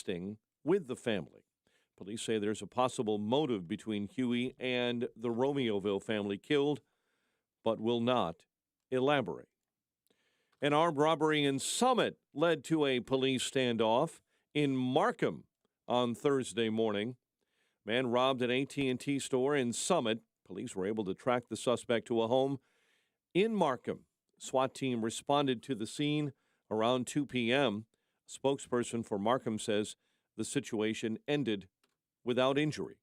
texting with the family. Police say there's a possible motive between Huey and the Romeoville family killed, but will not elaborate. An armed robbery in Summit led to a police standoff in Markham on Thursday morning. Man robbed an AT&T store in Summit. Police were able to track the suspect to a home in Markham. SWAT team responded to the scene around 2 p.m. A spokesperson for Markham says the situation ended without injury.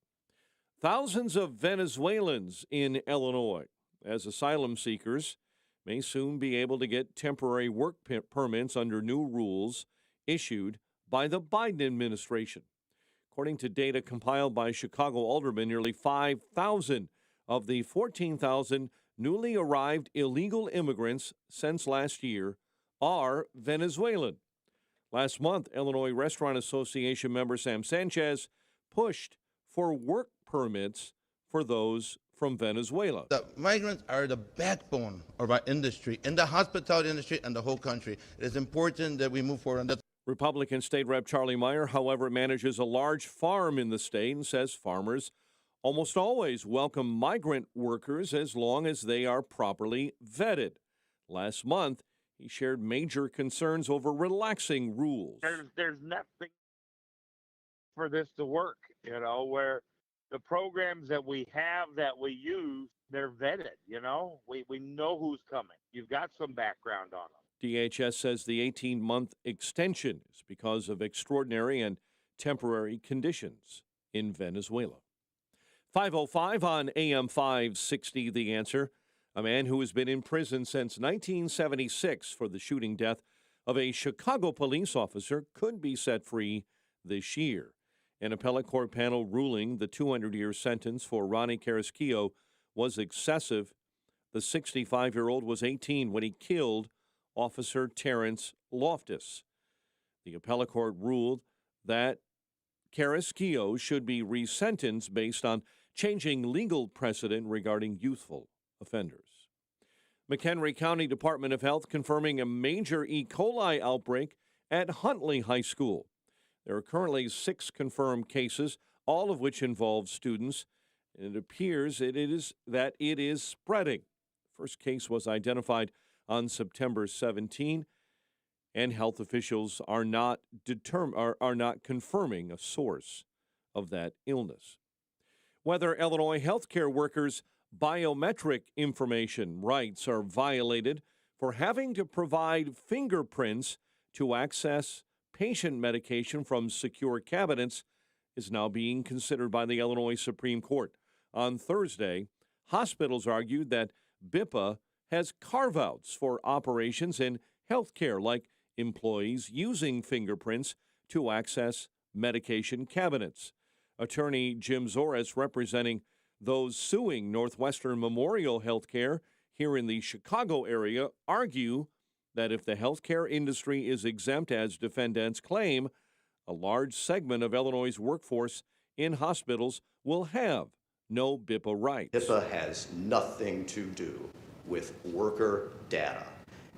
Thousands of Venezuelans in Illinois, as asylum seekers, may soon be able to get temporary work permits under new rules issued by the Biden administration. According to data compiled by Chicago aldermen, nearly 5,000 of the 14,000 newly arrived illegal immigrants since last year are Venezuelan. Last month, Illinois Restaurant Association member Sam Sanchez pushed for work permits for those from Venezuela. The migrants are the backbone of our industry, in the hospitality industry and the whole country. It is important that we move forward on that. Republican State Rep Charlie Meyer, however, manages a large farm in the state and says farmers almost always welcome migrant workers as long as they are properly vetted. Last month, he shared major concerns over relaxing rules. There's nothing for this to work, where the programs that we have that we use, they're vetted, We know who's coming. You've got some background on them. DHS says the 18-month extension is because of extraordinary and temporary conditions in Venezuela. 5:05 on AM 560, The Answer. A man who has been in prison since 1976 for the shooting death of a Chicago police officer could be set free this year. An appellate court panel ruling the 200-year sentence for Ronnie Carrasquillo was excessive. The 65-year-old was 18 when he killed Officer Terrence Loftus. The appellate court ruled that Carrasquillo should be resentenced based on changing legal precedent regarding youthful offenders. McHenry County Department of Health confirming a major E. coli outbreak at Huntley High School. There are currently 6 confirmed cases, all of which involve students, and it appears that it is spreading. First case was identified on September 17, and health officials are not confirming a source of that illness. Whether Illinois healthcare workers' biometric information rights are violated for having to provide fingerprints to access patient medication from secure cabinets is now being considered by the Illinois Supreme Court. On Thursday, hospitals argued that BIPA has carve-outs for operations in healthcare, like employees using fingerprints to access medication cabinets. Attorney Jim Zores, representing those suing Northwestern Memorial Healthcare here in the Chicago area, argue that if the healthcare industry is exempt as defendants claim, a large segment of Illinois' workforce in hospitals will have no BIPA rights. HIPAA has nothing to do with worker data.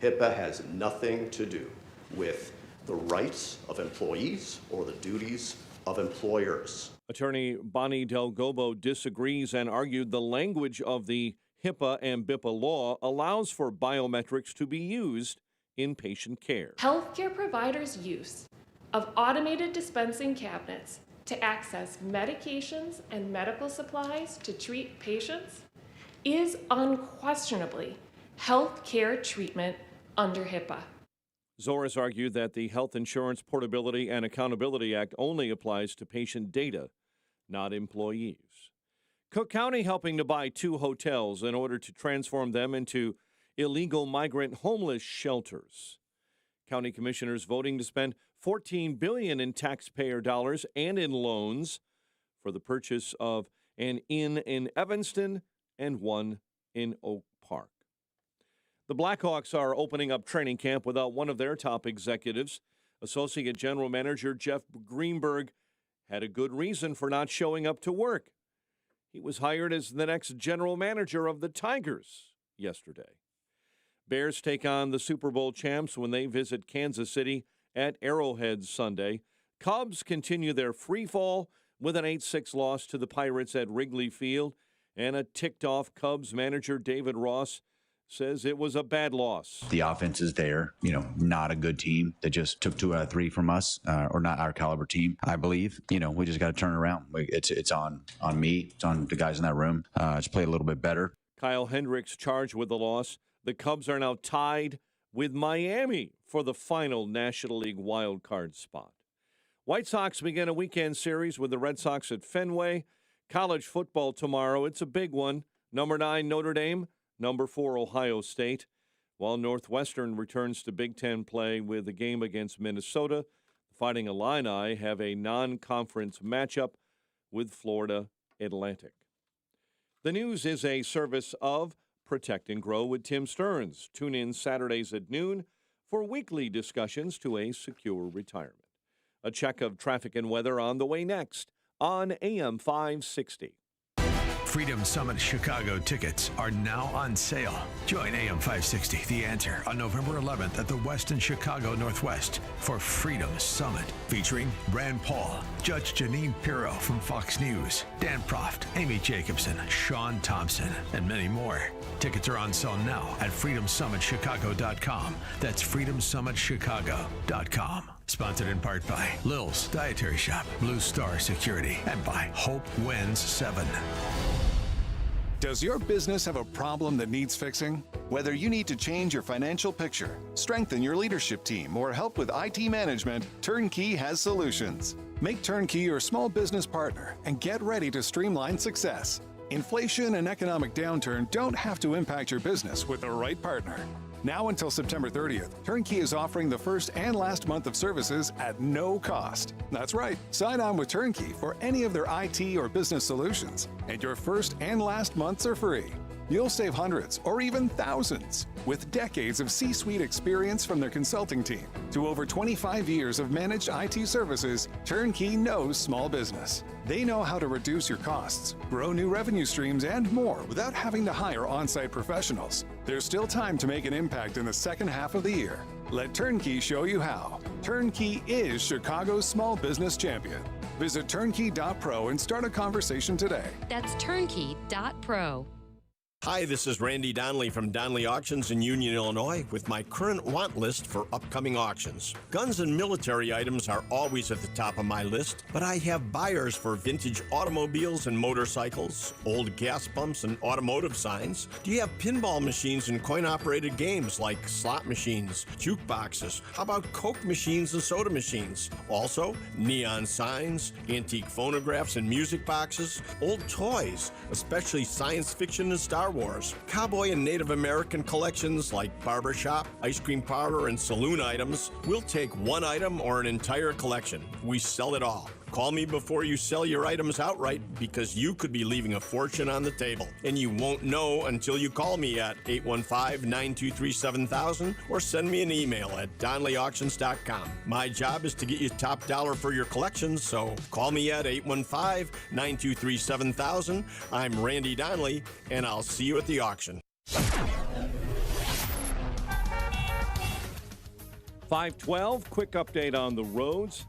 HIPAA has nothing to do with the rights of employees or the duties of employers. Attorney Bonnie Del Gobo disagrees and argued the language of the HIPAA and BIPA law allows for biometrics to be used in patient care. Healthcare providers' use of automated dispensing cabinets to access medications and medical supplies to treat patients is unquestionably healthcare treatment under HIPAA. Zores argued that the Health Insurance Portability and Accountability Act only applies to patient data, not employees. Cook County helping to buy 2 hotels in order to transform them into illegal migrant homeless shelters. County commissioners voting to spend $14 billion in taxpayer dollars and in loans for the purchase of an inn in Evanston and one in Oak Park. The Blackhawks are opening up training camp without one of their top executives. Associate General Manager Jeff Greenberg had a good reason for not showing up to work. He was hired as the next general manager of the Tigers yesterday. Bears take on the Super Bowl champs when they visit Kansas City at Arrowhead Sunday. Cubs continue their free fall with an 8-6 loss to the Pirates at Wrigley Field, and a ticked-off Cubs manager David Ross says it was a bad loss. The offense is there, not a good team that just took 2 out of 3 from us, or not our caliber team, I believe. We just got to turn it around. It's on me. It's on the guys in that room. Just play a little bit better. Kyle Hendricks charged with the loss. The Cubs are now tied with Miami for the final National League wild card spot. White Sox begin a weekend series with the Red Sox at Fenway. College football tomorrow. It's a big one. Number 9, Notre Dame. Number 4, Ohio State, while Northwestern returns to Big Ten play with a game against Minnesota. The Fighting Illini have a non-conference matchup with Florida Atlantic. The News is a service of Protect and Grow with Tim Stearns. Tune in Saturdays at noon for weekly discussions to a secure retirement. A check of traffic and weather on the way next on AM 560. Freedom Summit Chicago tickets are now on sale. Join AM 560, The Answer, on November 11th at the Westin Chicago Northwest for Freedom Summit, featuring Rand Paul, Judge Janine Pirro from Fox News, Dan Proft, Amy Jacobson, Sean Thompson, and many more. Tickets are on sale now at freedomsummitchicago.com. That's freedomsummitchicago.com. Sponsored in part by Lil's Dietary Shop, Blue Star Security, and by Hope Wins 7. Does your business have a problem that needs fixing? Whether you need to change your financial picture, strengthen your leadership team, or help with IT management, Turnkey has solutions. Make Turnkey your small business partner and get ready to streamline success. Inflation and economic downturn don't have to impact your business with the right partner. Now until September 30th, Turnkey is offering the first and last month of services at no cost. That's right. Sign on with Turnkey for any of their IT or business solutions, and your first and last months are free. You'll save hundreds or even thousands. With decades of C-suite experience from their consulting team to over 25 years of managed IT services, Turnkey knows small business. They know how to reduce your costs, grow new revenue streams, and more without having to hire on-site professionals. There's still time to make an impact in the second half of the year. Let Turnkey show you how. Turnkey is Chicago's small business champion. Visit turnkey.pro and start a conversation today. That's turnkey.pro. Hi, this is Randy Donnelly from Donnelly Auctions in Union, Illinois, with my current want list for upcoming auctions. Guns and military items are always at the top of my list, but I have buyers for vintage automobiles and motorcycles, old gas pumps and automotive signs. Do you have pinball machines and coin-operated games like slot machines, jukeboxes? How about Coke machines and soda machines? Also, neon signs, antique phonographs and music boxes, old toys, especially science fiction and Star Wars, cowboy and Native American collections like barbershop, ice cream parlor, and saloon items. We'll take one item or an entire collection. We sell it all. Call me before you sell your items outright, because you could be leaving a fortune on the table. And you won't know until you call me at 815-923-7000 or send me an email at DonnellyAuctions.com. My job is to get you top dollar for your collections, so call me at 815-923-7000. I'm Randy Donnelly, and I'll see you at the auction. 512, quick update on the roads.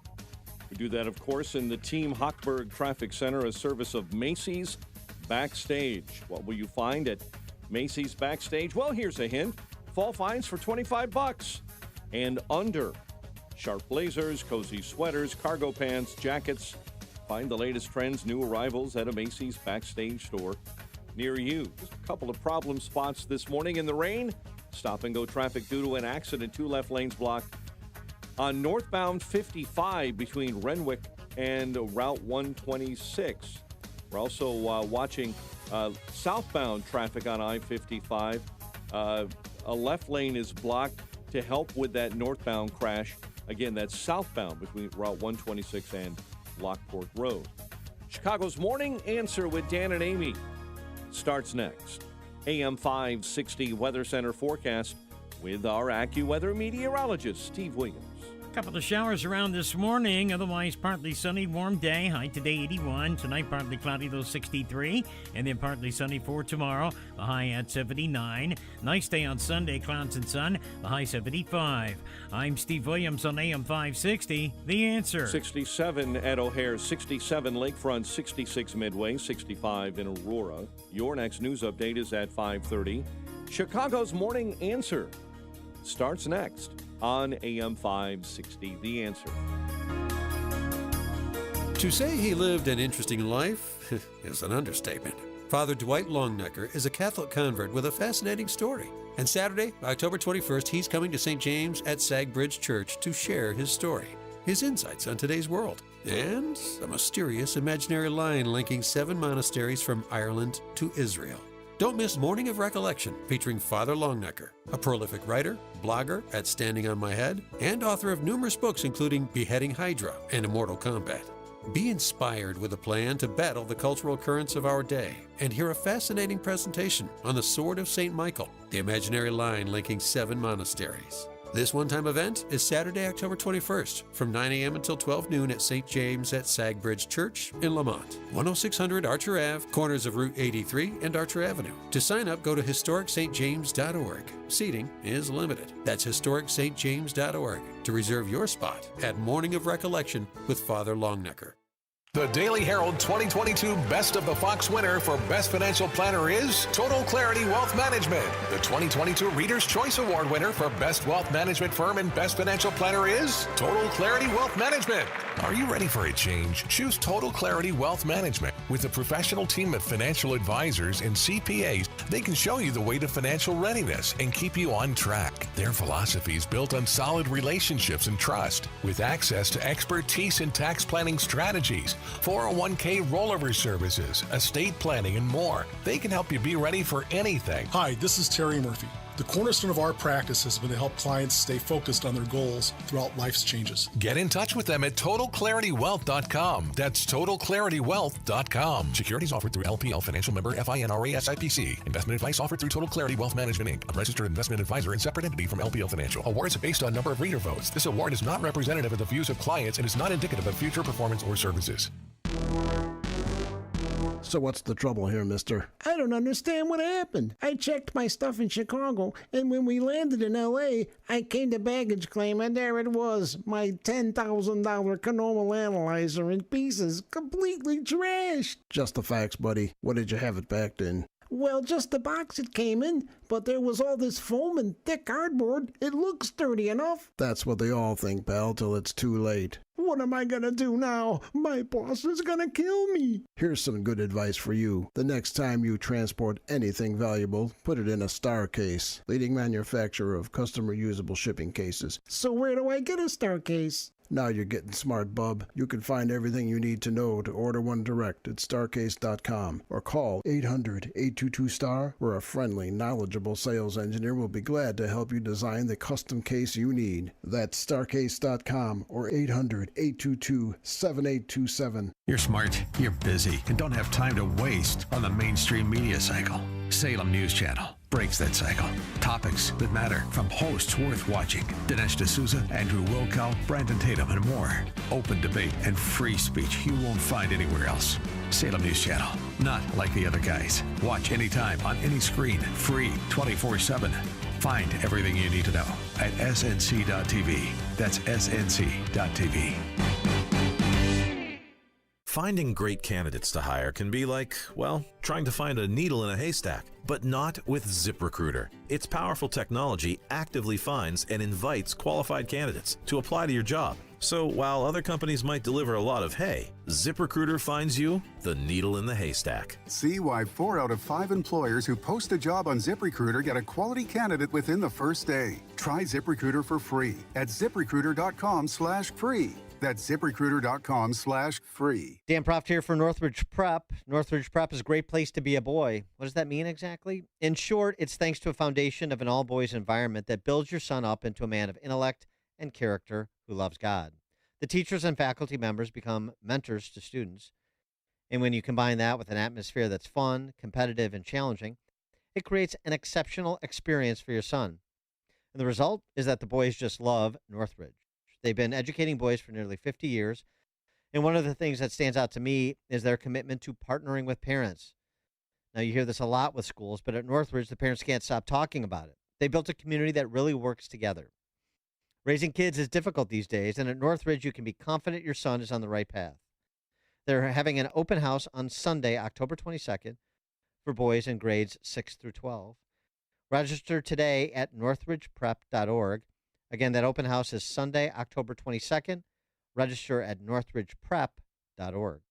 We do that, of course, in the Team Hochberg Traffic Center, a service of Macy's Backstage. What will you find at Macy's Backstage? Well, here's a hint. Fall finds for $25 and under. Sharp blazers, cozy sweaters, cargo pants, jackets. Find the latest trends, new arrivals at a Macy's Backstage store near you. Just a couple of problem spots this morning in the rain. Stop-and-go traffic due to an accident. 2 left lanes blocked on northbound 55 between Renwick and Route 126. We're also watching southbound traffic on I-55. A left lane is blocked to help with that northbound crash. Again, that's southbound between Route 126 and Lockport Road. Chicago's Morning Answer with Dan and Amy starts next. AM 560 Weather Center forecast with our AccuWeather meteorologist, Steve Williams. couple of showers around this morning, otherwise partly sunny, warm day. High today 81, tonight partly cloudy, though 63, and then partly sunny for tomorrow, the high at 79. Nice day on Sunday, clouds and sun, the high 75. I'm Steve Williams on AM 560, The Answer. 67 at O'Hare, 67 Lakefront, 66 Midway, 65 in Aurora. Your next news update is at 5:30. Chicago's Morning Answer starts next on AM 560, The Answer. To say he lived an interesting life is an understatement. Father Dwight Longnecker is a Catholic convert with a fascinating story. And Saturday, October 21st, he's coming to St. James at Sagbridge Church to share his story, his insights on today's world, and a mysterious imaginary line linking 7 monasteries from Ireland to Israel. Don't miss Morning of Recollection, featuring Father Longnecker, a prolific writer, blogger at Standing on My Head, and author of numerous books including Beheading Hydra and Immortal Combat. Be inspired with a plan to battle the cultural currents of our day and hear a fascinating presentation on the Sword of St. Michael, the imaginary line linking 7 monasteries. This one-time event is Saturday, October 21st, from 9 a.m. until 12 noon at St. James at Sagbridge Church in Lamont, 10600 Archer Ave, corners of Route 83 and Archer Avenue. To sign up, go to historicstjames.org. Seating is limited. That's historicstjames.org to reserve your spot at Morning of Recollection with Father Longnecker. The Daily Herald 2022 Best of the Fox winner for Best Financial Planner is Total Clarity Wealth Management. The 2022 Reader's Choice Award winner for Best Wealth Management Firm and Best Financial Planner is Total Clarity Wealth Management. Are you ready for a change? Choose Total Clarity Wealth Management. With a professional team of financial advisors and CPAs, they can show you the way to financial readiness and keep you on track. Their philosophy is built on solid relationships and trust, with access to expertise in tax planning strategies, 401k rollover services, estate planning, and more. They can help you be ready for anything. Hi, this is Terry Murphy. The cornerstone of our practice has been to help clients stay focused on their goals throughout life's changes. Get in touch with them at TotalClarityWealth.com. That's TotalClarityWealth.com. Securities offered through LPL Financial Member FINRA SIPC. Investment advice offered through Total Clarity Wealth Management Inc., a registered investment advisor and separate entity from LPL Financial. Awards are based on number of reader votes. This award is not representative of the views of clients and is not indicative of future performance or services. So what's the trouble here, mister? I don't understand what happened. I checked my stuff in Chicago, and when we landed in L.A., I came to baggage claim, and there it was, my $10,000 Canoma analyzer in pieces, completely trashed. Just the facts, buddy. What did you have it packed in? Well, just the box it came in, but there was all this foam and thick cardboard. It looks sturdy enough. That's what they all think, pal, till it's too late. What am I gonna do now? My boss is gonna kill me. Here's some good advice for you. The next time you transport anything valuable, put it in a Star Case, leading manufacturer of custom reusable shipping cases. So where do I get a Star Case? Now you're getting smart, bub. You can find everything you need to know to order one direct at starcase.com or call 800-822-STAR, where a friendly, knowledgeable sales engineer will be glad to help you design the custom case you need. That's starcase.com or 800-822-7827. You're smart, you're busy, and don't have time to waste on the mainstream media cycle. Salem News Channel breaks that cycle. Topics that matter from hosts worth watching. Dinesh D'Souza, Andrew Wilkow, Brandon Tatum, and more. Open debate and free speech you won't find anywhere else. Salem News Channel. Not like the other guys. Watch anytime on any screen. Free 24/7. Find everything you need to know at snc.tv. That's snc.tv. Finding great candidates to hire can be like, well, trying to find a needle in a haystack, but not with ZipRecruiter. Its powerful technology actively finds and invites qualified candidates to apply to your job. So while other companies might deliver a lot of hay, ZipRecruiter finds you the needle in the haystack. See why 4 out of 5 employers who post a job on ZipRecruiter get a quality candidate within the first day. Try ZipRecruiter for free at ZipRecruiter.com/free. That's ZipRecruiter.com/free. Dan Proft here for Northridge Prep. Northridge Prep is a great place to be a boy. What does that mean exactly? In short, it's thanks to a foundation of an all-boys environment that builds your son up into a man of intellect and character who loves God. The teachers and faculty members become mentors to students. And when you combine that with an atmosphere that's fun, competitive, and challenging, it creates an exceptional experience for your son. And the result is that the boys just love Northridge. They've been educating boys for nearly 50 years. And one of the things that stands out to me is their commitment to partnering with parents. Now, you hear this a lot with schools, but at Northridge, the parents can't stop talking about it. They built a community that really works together. Raising kids is difficult these days, and at Northridge, you can be confident your son is on the right path. They're having an open house on Sunday, October 22nd, for boys in grades 6 through 12. Register today at northridgeprep.org. Again, that open house is Sunday, October 22nd. Register at northridgeprep.org.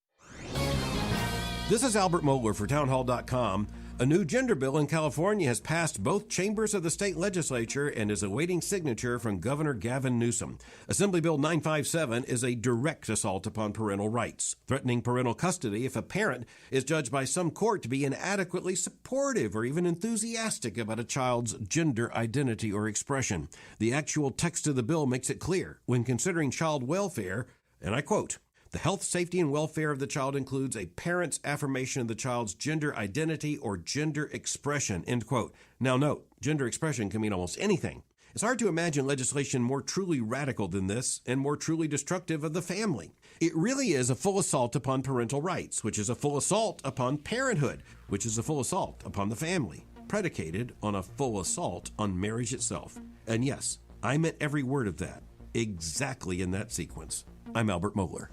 This is Albert Mohler for townhall.com. A new gender bill in California has passed both chambers of the state legislature and is awaiting signature from Governor Gavin Newsom. Assembly Bill 957 is a direct assault upon parental rights, threatening parental custody if a parent is judged by some court to be inadequately supportive or even enthusiastic about a child's gender identity or expression. The actual text of the bill makes it clear when considering child welfare, and I quote, "The health, safety, and welfare of the child includes a parent's affirmation of the child's gender identity or gender expression," end quote. Now note, gender expression can mean almost anything. It's hard to imagine legislation more truly radical than this and more truly destructive of the family. It really is a full assault upon parental rights, which is a full assault upon parenthood, which is a full assault upon the family, predicated on a full assault on marriage itself. And yes, I meant every word of that, exactly in that sequence. I'm Albert Mohler.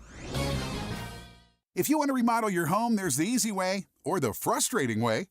If you want to remodel your home, there's the easy way or the frustrating way.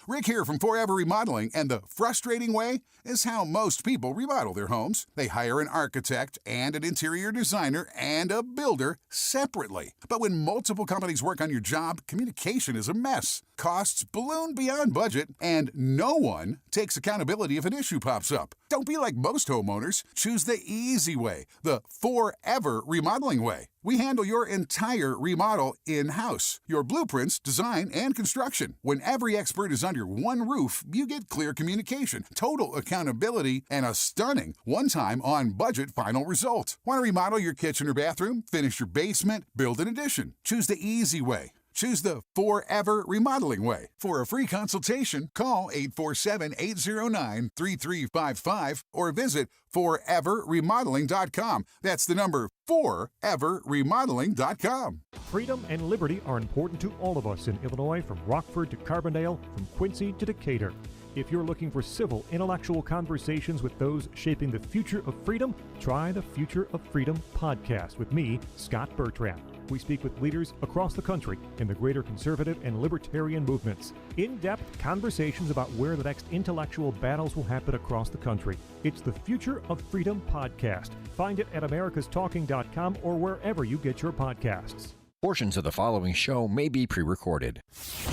Rick here from Forever Remodeling, and the frustrating way is how most people remodel their homes. They hire an architect and an interior designer and a builder separately. But when multiple companies work on your job, communication is a mess. Costs balloon beyond budget, and no one takes accountability if an issue pops up. Don't be like most homeowners. Choose the easy way, the Forever Remodeling way. We handle your entire remodel in-house. Your blueprints, design, and construction. When every expert is under one roof, you get clear communication, total accountability, and a stunning one-time on-budget final result. Want to remodel your kitchen or bathroom, finish your basement, build an addition? Choose the easy way. Choose the Forever Remodeling way. For a free consultation, call 847-809-3355 or visit foreverremodeling.com. That's the number foreverremodeling.com. Freedom and liberty are important to all of us in Illinois, from Rockford to Carbondale, from Quincy to Decatur. If you're looking for civil, intellectual conversations with those shaping the future of freedom, try the Future of Freedom podcast with me, Scott Bertrand. We speak with leaders across the country in the greater conservative and libertarian movements. In-depth conversations about where the next intellectual battles will happen across the country. It's the Future of Freedom podcast. Find it at americastalking.com or wherever you get your podcasts. Portions of the following show may be pre-recorded.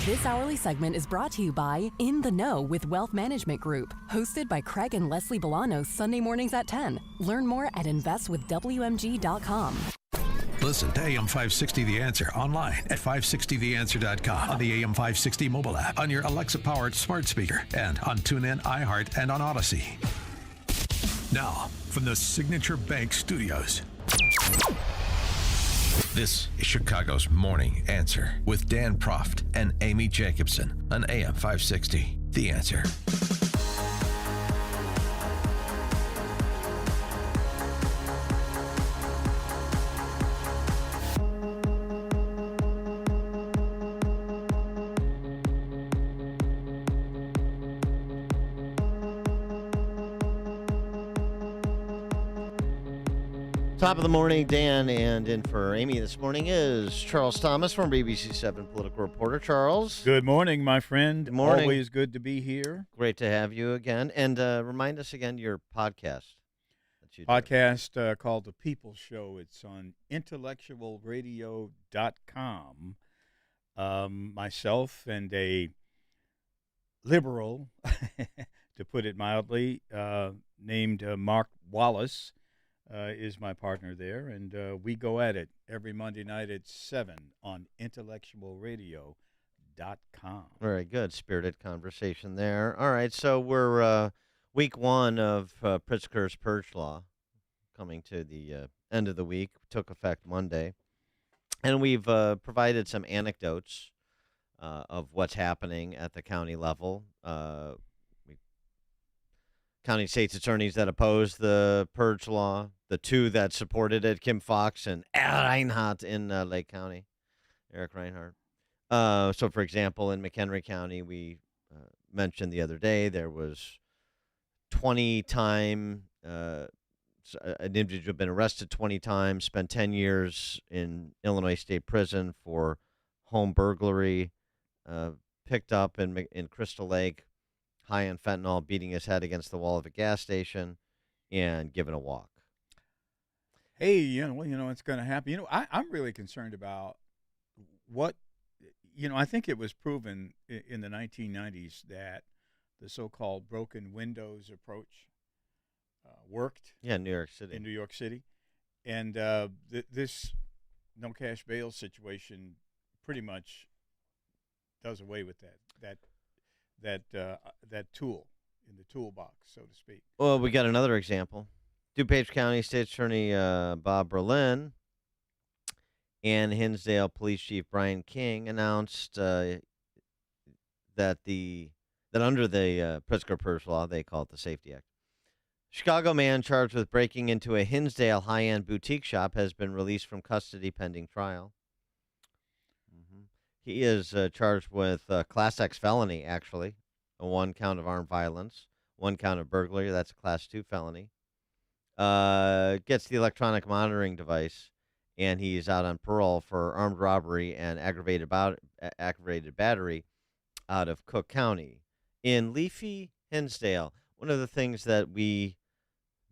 This hourly segment is brought to you by In the Know with Wealth Management Group, hosted by Craig and Leslie Bolanos Sunday mornings at 10. Learn more at investwithwmg.com. Listen to AM 560 The Answer online at 560theanswer.com, on the AM 560 mobile app, on your Alexa-powered smart speaker, and on TuneIn, iHeart, and on Odyssey. Now, from the Signature Bank Studios, this is Chicago's Morning Answer with Dan Proft and Amy Jacobson on AM 560 The Answer. Top of the morning, Dan, and in for Amy this morning is Charles Thomas from BBC 7 political reporter. Charles. Good morning, my friend. Good morning. Always good to be here. Great to have you again. And remind us again your podcast. Podcast called The People Show. It's on intellectualradio.com. Myself and a liberal, to put it mildly, named Mark Wallace, is my partner there, and we go at it every Monday night at 7 on intellectualradio.com. Very good. Spirited conversation there. All right, so we're week one of Pritzker's Purge Law coming to the end of the week. Took effect Monday. And we've provided some anecdotes of what's happening at the county level. We county state's attorneys that opposed the purge law, the two that supported it, Kim Fox and Al Reinhardt in Lake County, Eric Reinhardt. So, for example, in McHenry County, we mentioned the other day there was 20-time an individual been arrested 20 times, spent 10 years in Illinois State Prison for home burglary, picked up in Crystal Lake, high on fentanyl, beating his head against the wall of a gas station, and given a walk. Hey, it's going to happen. I'm really concerned about what, I think it was proven in the 1990s that the so-called broken windows approach worked. Yeah, New York City. In New York City. And this no cash bail situation pretty much does away with that tool in the toolbox, so to speak. Well, we got another example. DuPage County State Attorney Bob Berlin and Hinsdale Police Chief Brian King announced that under the Pritzker Purge law, they call it the Safety Act, Chicago man charged with breaking into a Hinsdale high-end boutique shop has been released from custody pending trial. He is charged with Class X felony, actually, one count of armed violence, one count of burglary. That's a Class 2 felony. Gets the electronic monitoring device, and he's out on parole for armed robbery and aggravated battery out of Cook County. In Leafy, Hinsdale, one of the things that we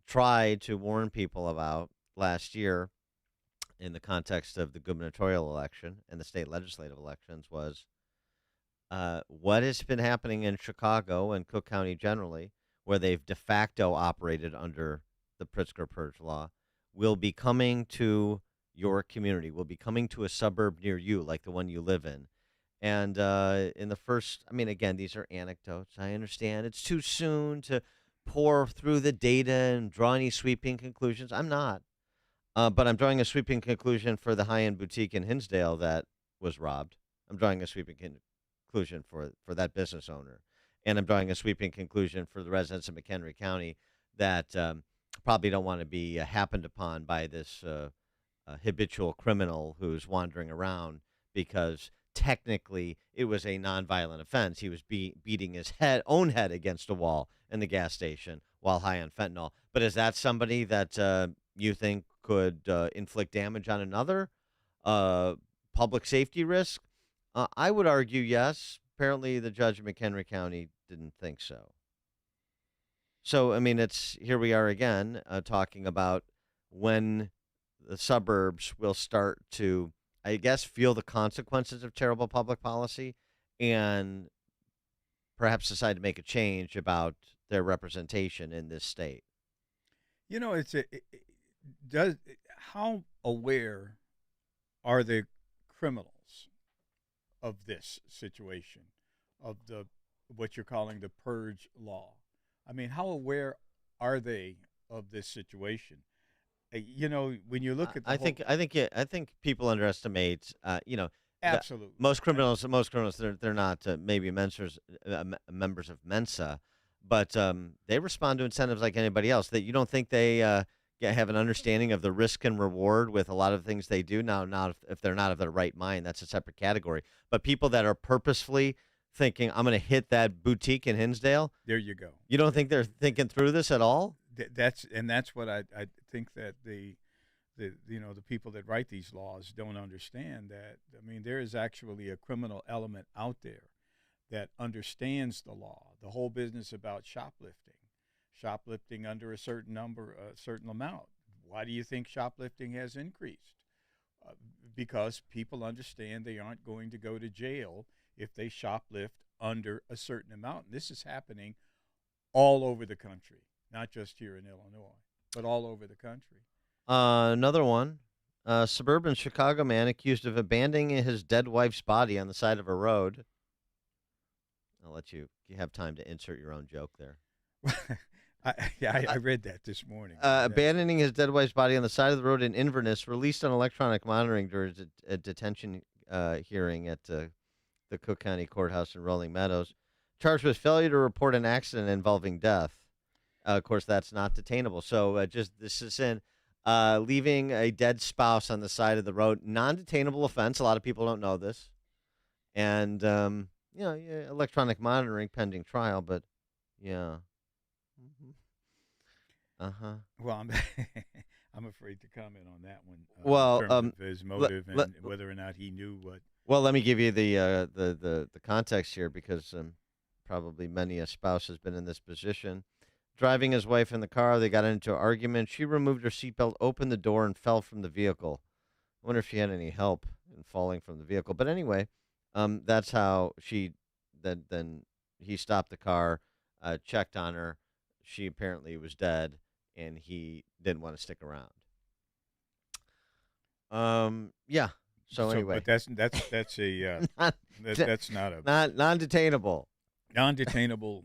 tried to warn people about last year in the context of the gubernatorial election and the state legislative elections was what has been happening in Chicago and Cook County generally, where they've de facto operated under the Pritzker Purge law, will be coming to your community, will be coming to a suburb near you, like the one you live in. And in the first, again, these are anecdotes. I understand it's too soon to pour through the data and draw any sweeping conclusions. I'm not. But I'm drawing a sweeping conclusion for the high-end boutique in Hinsdale that was robbed. I'm drawing a sweeping conclusion for that business owner. And I'm drawing a sweeping conclusion for the residents of McHenry County that probably don't want to be happened upon by this habitual criminal who's wandering around, because technically it was a nonviolent offense. He was beating his own head against a wall in the gas station while high on fentanyl. But is that somebody that you think could inflict damage on another? Public safety risk? I would argue yes. Apparently the judge in McHenry County didn't think so. So, it's here we are again talking about when the suburbs will start to, I guess, feel the consequences of terrible public policy and perhaps decide to make a change about their representation in this state. How aware are the criminals of this situation, of what you're calling the purge law? How aware are they of this situation? When you look at I think people underestimate. Absolutely. Most criminals, they're not maybe members of Mensa, but they respond to incentives like anybody else. That you don't think they have an understanding of the risk and reward with a lot of things they do. Now, if they're not of their right mind, that's a separate category. But people that are purposefully thinking, I'm going to hit that boutique in Hinsdale. There you go. You don't think they're thinking through this at all? That's what I think that the people that write these laws don't understand. That there is actually a criminal element out there that understands the law. The whole business about shoplifting under a certain amount. Why do you think shoplifting has increased? Because people understand they aren't going to go to jail if they shoplift under a certain amount. And this is happening all over the country, not just here in Illinois, but all over the country. Another one, suburban Chicago man accused of abandoning his dead wife's body on the side of a road. I'll let you have time to insert your own joke there. I read that this morning. Abandoning his dead wife's body on the side of the road in Inverness, released on electronic monitoring during a detention hearing at the Cook County Courthouse in Rolling Meadows. Charged with failure to report an accident involving death. of course, that's not detainable. So this is in leaving a dead spouse on the side of the road, non-detainable offense. A lot of people don't know this, and yeah, electronic monitoring pending trial, but yeah. Well, I'm afraid to comment on that one. Well, in terms of his motive and whether or not he knew what. Well, let me give you the context here, because probably many a spouse has been in this position. Driving his wife in the car, they got into an argument. She removed her seatbelt, opened the door, and fell from the vehicle. I wonder if she had any help in falling from the vehicle. But anyway, that's how then he stopped the car, checked on her. She apparently was dead, and he didn't want to stick around. Yeah. So anyway, but that's a that's not a non-detainable. Non-detainable.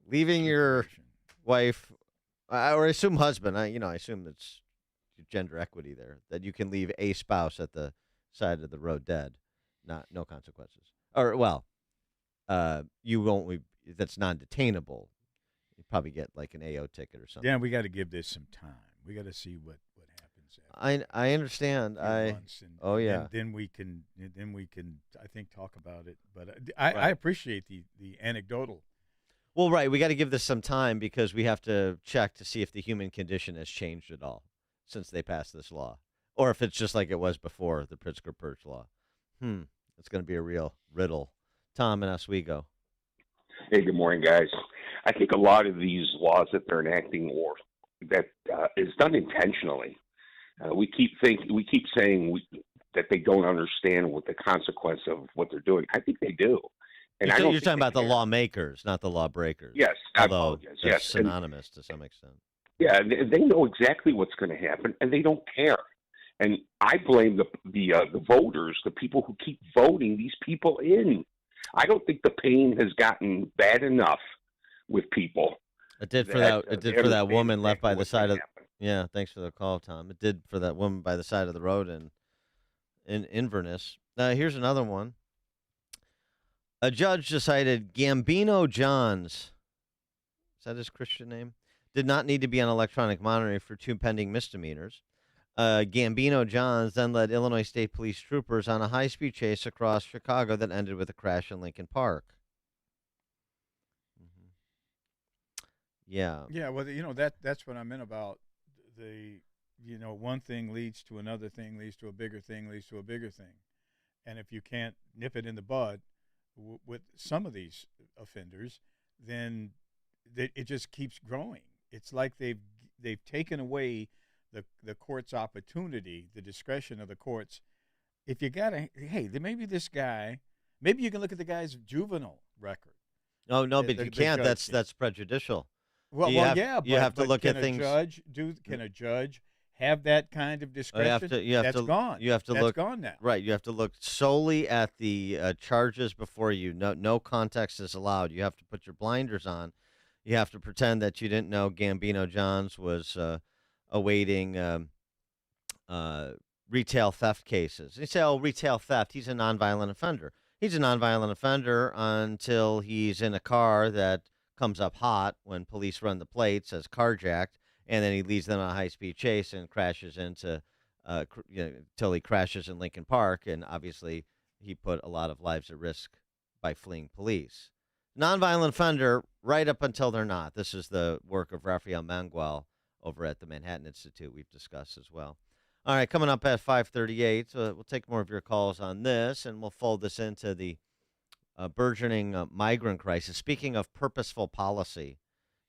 Leaving your wife, or I assume husband. I assume it's gender equity there, that you can leave a spouse at the side of the road dead, no consequences. Or you won't. That's non-detainable. You probably get like an AO ticket or something. Yeah, we got to give this some time. We got to see what happens. I understand. And then we can I think talk about it. But I appreciate the anecdotal. Well, right. We got to give this some time, because we have to check to see if the human condition has changed at all since they passed this law, or if it's just like it was before the Pritzker Purge law. It's going to be a real riddle. Tom in Oswego. Hey, good morning, guys. I think a lot of these laws that they're enacting, or that is done intentionally. We keep saying that they don't understand what the consequence of what they're doing. I think they do. And you're talking about the lawmakers, not the lawbreakers. Yes, although yes, that's synonymous to some extent. Yeah, they know exactly what's going to happen, and they don't care. And I blame the voters, the people who keep voting these people in. I don't think the pain has gotten bad enough with people. It did for that woman left by the side of. Yeah, thanks for the call, Tom. It did for that woman by the side of the road in Inverness. Here's another one. A judge decided Gambino Johns, is that his Christian name, did not need to be on electronic monitoring for 2 pending misdemeanors. Gambino Johns then led Illinois State Police troopers on a high-speed chase across Chicago that ended with a crash in Lincoln Park. Yeah. Yeah, well, that's what I meant about one thing leads to another thing, leads to a bigger thing, leads to a bigger thing. And if you can't nip it in the bud with some of these offenders, then it just keeps growing. It's like they've taken away the court's opportunity, the discretion of the courts. If you maybe this guy, maybe you can look at the guy's juvenile record. Oh no, but you can't. That's prejudicial. Well, you have to look at things. Can a judge have that kind of discretion? That's gone. You have to That's look. gone now. Right. You have to look solely at the charges before you. No context is allowed. You have to put your blinders on. You have to pretend that you didn't know Gambino Johns was awaiting retail theft cases. You say, "Oh, retail theft. He's a nonviolent offender." He's a nonviolent offender until he's in a car that comes up hot when police run the plates as carjacked, and then he leads them on a high-speed chase and crashes into, till he crashes in Lincoln Park, and obviously he put a lot of lives at risk by fleeing police. Nonviolent offender right up until they're not. This is the work of Rafael Mangual over at the Manhattan Institute we've discussed as well. All right, coming up at 5:38, we'll take more of your calls on this, and we'll fold this into the burgeoning migrant crisis. Speaking of purposeful policy,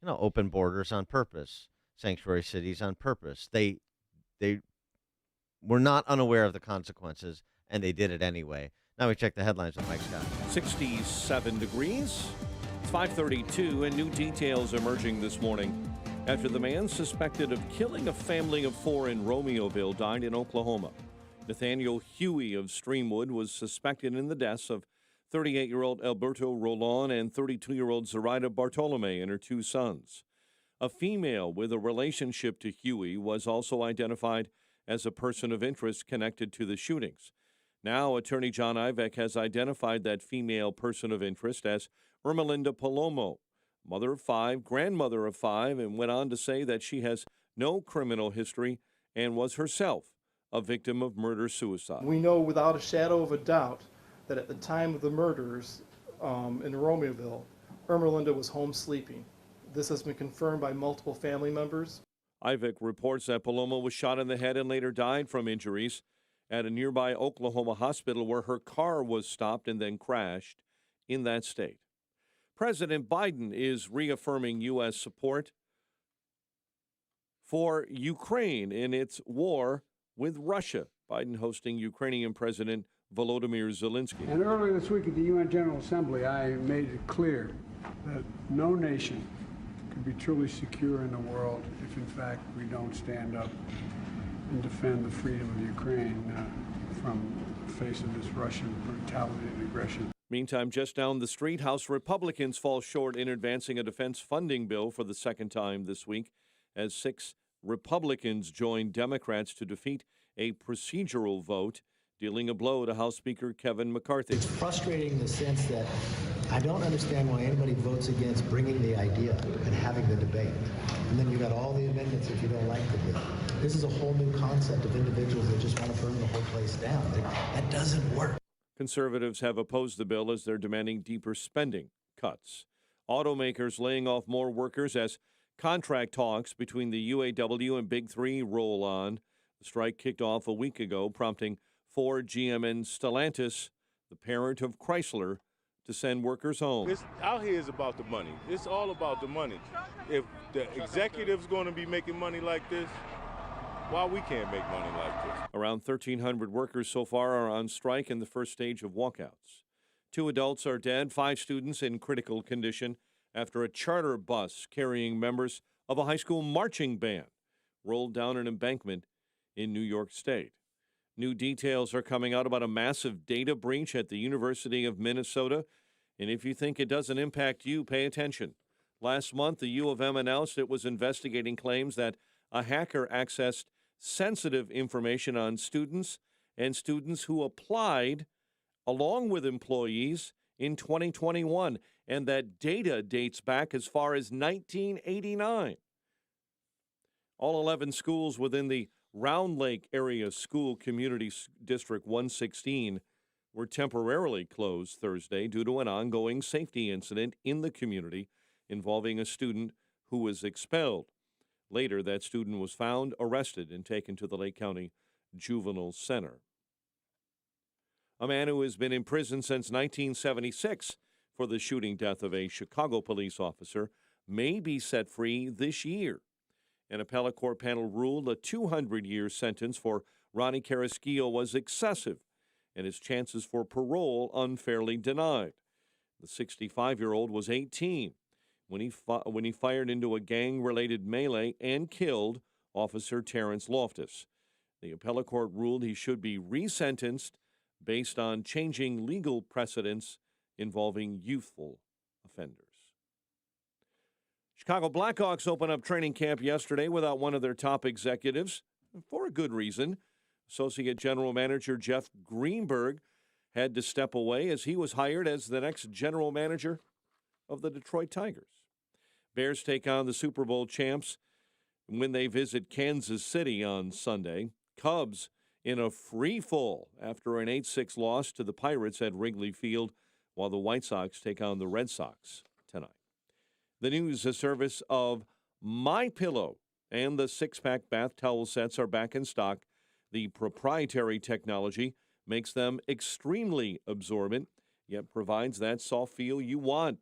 open borders on purpose, sanctuary cities on purpose. They were not unaware of the consequences, and they did it anyway. Now we check the headlines with Mike Scott. 67 degrees, 5:32, and new details emerging this morning after the man suspected of killing a family of 4 in Romeoville died in Oklahoma. Nathaniel Huey of Streamwood was suspected in the deaths of 38-year-old Alberto Rolon and 32-year-old Zoraida Bartolome and her 2 sons. A female with a relationship to Huey was also identified as a person of interest connected to the shootings. Now, Attorney John Ivek has identified that female person of interest as Ermelinda Palomo, mother of 5, grandmother of 5, and went on to say that she has no criminal history and was herself a victim of murder-suicide. We know without a shadow of a doubt that at the time of the murders in Romeoville, Ermelinda was home sleeping. This has been confirmed by multiple family members. IVIC reports that Paloma was shot in the head and later died from injuries at a nearby Oklahoma hospital where her car was stopped and then crashed in that state. President Biden is reaffirming U.S. support for Ukraine in its war with Russia. Biden hosting Ukrainian President Volodymyr Zelensky. And earlier this week at the UN General Assembly, I made it clear that no nation can be truly secure in the world if, in fact, we don't stand up and defend the freedom of Ukraine from the face of this Russian brutality and aggression. Meantime, just down the street, House Republicans fall short in advancing a defense funding bill for the second time this week as 6 Republicans joined Democrats to defeat a procedural vote, dealing a blow to House Speaker Kevin McCarthy. It's frustrating in the sense that I don't understand why anybody votes against bringing the idea and having the debate. And then you got all the amendments if you don't like the bill. This is a whole new concept of individuals that just want to burn the whole place down. That doesn't work. Conservatives have opposed the bill as they're demanding deeper spending cuts. Automakers laying off more workers as contract talks between the UAW and Big Three roll on. The strike kicked off a week ago, prompting Ford, GM, and Stellantis, the parent of Chrysler, to send workers home. It's out here is about the money. It's all about the money. If the executive's going to be making money like this, why we can't make money like this? Around 1,300 workers so far are on strike in the first stage of walkouts. 2 adults are dead, 5 students in critical condition after a charter bus carrying members of a high school marching band rolled down an embankment in New York State. New details are coming out about a massive data breach at the University of Minnesota. And if you think it doesn't impact you, pay attention. Last month, the U of M announced it was investigating claims that a hacker accessed sensitive information on students and students who applied along with employees in 2021. And that data dates back as far as 1989. All 11 schools within the Round Lake Area School Community District 116 were temporarily closed Thursday due to an ongoing safety incident in the community involving a student who was expelled. Later, that student was found, arrested, and taken to the Lake County Juvenile Center. A man who has been in prison since 1976 for the shooting death of a Chicago police officer may be set free this year. An appellate court panel ruled a 200-year sentence for Ronnie Carrasquillo was excessive and his chances for parole unfairly denied. The 65-year-old was 18 when he fired into a gang-related melee and killed Officer Terrence Loftus. The appellate court ruled he should be resentenced based on changing legal precedents involving youthful offenders. Chicago Blackhawks opened up training camp yesterday without one of their top executives, for a good reason. Associate General Manager Jeff Greenberg had to step away as he was hired as the next general manager of the Detroit Tigers. Bears take on the Super Bowl champs when they visit Kansas City on Sunday. Cubs in a free-fall after an 8-6 loss to the Pirates at Wrigley Field, while the White Sox take on the Red Sox tonight. The news, a service of MyPillow, and the 6-pack bath towel sets are back in stock. The proprietary technology makes them extremely absorbent, yet provides that soft feel you want.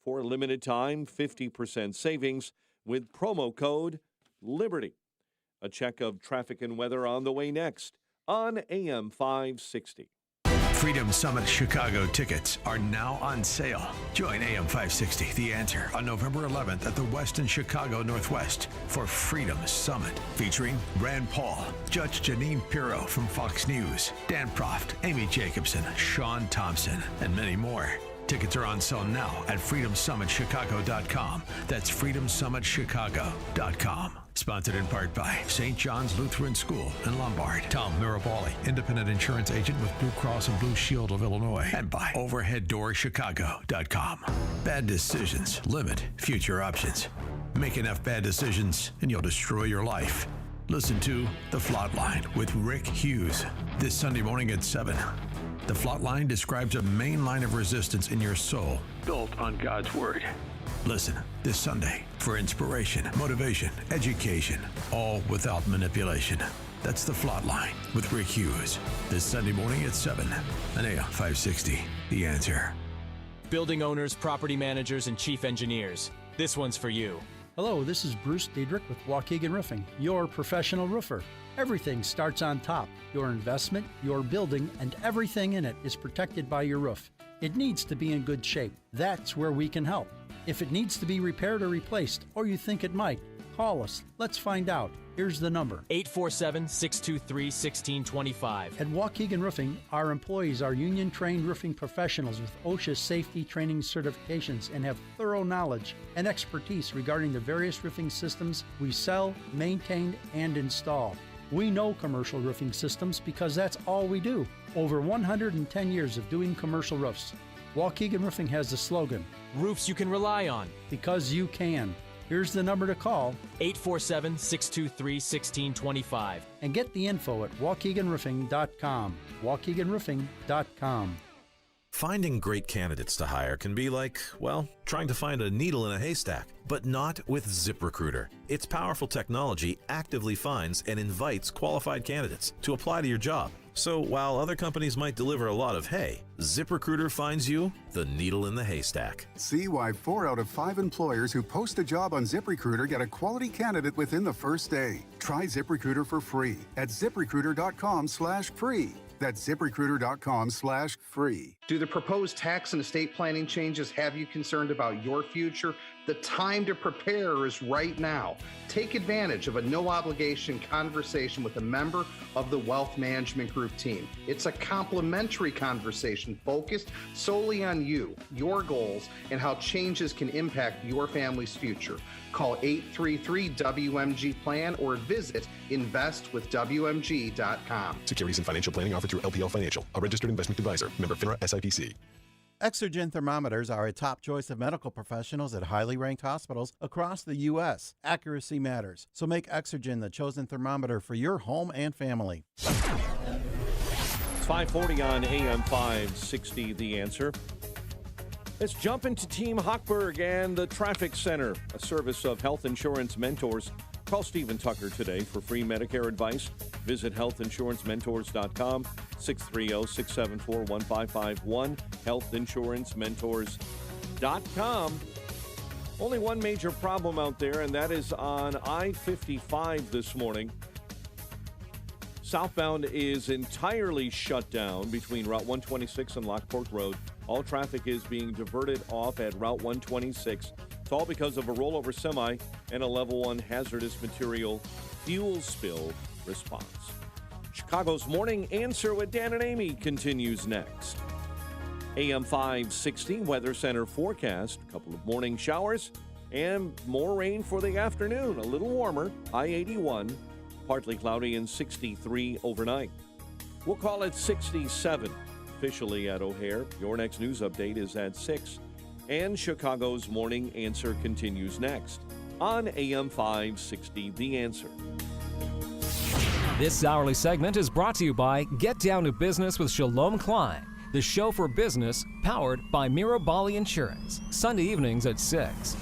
For a limited time, 50% savings with promo code LIBERTY. A check of traffic and weather on the way next on AM 560. Freedom Summit Chicago tickets are now on sale. Join AM 560, The Answer, on November 11th at the Westin Chicago Northwest for Freedom Summit, featuring Rand Paul, Judge Janine Pirro from Fox News, Dan Proft, Amy Jacobson, Sean Thompson, and many more. Tickets are on sale now at freedomsummitchicago.com. That's freedomsummitchicago.com. Sponsored in part by St. John's Lutheran School in Lombard, Tom Mirabali, independent insurance agent with Blue Cross and Blue Shield of Illinois, and by OverheadDoorChicago.com. Bad decisions limit future options. Make enough bad decisions and you'll destroy your life. Listen to The Flatline with Rick Hughes this Sunday morning at 7. The Flatline describes a main line of resistance in your soul built on God's Word. Listen this Sunday for inspiration, motivation, education, all without manipulation. That's The Flatline with Rick Hughes this Sunday morning at 7 on AM 560. The Answer. Building owners, property managers, and chief engineers. This one's for you. Hello, this is Bruce Diedrich with Waukegan Roofing, your professional roofer. Everything starts on top. Your investment, your building, and everything in it is protected by your roof. It needs to be in good shape. That's where we can help. If it needs to be repaired or replaced, or you think it might, call us. Let's find out. Here's the number. 847-623-1625. At Waukegan Roofing, our employees are union-trained roofing professionals with OSHA safety training certifications and have thorough knowledge and expertise regarding the various roofing systems we sell, maintain, and install. We know commercial roofing systems because that's all we do. Over 110 years of doing commercial roofs. Waukegan Roofing has the slogan, Roofs you can rely on. Because you can. Here's the number to call. 847-623-1625. And get the info at WaukeganRoofing.com. WaukeganRoofing.com. Finding great candidates to hire can be like, well, trying to find a needle in a haystack, but not with ZipRecruiter. Its powerful technology actively finds and invites qualified candidates to apply to your job. So while other companies might deliver a lot of hay, ZipRecruiter finds you the needle in the haystack. See why 4 out of 5 employers who post a job on ZipRecruiter get a quality candidate within the first day. Try ZipRecruiter for free at ZipRecruiter.com/free. That's ZipRecruiter.com/free. Do the proposed tax and estate planning changes have you concerned about your future? The time to prepare is right now. Take advantage of a no-obligation conversation with a member of the Wealth Management Group team. It's a complimentary conversation focused solely on you, your goals, and how changes can impact your family's future. Call 833-WMG-PLAN or visit investwithwmg.com. Securities and financial planning offered through LPL Financial, a registered investment advisor. Member FINRA SIPC. Exergen thermometers are a top choice of medical professionals at highly ranked hospitals across the U.S. Accuracy matters, so make Exergen the chosen thermometer for your home and family. It's 540 on AM 560, The Answer. Let's jump into Team Hochberg and the Traffic Center, a service of Health Insurance Mentors. Call Stephen Tucker today for free Medicare advice. Visit healthinsurancementors.com, 630-674-1551, healthinsurancementors.com. Only one major problem out there, and that is on I-55 this morning. Southbound is entirely shut down between Route 126 and Lockport Road. All traffic is being diverted off at Route 126. It's all because of a rollover semi and a level 1 hazardous material fuel spill response. Chicago's Morning Answer with Dan and Amy continues next. AM 560 Weather Center forecast. A couple of morning showers and more rain for the afternoon. A little warmer, high 81. Partly cloudy and 63 overnight. We'll call it 67 officially at O'Hare. Your next news update is at 6. And Chicago's Morning Answer continues next on AM 560, The Answer. This hourly segment is brought to you by Get Down to Business with Shalom Klein, the show for business powered by Mirabali Insurance, Sunday evenings at 6.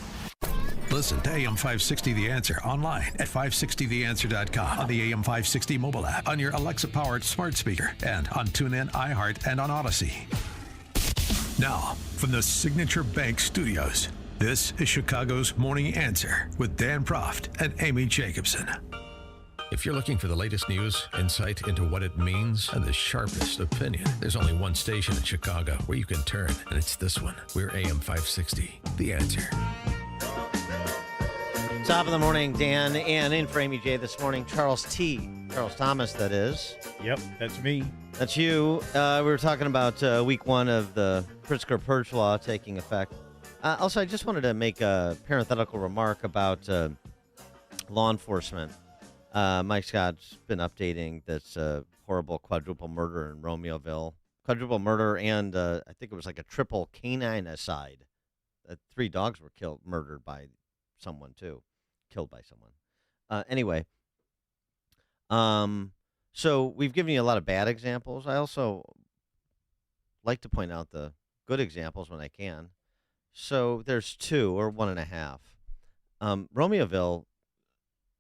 Listen to AM 560 The Answer online at 560theanswer.com, on the AM 560 mobile app, on your Alexa-powered smart speaker, and on TuneIn, iHeart, and on Odyssey. Now, from the Signature Bank Studios, this is Chicago's Morning Answer with Dan Proft and Amy Jacobson. If you're looking for the latest news, insight into what it means, and the sharpest opinion, there's only one station in Chicago where you can turn, and it's this one. We're AM 560, The Answer. Top of the morning, Dan, and in for Amy J this morning, Charles Thomas, that is. Yep, that's me. That's you. We were talking about week one of the Pritzker Purge Law taking effect. Also, I just wanted to make a parenthetical remark about law enforcement. Mike Scott's been updating this horrible quadruple murder in Romeoville. Quadruple murder and I think it was like a triple caninicide. 3 dogs were murdered by someone, too. Killed by someone. Anyway, so we've given you a lot of bad examples. I also like to point out the good examples when I can. So there's 2 or 1.5. Romeoville,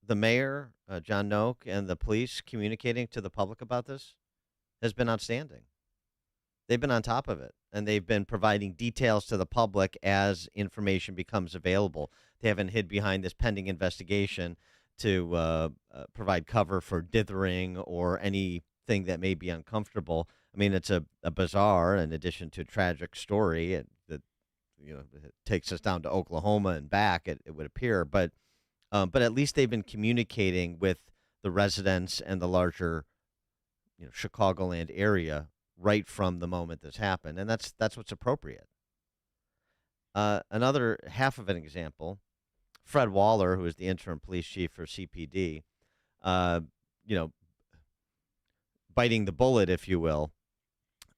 the mayor, John Noak, and the police communicating to the public about this has been outstanding. They've been on top of it, and they've been providing details to the public as information becomes available. They haven't hid behind this pending investigation to provide cover for dithering or anything that may be uncomfortable. I mean, it's a bizarre, in addition to a tragic story that it takes us down to Oklahoma and back, it would appear. But at least they've been communicating with the residents and the larger Chicagoland area right from the moment this happened, and that's what's appropriate. Another half of an example, Fred Waller, who is the interim police chief for CPD, biting the bullet, if you will,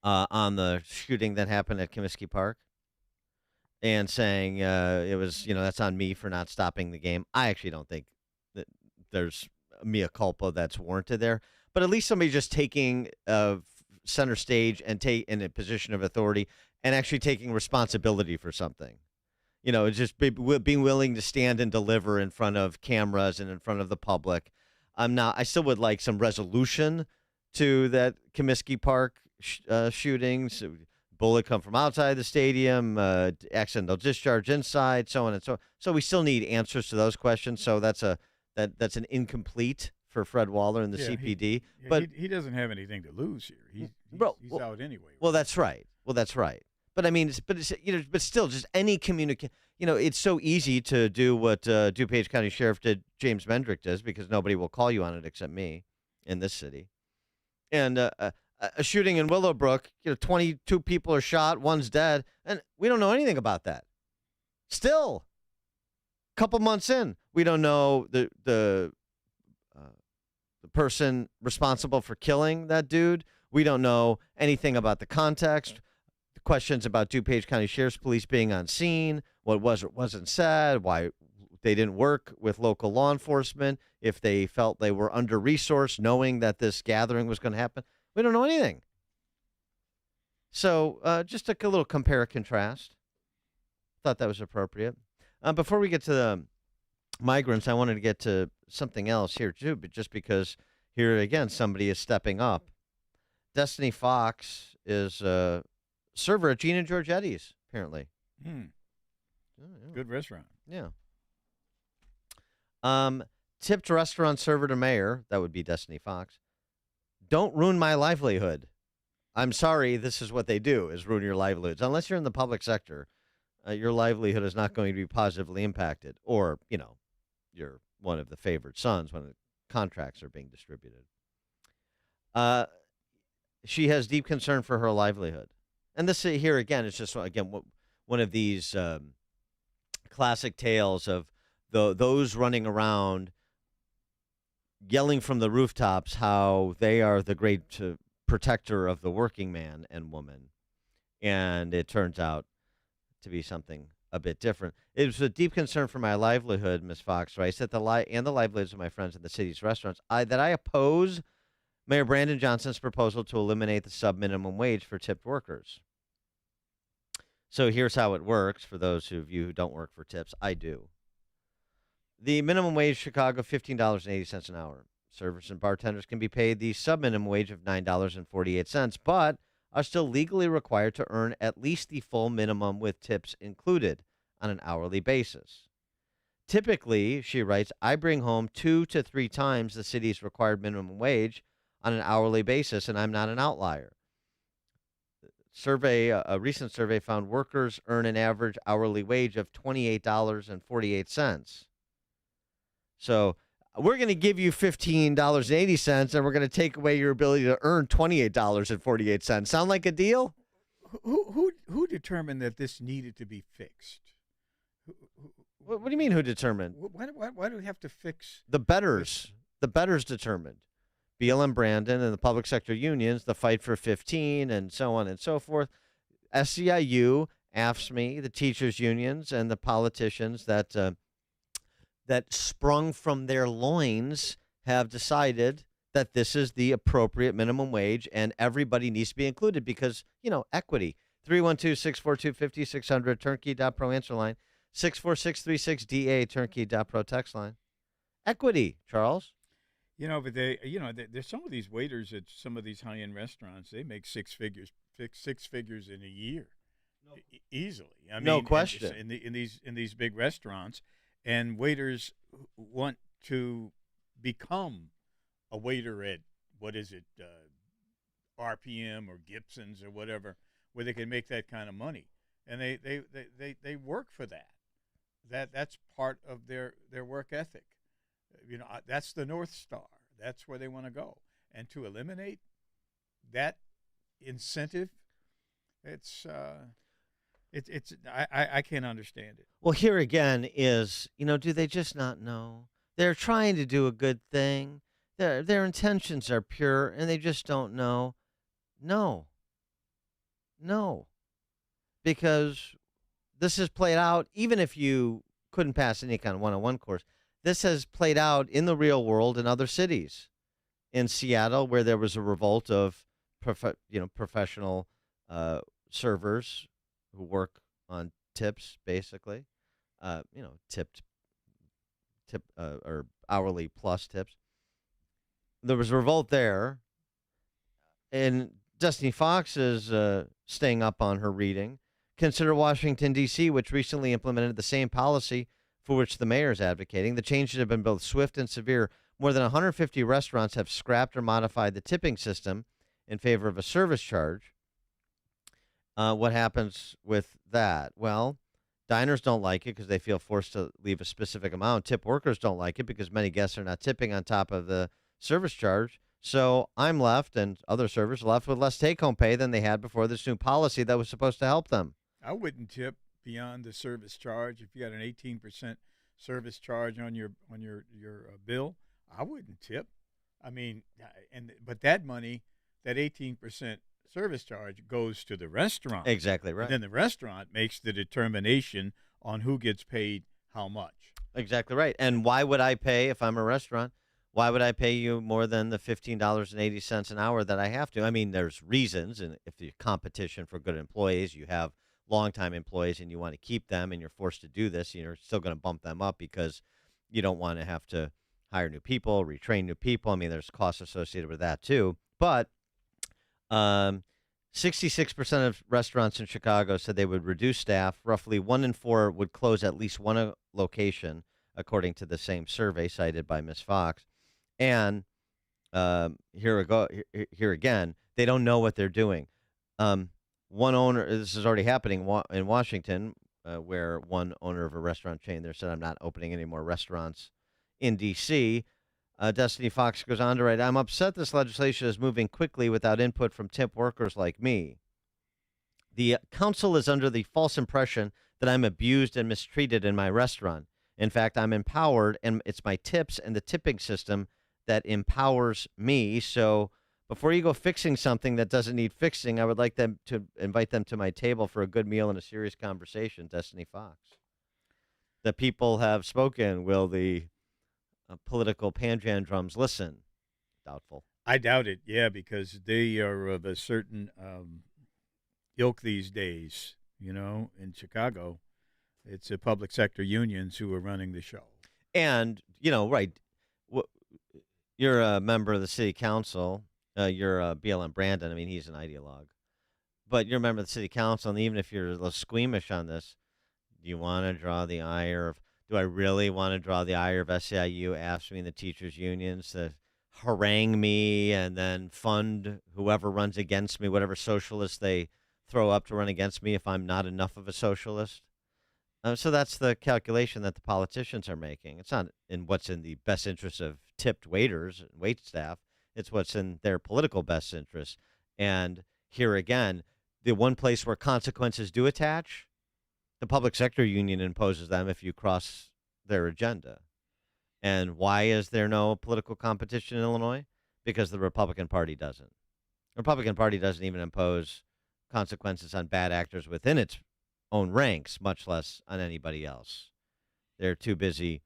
on the shooting that happened at Comiskey Park, and saying it was, that's on me for not stopping the game. I actually don't think that there's mea culpa that's warranted there, but at least somebody just taking center stage and in a position of authority and actually taking responsibility for something. Just being willing to stand and deliver in front of cameras and in front of the public. I still would like some resolution to that Comiskey Park shootings. Bullet come from outside the stadium, accidental discharge inside, so on and so on. So we still need answers to those questions. So that's an incomplete for Fred Waller and the CPD. But he doesn't have anything to lose here. He's out anyway. Well, that's right. But I mean, but still, just any communication. It's so easy to do what DuPage County Sheriff James Mendrick does, because nobody will call you on it except me in this city. And a shooting in Willowbrook, 22 people are shot, 1's dead, and we don't know anything about that. Still, a couple months in, we don't know the person responsible for killing that dude. We don't know anything about the context. The questions about DuPage County Sheriff's Police being on scene, what was or wasn't said, why they didn't work with local law enforcement, if they felt they were under-resourced, knowing that this gathering was going to happen. We don't know anything. So just a little compare contrast. Thought that was appropriate. Before we get to the migrants, I wanted to get to something else here too, but just because here again somebody is stepping up. Destiny Fox is a server at Gina Giorgetti's, apparently. Oh, yeah. Good restaurant. Yeah. Tipped restaurant server to mayor, that would be Destiny Fox. Don't ruin my livelihood. I'm sorry, this is what they do, is ruin your livelihoods. Unless you're in the public sector, your livelihood is not going to be positively impacted. Or, you're one of the favored sons when the contracts are being distributed. She has deep concern for her livelihood. And this here, again, is just, one of these classic tales of those running around yelling from the rooftops how they are the great protector of the working man and woman. And it turns out to be something a bit different. It was a deep concern for my livelihood, Ms. Fox writes, and the livelihoods of my friends in the city's restaurants, that I oppose Mayor Brandon Johnson's proposal to eliminate the sub-minimum wage for tipped workers. So here's how it works for those of you who don't work for tips. I do. The minimum wage in Chicago, $15.80 an hour. Servers and bartenders can be paid the sub-minimum wage of $9.48, but are still legally required to earn at least the full minimum with tips included on an hourly basis. Typically, she writes, I bring home 2 to 3 times the city's required minimum wage on an hourly basis, and I'm not an outlier. A recent survey found workers earn an average hourly wage of $28.48. So we're going to give you $15.80, and we're going to take away your ability to earn $28.48. Sound like a deal? Who determined that this needed to be fixed? What do you mean? Who determined? Why do we have to fix The betters. The betters determined. BLM Brandon and the public sector unions, the Fight for 15, and so on and so forth. SEIU, AFSCME, the teachers unions, and the politicians that sprung from their loins have decided that this is the appropriate minimum wage, and everybody needs to be included because, equity. 312-642-5600, turnkey.pro answer line. 64636DA, turnkey.pro text line. Equity, Charles. But there's some of these waiters at some of these high-end restaurants. They make six figures in a year, easily. I mean, no question. In these big restaurants, and waiters want to become a waiter at RPM or Gibson's or whatever, where they can make that kind of money, and they work for that. That's part of their work ethic. That's the North Star. That's where they want to go. And to eliminate that incentive, I can't understand it. Well, here again is, do they just not know? They're trying to do a good thing. Their intentions are pure, and they just don't know. No. Because this has played out, even if you couldn't pass any kind of one-on-one course, this has played out in the real world in other cities. In Seattle, where there was a revolt of professional servers who work on tips, basically, tipped or hourly plus tips. There was a revolt there, and Destiny Fox is staying up on her reading. Consider Washington, D.C., which recently implemented the same policy for which the mayor is advocating. The changes have been both swift and severe. More than 150 restaurants have scrapped or modified the tipping system in favor of a service charge. What happens with that? Well, diners don't like it because they feel forced to leave a specific amount. Tip workers don't like it because many guests are not tipping on top of the service charge. So I'm left, and other servers left, with less take-home pay than they had before this new policy that was supposed to help them. I wouldn't tip beyond the service charge. If you got an 18% service charge on your bill, I wouldn't tip. I mean, but that money, that 18% service charge, goes to the restaurant. Exactly right. And then the restaurant makes the determination on who gets paid how much. Exactly right. And why would I pay, if I'm a restaurant, why would I pay you more than the $15.80 an hour that I have to? I mean, there's reasons, and if you're competition for good employees, you have longtime employees and you want to keep them and you're forced to do this, you're still going to bump them up because you don't want to have to hire new people, retrain new people. I mean, there's costs associated with that too. But 66% of restaurants in Chicago said they would reduce staff. Roughly 1 in 4 would close at least one location, according to the same survey cited by Ms. Fox. And here again, they don't know what they're doing. One owner, this is already happening in Washington, where one owner of a restaurant chain there said, I'm not opening any more restaurants in D.C. Destiny Fox goes on to write, I'm upset this legislation is moving quickly without input from tip workers like me. The council is under the false impression that I'm abused and mistreated in my restaurant. In fact, I'm empowered, and it's my tips and the tipping system that empowers me. So before you go fixing something that doesn't need fixing, I would like them to invite them to my table for a good meal and a serious conversation, Destiny Fox. The people have spoken. Will the political panjan drums listen? Doubtful. I doubt it, yeah, because they are of a certain ilk these days, in Chicago. It's the public sector unions who are running the show. And, right, you're a member of the city council. You're BLM Brandon. I mean, he's an ideologue. But you're a member of the city council, and even if you're a little squeamish on this, do you want to draw the ire of, do I really want to draw the ire of SEIU, AFSCME, and the teachers' unions to harangue me and then fund whoever runs against me, whatever socialist they throw up to run against me if I'm not enough of a socialist? So that's the calculation that the politicians are making. It's not in what's in the best interest of tipped waiters and wait staff. It's what's in their political best interest. And here again, the one place where consequences do attach, the public sector union imposes them if you cross their agenda. And why is there no political competition in Illinois? Because the Republican Party doesn't. The Republican Party doesn't even impose consequences on bad actors within its own ranks, much less on anybody else. They're too busy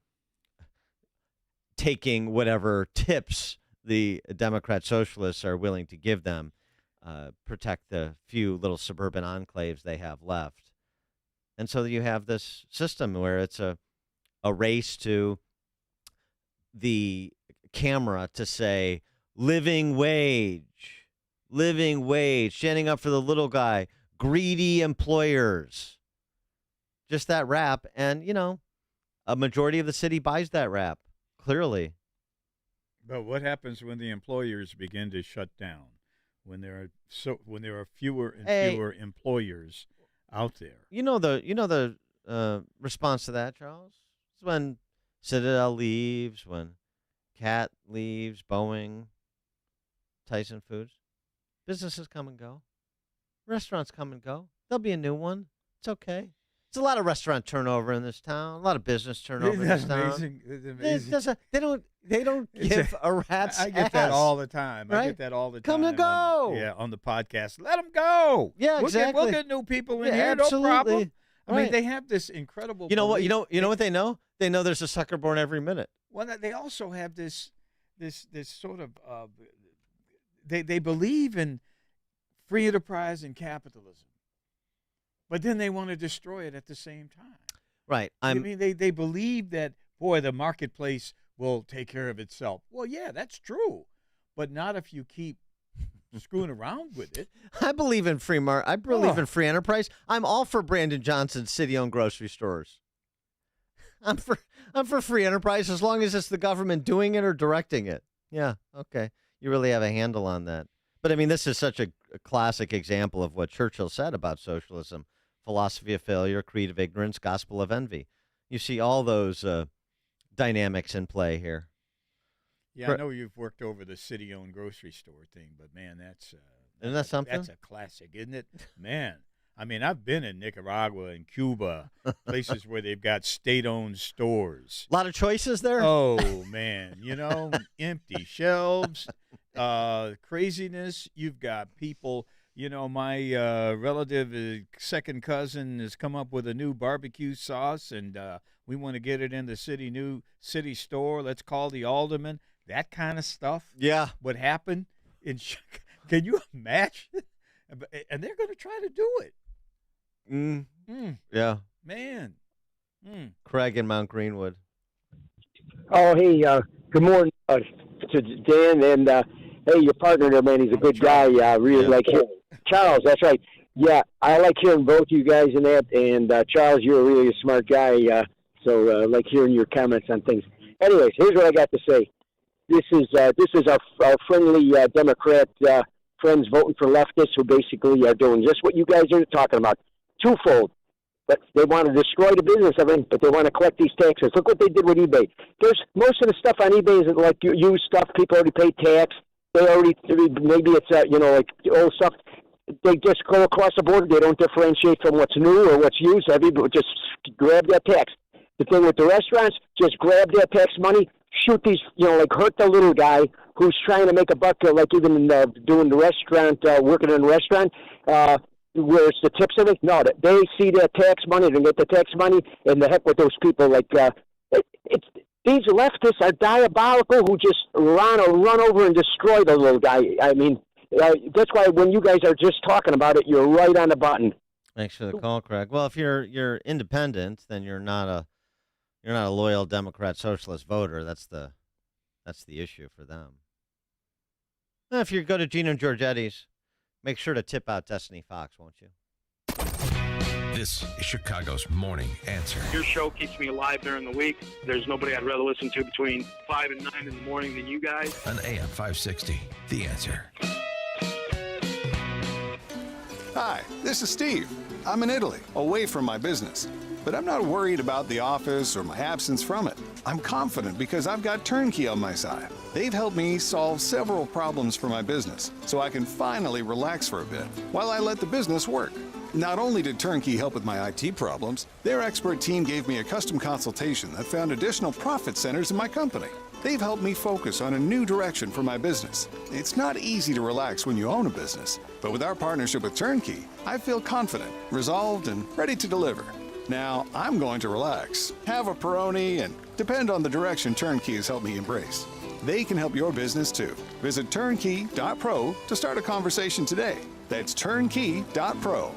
taking whatever tips the Democrat socialists are willing to give them, protect the few little suburban enclaves they have left. And so you have this system where it's a race to the camera to say, living wage, standing up for the little guy, greedy employers. Just that rap. And, a majority of the city buys that rap, clearly. But what happens when the employers begin to shut down? When there are fewer and fewer employers out there? You know the response to that, Charles? It's when Citadel leaves, when Cat leaves, Boeing, Tyson Foods. Businesses come and go. Restaurants come and go. There'll be a new one. It's okay. There's a lot of restaurant turnover in this town. A lot of business turnover in this town. Amazing. It's amazing. They don't give a rat's ass. I get that all the time. Right? I get that all the time. Come to go. On the podcast. Let them go. Yeah, exactly. We'll get new people in Yeah, here. absolutely. No problem. I mean, Right. they have this incredible. You know what? belief. You know what they know? They know there's a sucker born every minute. Well, they also have this sort of. They believe in free enterprise and capitalism, but then they want to destroy it at the same time. Right. I mean, they believe that, boy, the marketplace will take care of itself. Well, yeah, that's true, but not if you keep screwing around with it. I believe in free I believe in free enterprise. I'm all for Brandon Johnson's city-owned grocery stores. I'm for free enterprise as long as it's the government doing it or directing it. Yeah, okay. You really have a handle on that. But I mean, this is such a classic example of what Churchill said about socialism: philosophy of failure, creed of ignorance, gospel of envy. You see all those dynamics in play here. Yeah, I know you've worked over the city-owned grocery store thing, but man, isn't that something? That's a classic, isn't it? Man, I mean, I've been in Nicaragua and Cuba, places where they've got state-owned stores. A lot of choices there. Oh man, empty shelves, craziness. You've got people. My relative, second cousin, has come up with a new barbecue sauce, and we want to get it in the new city store. Let's call the alderman. That kind of stuff. Yeah. Would happen in. Can you imagine? And they're going to try to do it. Yeah. Man. Craig in Mount Greenwood. Oh, hey, good morning to Dan, and hey, your partner there, man, he's a good guy. Really like him. Charles, that's right. Yeah, I like hearing both you guys in that, and Charles, you're really a smart guy, so I like hearing your comments on things. Anyways, here's what I got to say. This is our friendly Democrat friends voting for leftists who basically are doing just what you guys are talking about. Twofold. But they want to destroy the business of it, but they want to collect these taxes. Look what they did with eBay. Most of the stuff on eBay isn't like used stuff. People already pay tax. Maybe it's like old stuff. They just go across the board. They don't differentiate from what's new or what's used. Everybody just grab that tax. The thing with the restaurants, just grab their tax money, shoot these, hurt the little guy who's trying to make a buck, like even doing the restaurant, working in a restaurant. Where's the tips of it? No, they see their tax money, they get the tax money, and the heck with those people. These leftists are diabolical who just run over and destroy the little guy. I mean, that's why when you guys are just talking about it, you're right on the button. Thanks for the call, Craig. Well, if you're independent, then you're not a loyal Democrat socialist voter. That's the issue for them. If you go to Gino Giorgetti's, make sure to tip out Destiny Fox, won't you? This is Chicago's Morning Answer. Your show keeps me alive during the week. There's nobody I'd rather listen to between 5 and 9 in the morning than you guys. On AM 560, The Answer. Hi, this is Steve. I'm in Italy, away from my business. But I'm not worried about the office or my absence from it. I'm confident because I've got Turnkey on my side. They've helped me solve several problems for my business, so I can finally relax for a bit while I let the business work. Not only did Turnkey help with my IT problems, their expert team gave me a custom consultation that found additional profit centers in my company. They've helped me focus on a new direction for my business. It's not easy to relax when you own a business, but with our partnership with Turnkey, I feel confident, resolved, and ready to deliver. Now, I'm going to relax, have a Peroni, and depend on the direction Turnkey has helped me embrace. They can help your business too. Visit turnkey.pro to start a conversation today. That's turnkey.pro.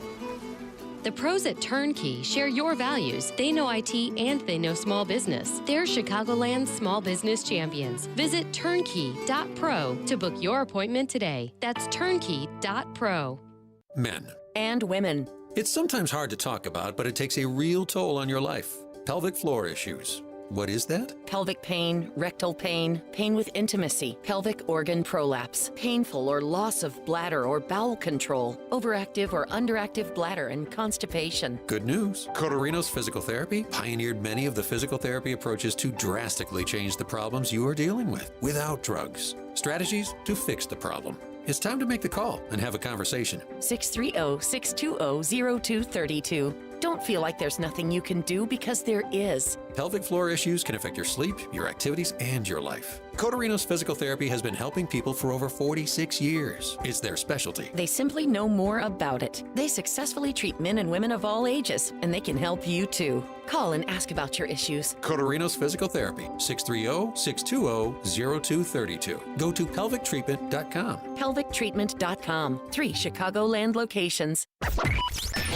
The pros at Turnkey share your values. They know IT and they know small business. They're Chicagoland's small business champions. Visit turnkey.pro to book your appointment today. That's turnkey.pro. Men. And women. It's sometimes hard to talk about, but it takes a real toll on your life. Pelvic floor issues. What is that? Pelvic pain, rectal pain, pain with intimacy, pelvic organ prolapse, painful or loss of bladder or bowel control, overactive or underactive bladder, and constipation. Good news. Cotorinos Physical Therapy pioneered many of the physical therapy approaches to drastically change the problems you are dealing with without drugs. Strategies to fix the problem. It's time to make the call and have a conversation. 630-620-0232. Don't feel like there's nothing you can do, because there is. Pelvic floor issues can affect your sleep, your activities, and your life. Cotorinos Physical Therapy has been helping people for over 46 years. It's their specialty. They simply know more about it. They successfully treat men and women of all ages, and they can help you too. Call and ask about your issues. Cotorinos Physical Therapy, 630-620-0232. Go to pelvictreatment.com. Pelvictreatment.com. 3 Chicagoland locations.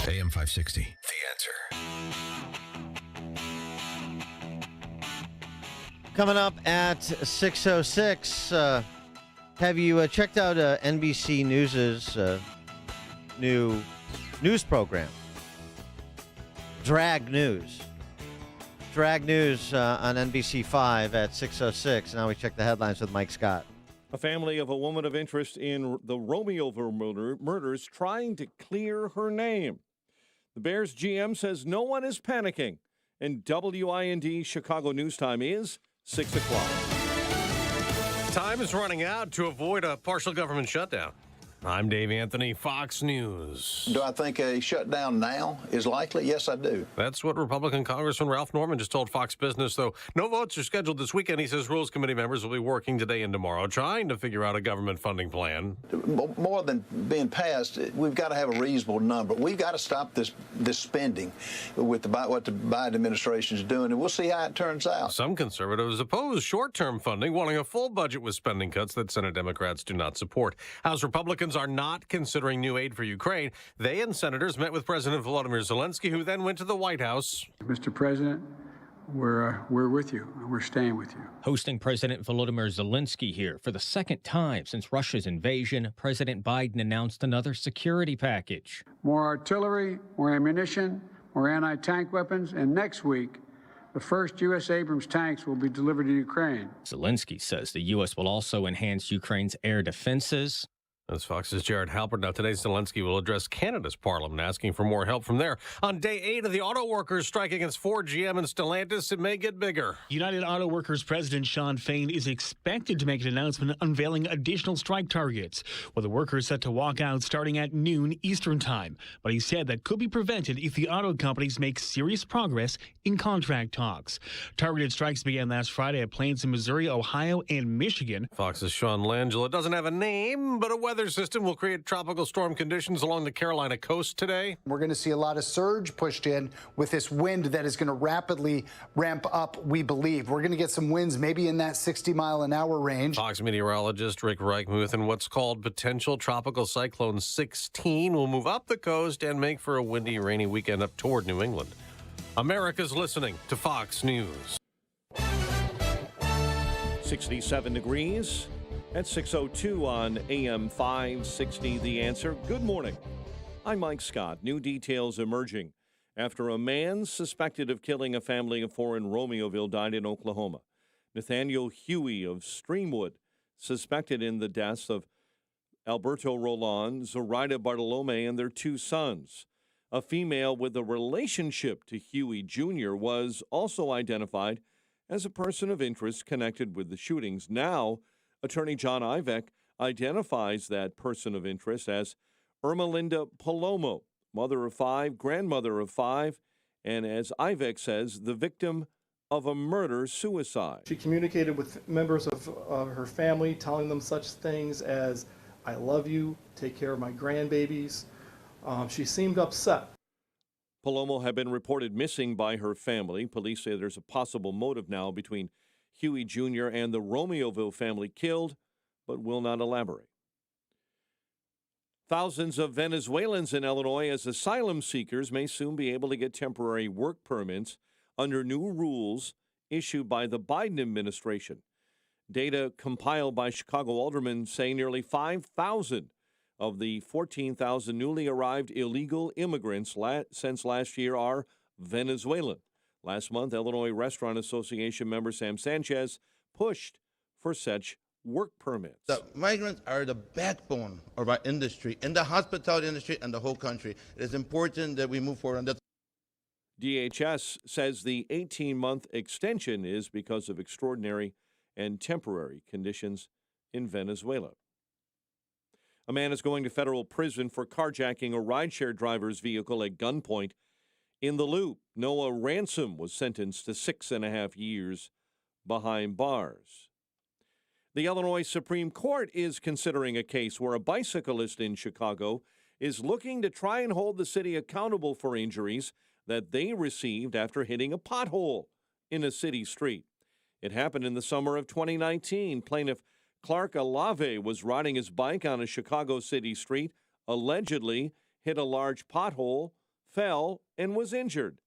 AM 560, The Answer. Coming up at 6:06, have you checked out NBC News' new news program, Drag News? Drag News on NBC5 at 6:06. Now we check the headlines with Mike Scott. A family of a woman of interest in the Romeoville murders trying to clear her name. The Bears GM says no one is panicking. And WIND Chicago News Time is 6 o'clock. Time is running out to avoid a partial government shutdown. I'm Dave Anthony, Fox News. Do I think a shutdown now is likely? Yes, I do. That's what Republican Congressman Ralph Norman just told Fox Business, though no votes are scheduled this weekend. He says Rules Committee members will be working today and tomorrow trying to figure out a government funding plan. More than being passed, we've got to have a reasonable number. We've got to stop this spending with what the Biden administration is doing, and we'll see how it turns out. Some conservatives oppose short-term funding, wanting a full budget with spending cuts that Senate Democrats do not support. House Republicans are not considering new aid for Ukraine. They and senators met with President Volodymyr Zelensky, who then went to the White House. Mr. President, we're with you. We're staying with you. Hosting President Volodymyr Zelensky here for the second time since Russia's invasion, President Biden announced another security package. More artillery, more ammunition, more anti-tank weapons, and next week, the first U.S. Abrams tanks will be delivered to Ukraine. Zelensky says the U.S. will also enhance Ukraine's air defenses. That's Fox's Jared Halpert. Now, today, Zelensky will address Canada's parliament, asking for more help from there. On day 8 of the auto workers' strike against Ford, GM, and Stellantis, it may get bigger. United Auto Workers President Sean Fain is expected to make an announcement unveiling additional strike targets, with the workers set to walk out starting at noon Eastern Time. But he said that could be prevented if the auto companies make serious progress in contract talks. Targeted strikes began last Friday at plants in Missouri, Ohio, and Michigan. Fox's Sean Langella doesn't have a name, but a weather system will create tropical storm conditions along the Carolina coast today. We're going to see a lot of surge pushed in with this wind that is going to rapidly ramp up, we believe. We're going to get some winds maybe in that 60-mile-an-hour range. Fox meteorologist Rick Reichmuth, and what's called potential tropical cyclone 16 will move up the coast and make for a windy, rainy weekend up toward New England. America's listening to Fox News. 67 degrees. At 6:02 on AM 560, The Answer. Good morning. I'm Mike Scott. New details emerging after a man suspected of killing a family of 4 in Romeoville died in Oklahoma. Nathaniel Huey of Streamwood, suspected in the deaths of Alberto Roland, Zoraida Bartolome, and their 2 sons. A female with a relationship to Huey Jr. was also identified as a person of interest connected with the shootings. Now, Attorney John Ivek identifies that person of interest as Ermelinda Palomo, mother of 5, grandmother of 5, and as Ivek says, the victim of a murder-suicide. She communicated with members of her family, telling them such things as, "I love you, take care of my grandbabies." She seemed upset. Palomo had been reported missing by her family. Police say there's a possible motive now between Huey Jr. and the Romeoville family killed, but will not elaborate. Thousands of Venezuelans in Illinois as asylum seekers may soon be able to get temporary work permits under new rules issued by the Biden administration. Data compiled by Chicago aldermen say nearly 5,000 of the 14,000 newly arrived illegal immigrants since last year are Venezuelan. Last month, Illinois Restaurant Association member Sam Sanchez pushed for such work permits. The migrants are the backbone of our industry, in the hospitality industry and the whole country. It is important that we move forward on that. DHS says the 18-month extension is because of extraordinary and temporary conditions in Venezuela. A man is going to federal prison for carjacking a rideshare driver's vehicle at gunpoint in the Loop. Noah Ransom was sentenced to 6.5 years behind bars. The Illinois Supreme Court is considering a case where a bicyclist in Chicago is looking to try and hold the city accountable for injuries that they received after hitting a pothole in a city street. It happened in the summer of 2019. Plaintiff Clark Alave was riding his bike on a Chicago city street, allegedly hit a large pothole, fell, and was injured.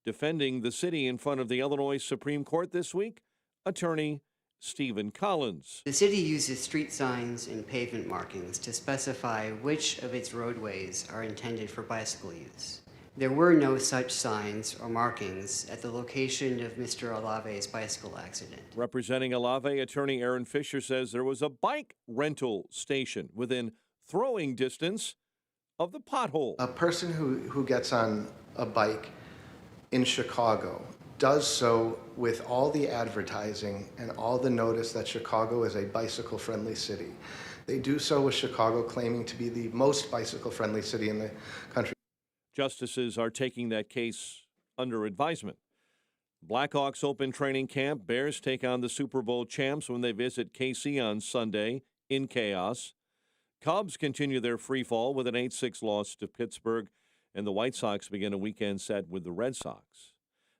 Defending the city in front of the Illinois Supreme Court this week, attorney Stephen Collins. The city uses street signs and pavement markings to specify which of its roadways are intended for bicycle use. There were no such signs or markings at the location of Mr. Alave's bicycle accident. Representing Alave, attorney Aaron Fisher says there was a bike rental station within throwing distance of the pothole. A person who gets on a bike in Chicago does so with all the advertising and all the notice that Chicago is a bicycle-friendly city. They do so with Chicago claiming to be the most bicycle-friendly city in the country. Justices are taking that case under advisement. Blackhawks open training camp. Bears take on the Super Bowl champs when they visit KC on Sunday in chaos. Cubs continue their free fall with an 8-6 loss to Pittsburgh, and the White Sox begin a weekend set with the Red Sox.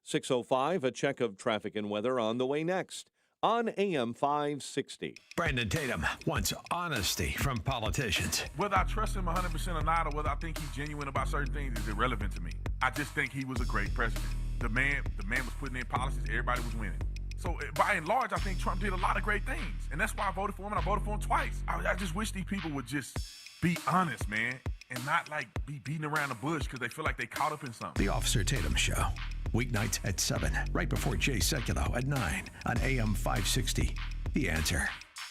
6:05, a check of traffic and weather on the way next on AM 560. Brandon Tatum wants honesty from politicians. Whether I trust him 100% or not, or whether I think he's genuine about certain things is irrelevant to me. I just think he was a great president. The man was putting in policies, everybody was winning. So by and large, I think Trump did a lot of great things. And that's why I voted for him, and I voted for him twice. I just wish these people would just be honest, man, and not like be beating around the bush because they feel like they caught up in something. The Officer Tatum Show. Weeknights at 7, right before Jay Sekulow at 9 on AM 560. The Answer.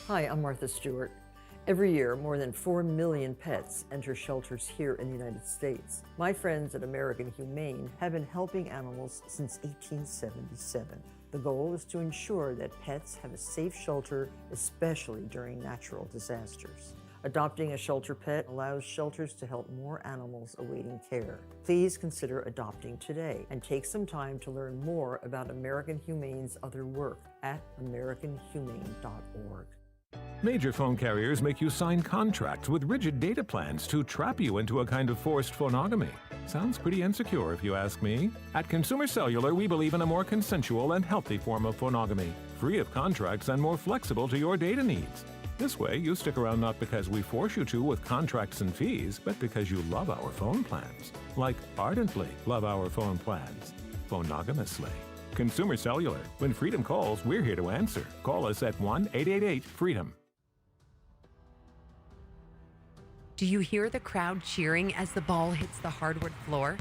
Hi, I'm Martha Stewart. Every year, more than 4 million pets enter shelters here in the United States. My friends at American Humane have been helping animals since 1877. The goal is to ensure that pets have a safe shelter, especially during natural disasters. Adopting a shelter pet allows shelters to help more animals awaiting care. Please consider adopting today and take some time to learn more about American Humane's other work at americanhumane.org. Major phone carriers make you sign contracts with rigid data plans to trap you into a kind of forced phonogamy. Sounds pretty insecure if you ask me. At Consumer Cellular, we believe in a more consensual and healthy form of phonogamy, free of contracts and more flexible to your data needs. This way, you stick around not because we force you to with contracts and fees, but because you love our phone plans. Like ardently love our phone plans. Phonogamously. Consumer Cellular. When freedom calls, we're here to answer. Call us at 1-888-FREEDOM. Do you hear the crowd cheering as the ball hits the hardwood floor?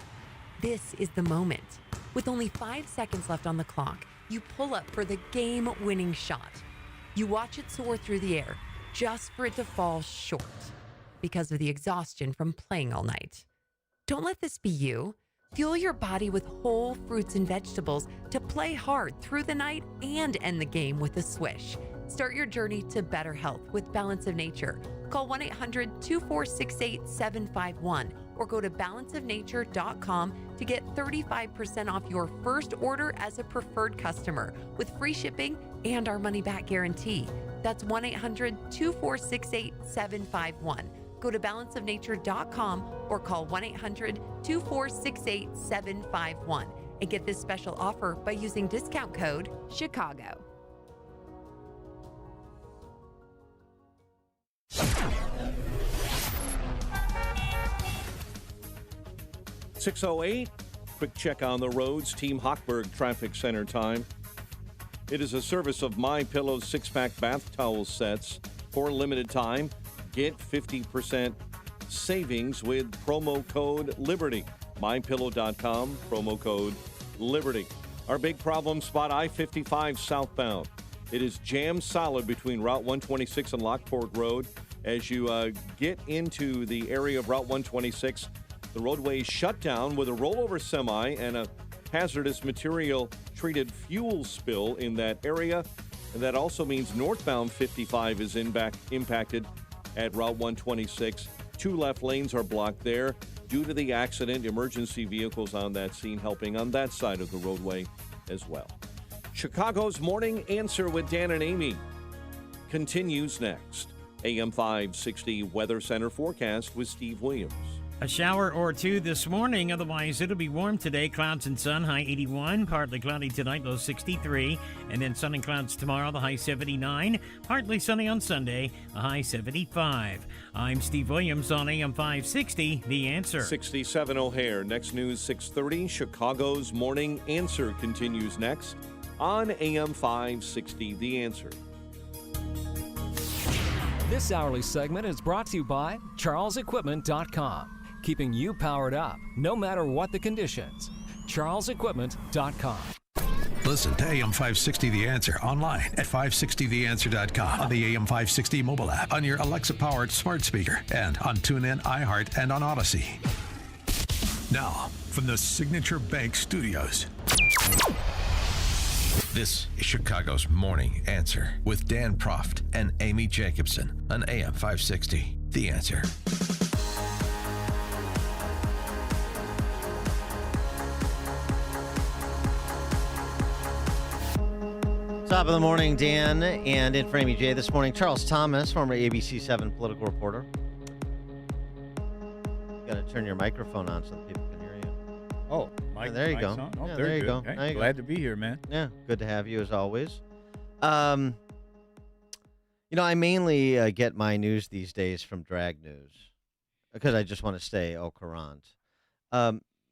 This is the moment. With only 5 seconds left on the clock, you pull up for the game-winning shot. You watch it soar through the air, just for it to fall short. because of the exhaustion from playing all night. Don't let this be you. Fuel your body with whole fruits and vegetables to play hard through the night and end the game with a swish. Start your journey to better health with Balance of Nature. Call 1-800-246-8751 or go to balanceofnature.com to get 35% off your first order as a preferred customer with free shipping and our money-back guarantee. That's 1-800-246-8751. Go to balanceofnature.com or call 1-800-246-8751 and get this special offer by using discount code CHICAGO. .608, quick check on the roads. Team Hochberg Traffic Center time. It is a service of MyPillow's 6-pack bath towel sets. For a limited time, get 50% savings with promo code LIBERTY. MyPillow.com, promo code LIBERTY. Our big problem spot, I-55 southbound. It is jammed solid between Route 126 and Lockport Road. As you get into the area of Route 126, the roadway is shut down with a rollover semi and a hazardous material treated fuel spill in that area. And that also means northbound 55 is impacted at Route 126. 2 left lanes are blocked there due to the accident. Emergency vehicles on that scene helping on that side of the roadway as well. Chicago's Morning Answer with Dan and Amy continues next. AM 560 Weather Center forecast with Steve Williams. A shower or two this morning, otherwise it'll be warm today. Clouds and sun, high 81. Partly cloudy tonight, low 63. And then sun and clouds tomorrow, the high 79. Partly sunny on Sunday, a high 75. I'm Steve Williams on AM 560, The Answer. 67 O'Hare. Next news, 6:30. Chicago's Morning Answer continues next on AM 560, The Answer. This hourly segment is brought to you by CharlesEquipment.com. Keeping you powered up, no matter what the conditions. CharlesEquipment.com. Listen to AM 560 The Answer online at 560theanswer.com, on the AM 560 mobile app, on your Alexa-powered smart speaker, and on TuneIn, iHeart, and on Odyssey. Now, from the Signature Bank Studios, this is Chicago's Morning Answer with Dan Proft and Amy Jacobson on AM 560 The Answer. Top of the morning, Dan, and in for Amy J this morning, Charles Thomas, former ABC 7 political reporter. Got to turn your microphone on so that people can hear you. Oh, there you go. Oh, yeah, there you good. go. Okay. There you Glad go. to be here, man. Yeah, good to have you as always. I mainly get my news these days from Drag News because I just want to stay au courant.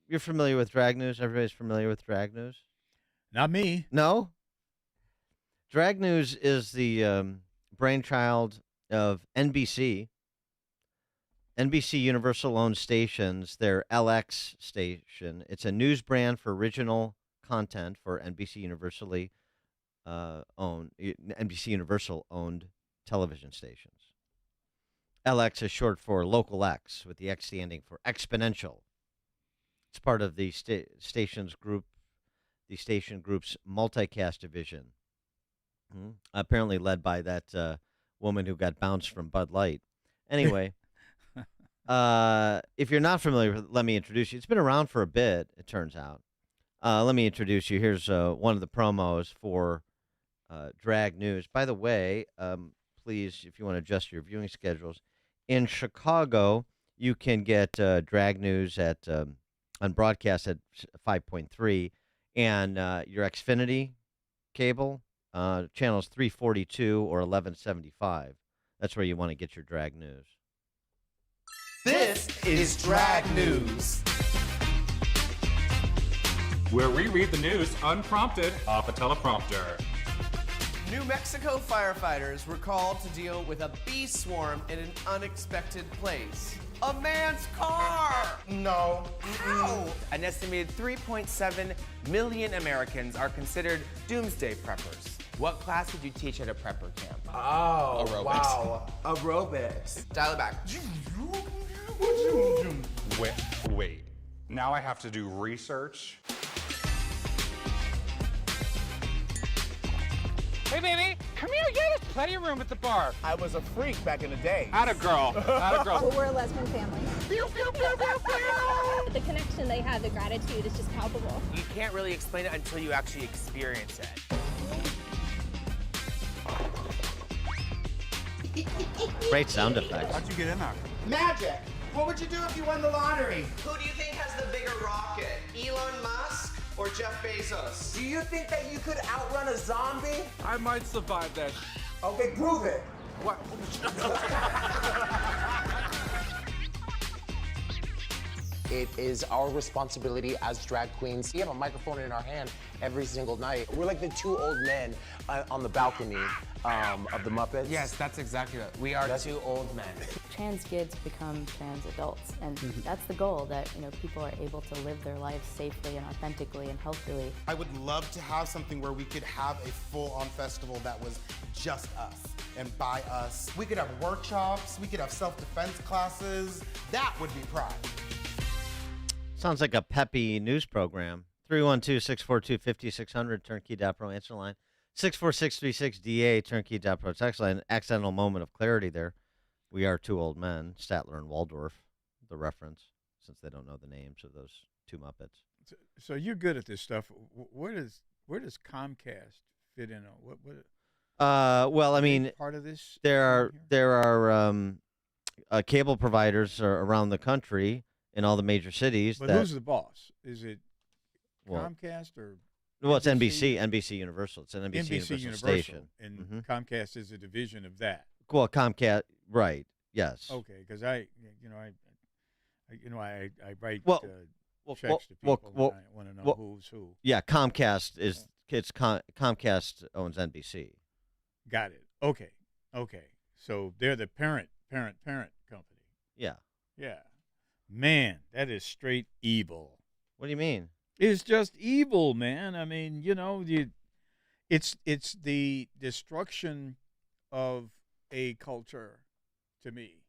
You're familiar with Drag News? Everybody's familiar with Drag News? Not me. No? Drag News is the brainchild of NBC. NBC Universal-owned stations, their LX station. It's a news brand for original content for NBC Universal-owned television stations. LX is short for Local X, with the X standing for exponential. It's part of the station group's multicast division. Apparently led by that woman who got bounced from Bud Light. Anyway, if you're not familiar with it, let me introduce you. It's been around for a bit, it turns out. Let me introduce you. Here's one of the promos for Drag News. By the way, please, if you want to adjust your viewing schedules, in Chicago, you can get Drag News at on broadcast at 5.3, and your Xfinity cable, channels 342 or 1175. That's where you want to get your Drag News. This is Drag News, where we read the news unprompted off a teleprompter. New Mexico firefighters were called to deal with a bee swarm in an unexpected place. A man's car! No. Ow! An estimated 3.7 million Americans are considered doomsday preppers. What class did you teach at a prepper camp? Oh, Aerobics. wow. Aerobics. Dial it back. Wait. Now I have to do research? Hey, baby, come here. Yeah, there's plenty of room at the bar. I was a freak back in the day. Atta girl. Atta girl. Well, we're a lesbian family. The connection they have, the gratitude is just palpable. You can't really explain it until you actually experience it. Great sound effects. How'd you get in there? Magic. What would you do if you won the lottery? Who do you think has the bigger rocket? Elon Musk or Jeff Bezos? Do you think that you could outrun a zombie? I might survive that. Okay, prove it. What? It is our responsibility as drag queens. We have a microphone in our hand every single night. We're like the two old men on the balcony of the Muppets. Yes, that's exactly it. We are two old men. Trans kids become trans adults, and that's the goal, that people are able to live their lives safely and authentically and healthily. I would love to have something where we could have a full-on festival that was just us and by us. We could have workshops, we could have self-defense classes. That would be Pride. Sounds like a peppy news program. 312-642-5600, Turnkey.pro answer line. 64636DA, Turnkey.pro text line. Accidental moment of clarity there. We are two old men, Statler and Waldorf, the reference, since they don't know the names of those two Muppets. So you're good at this stuff. Where does Comcast fit in? Well, I mean, part of this. There are cable providers around the country in all the major cities. But who's the boss? Is it Comcast or? Well, it's NBC Universal. It's an NBC Universal station, and Comcast is a division of that. Well, Comcast, right? Yes. Okay, because I write checks to well, people. I want to know who's who. Yeah, Comcast is Comcast owns NBC. Got it. Okay. So they're the parent company. Yeah. Yeah. Man, that is straight evil. What do you mean? It's just evil, man. I mean, it's the destruction of a culture to me.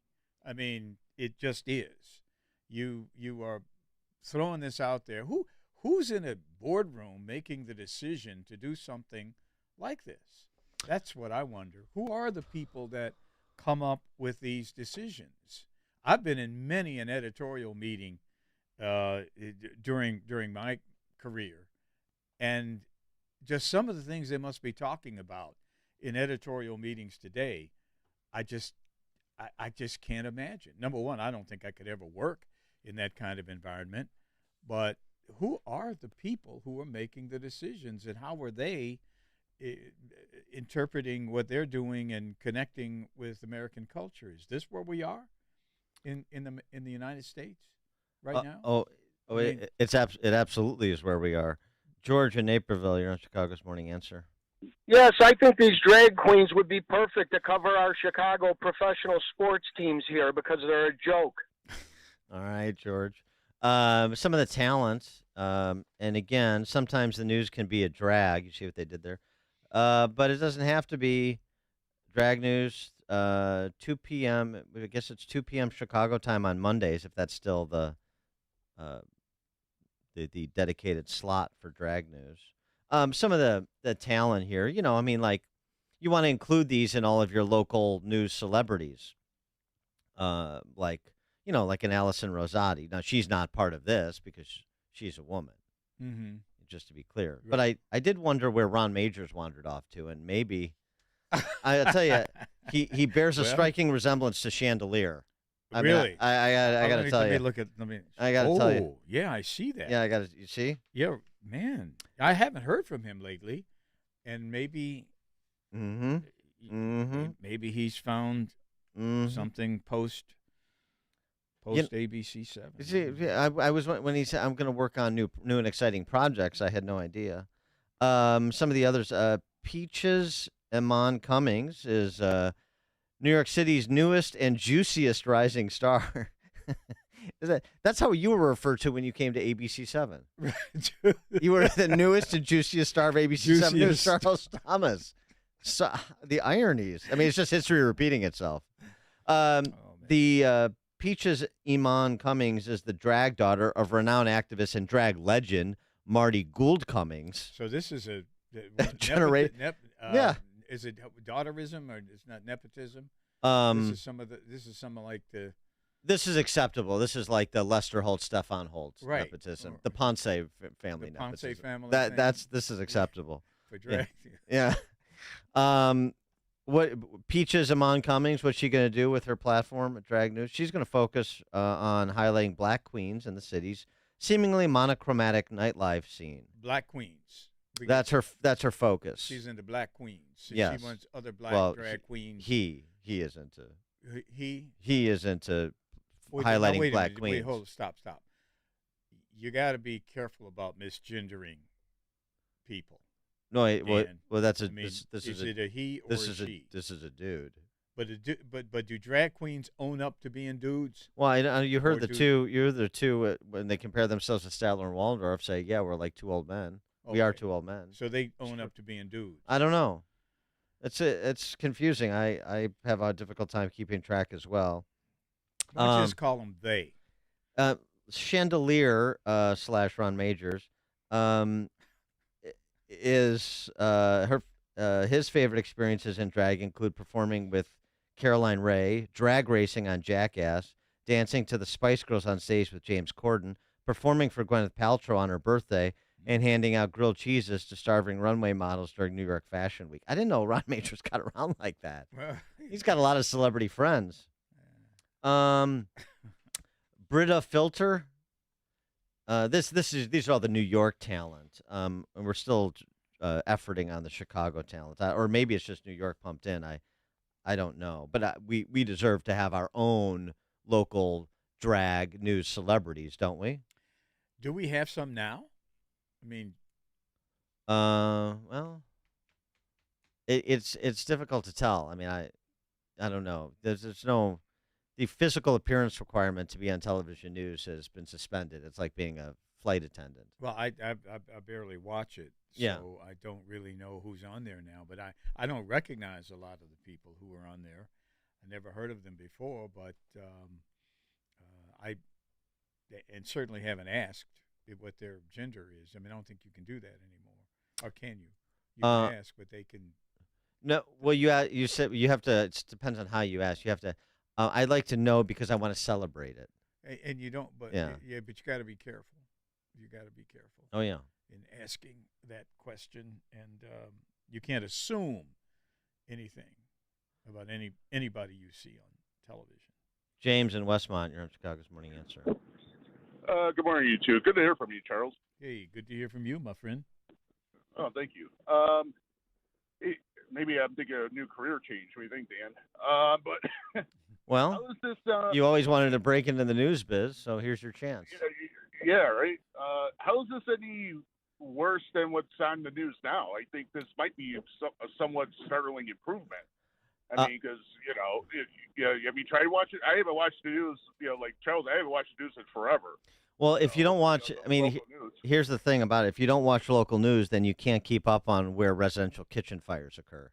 I mean, it just is. You are throwing this out there. Who's in a boardroom making the decision to do something like this? That's what I wonder. Who are the people that come up with these decisions? I've been in many an editorial meeting during my career, and just some of the things they must be talking about in editorial meetings today, I just can't imagine. Number one, I don't think I could ever work in that kind of environment. But who are the people who are making the decisions, and how are they interpreting what they're doing and connecting with American culture? Is this where we are in the United States right now? It absolutely is where we are. George in Naperville, you're on Chicago's Morning Answer. Yes, I think these drag queens would be perfect to cover our Chicago professional sports teams here because they're a joke. All right, George. Some of the talent, and again, sometimes the news can be a drag. You see what they did there. But it doesn't have to be drag news. 2 p.m. I guess it's 2 p.m. Chicago time on Mondays, if that's still the dedicated slot for drag news. Some of the talent here, you want to include these in all of your local news celebrities, like an Allison Rosati. Now, she's not part of this because she's a woman, just to be clear. But I did wonder where Ron Majors wandered off to, and maybe I'll tell you, he bears a striking resemblance to Chandelier. I mean, really? I got to tell you. I got to tell you. Yeah, I see that. Yeah, you see? Yeah, man. I haven't heard from him lately, and maybe maybe he's found something post ABC 7. See, I was when he said I'm going to work on new and exciting projects. I had no idea. Some of the others, Peaches Iman Cummings is New York City's newest and juiciest rising star. That's how you were referred to when you came to ABC7. You were the newest and juiciest star of ABC7 News, Juiciest. Charles Thomas. So, the ironies. I mean, it's just history repeating itself. Peaches Iman Cummings is the drag daughter of renowned activist and drag legend Marty Gould Cummings. So this is a Yeah. Is it daughterism or it's not nepotism? This is some like the. This is acceptable. This is like the Lester Holt, Stefan Holt nepotism, the Ponce family The Ponce nepotism. family This is acceptable. For drag. Yeah. What Peaches Iman Cummings? What's she going to do with her platform at Drag News? She's going to focus on highlighting black queens in the city's seemingly monochromatic nightlife scene. Black queens. That's her focus. She's into black queens. So Yes. She wants other black drag queens. He is into. He is into Wait, highlighting now, wait a black minute, queens. Wait, hold, stop. You got to be careful about misgendering people. No, Dan. well, that's a. I mean, this is is it a he or this a is she? This is a dude. But do drag queens own up to being dudes? Well, you heard Or the do- two. You heard the two when they compare themselves to Statler and Waldorf. Say, yeah, we're like two old men. We are Okay. two old men. So they own up to being dudes. I don't know. It's confusing. I have a difficult time keeping track as well. Why don't you just call them they? Chandelier / Ron Majors is his favorite experiences in drag include performing with Caroline Ray, drag racing on Jackass, dancing to the Spice Girls on stage with James Corden, performing for Gwyneth Paltrow on her birthday, and handing out grilled cheeses to starving runway models during New York Fashion Week. I didn't know Ron Majors got around like that. Well, He's got a lot of celebrity friends. Britta Filter. These are all the New York talent. And we're still efforting on the Chicago talent, or maybe it's just New York pumped in. I don't know, but we deserve to have our own local drag news celebrities, don't we? Do we have some now? I mean, well, it's difficult to tell. I mean, I don't know. There's no the physical appearance requirement to be on television news has been suspended. It's like being a flight attendant. well, I barely watch it, so Yeah. I don't really know who's on there now. But I don't recognize a lot of the people who are on there. I never heard of them before, but and certainly haven't asked what their gender is. I mean, I don't think you can do that anymore, or can you? You can ask, but they can. No, well, you said you have to. It depends on how you ask. You have to. I'd like to know because I want to celebrate it. And you don't, but Yeah. but you got to be careful. You got to be careful. Oh yeah. In asking that question, and you can't assume anything about anybody you see on television. James in Westmont, you're on Chicago's Morning Answer. Good morning, you two. Good to hear from you, Charles. Hey, good to hear from you, my friend. Oh, thank you. Maybe I'm thinking of a new career change. What do you think, Dan? But Well, how is this? you always wanted to break into the news biz, so here's your chance. Yeah, right. How is this any worse than what's on the news now? I think this might be a somewhat startling improvement. I mean, because have you tried to watch it? I haven't watched the news. Like Charles, I haven't watched the news in forever. Well, if you don't watch, I mean, local news. here's the thing about it: if you don't watch local news, then you can't keep up on where residential kitchen fires occur,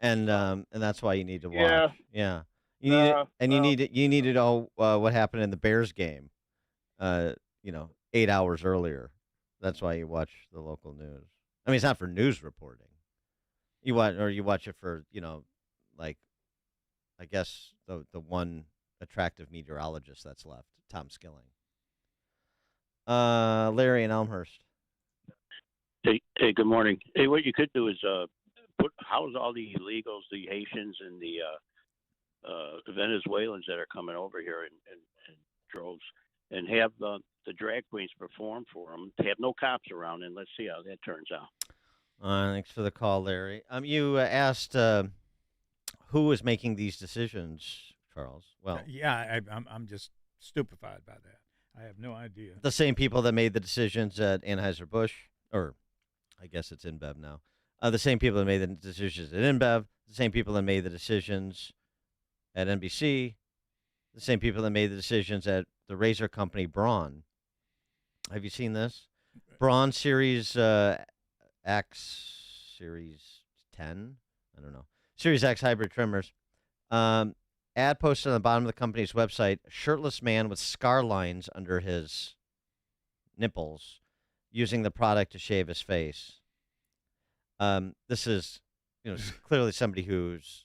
and that's why you need to watch. Yeah. You need it, and you need to know what happened in the Bears game. 8 hours earlier. That's why you watch the local news. I mean, it's not for news reporting. You watch it for like, I guess the one attractive meteorologist that's left, Tom Skilling. Larry in Elmhurst. Hey, good morning. Hey, what you could do is house all the illegals, the Haitians, and the Venezuelans that are coming over here in droves, and have the drag queens perform for them. Have no cops around, and let's see how that turns out. Thanks for the call, Larry. You asked who is making these decisions, Charles. Well, yeah, I'm just stupefied by that. I have no idea. the same people that made the decisions at Anheuser-Busch, or I guess it's InBev now. The same people that made the decisions at InBev, the same people that made the decisions at NBC, the same people that made the decisions at the razor company Braun. Have you seen this? Braun Series X, Series 10? I don't know. Series X hybrid trimmers. Ad posted on the bottom of the company's website, shirtless man with scar lines under his nipples using the product to shave his face. This is, clearly somebody who's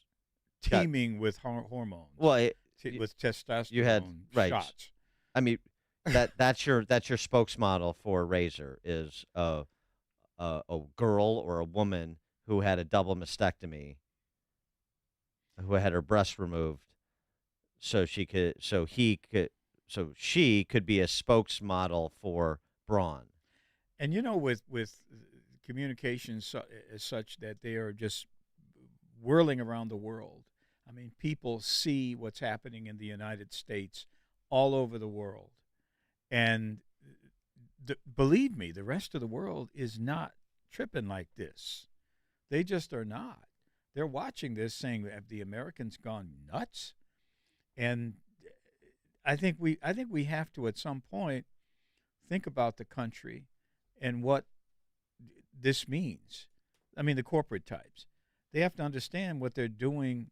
teeming with hormones. Well, with testosterone you had shots. I mean, that's your spokesmodel for razor is a girl or a woman who had a double mastectomy, who had her breast removed, so she could be a spokesmodel for Braun. And with communications as such that they are just whirling around the world. I mean, people see what's happening in the United States all over the world. And believe me, the rest of the world is not tripping like this. They just are not. They're watching this saying, have the Americans gone nuts? And I think we have to, at some point, think about the country and what this means. I mean, the corporate types. They have to understand what they're doing,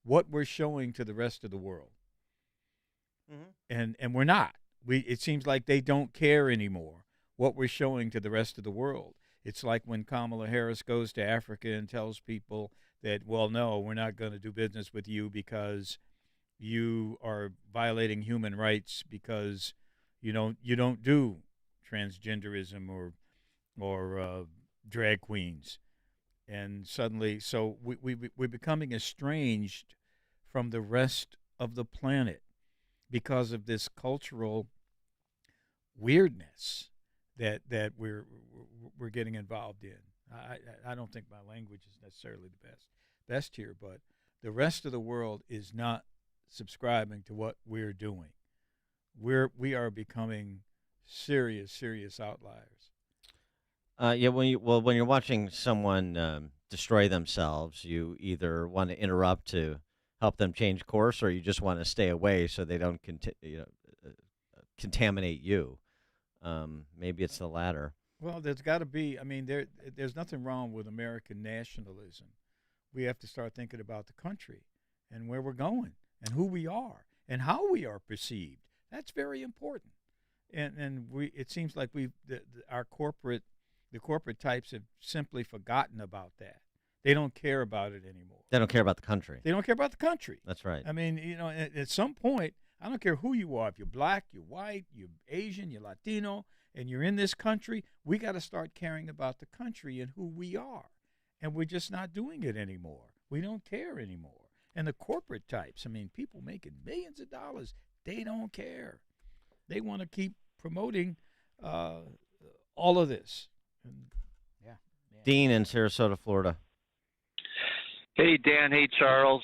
what we're showing to the rest of the world. And we're not. It seems like they don't care anymore what we're showing to the rest of the world. It's like when Kamala Harris goes to Africa and tells people that, well, no, we're not going to do business with you because you are violating human rights because you don't do transgenderism or drag queens. And suddenly, so we're becoming estranged from the rest of the planet because of this cultural weirdness that we're getting involved in. I don't think my language is necessarily the best here, but the rest of the world is not subscribing to what we're doing. We are becoming serious outliers. When you're watching someone destroy themselves, you either want to interrupt to help them change course, or you just want to stay away so they don't contaminate you. Maybe it's the latter. Well, there's got to be. I mean, there's nothing wrong with American nationalism. We have to start thinking about the country and where we're going and who we are and how we are perceived. That's very important. And it seems like the corporate types have simply forgotten about that. They don't care about it anymore. They don't care about the country. They don't care about the country. That's right. I mean, at some point, I don't care who you are. If you're black, you're white, you're Asian, you're Latino, and you're in this country, we got to start caring about the country and who we are. And we're just not doing it anymore. We don't care anymore. And the corporate types, I mean, people making millions of dollars, they don't care. They want to keep promoting all of this. Dean in Sarasota, Florida. Hey, Dan. Hey, Charles.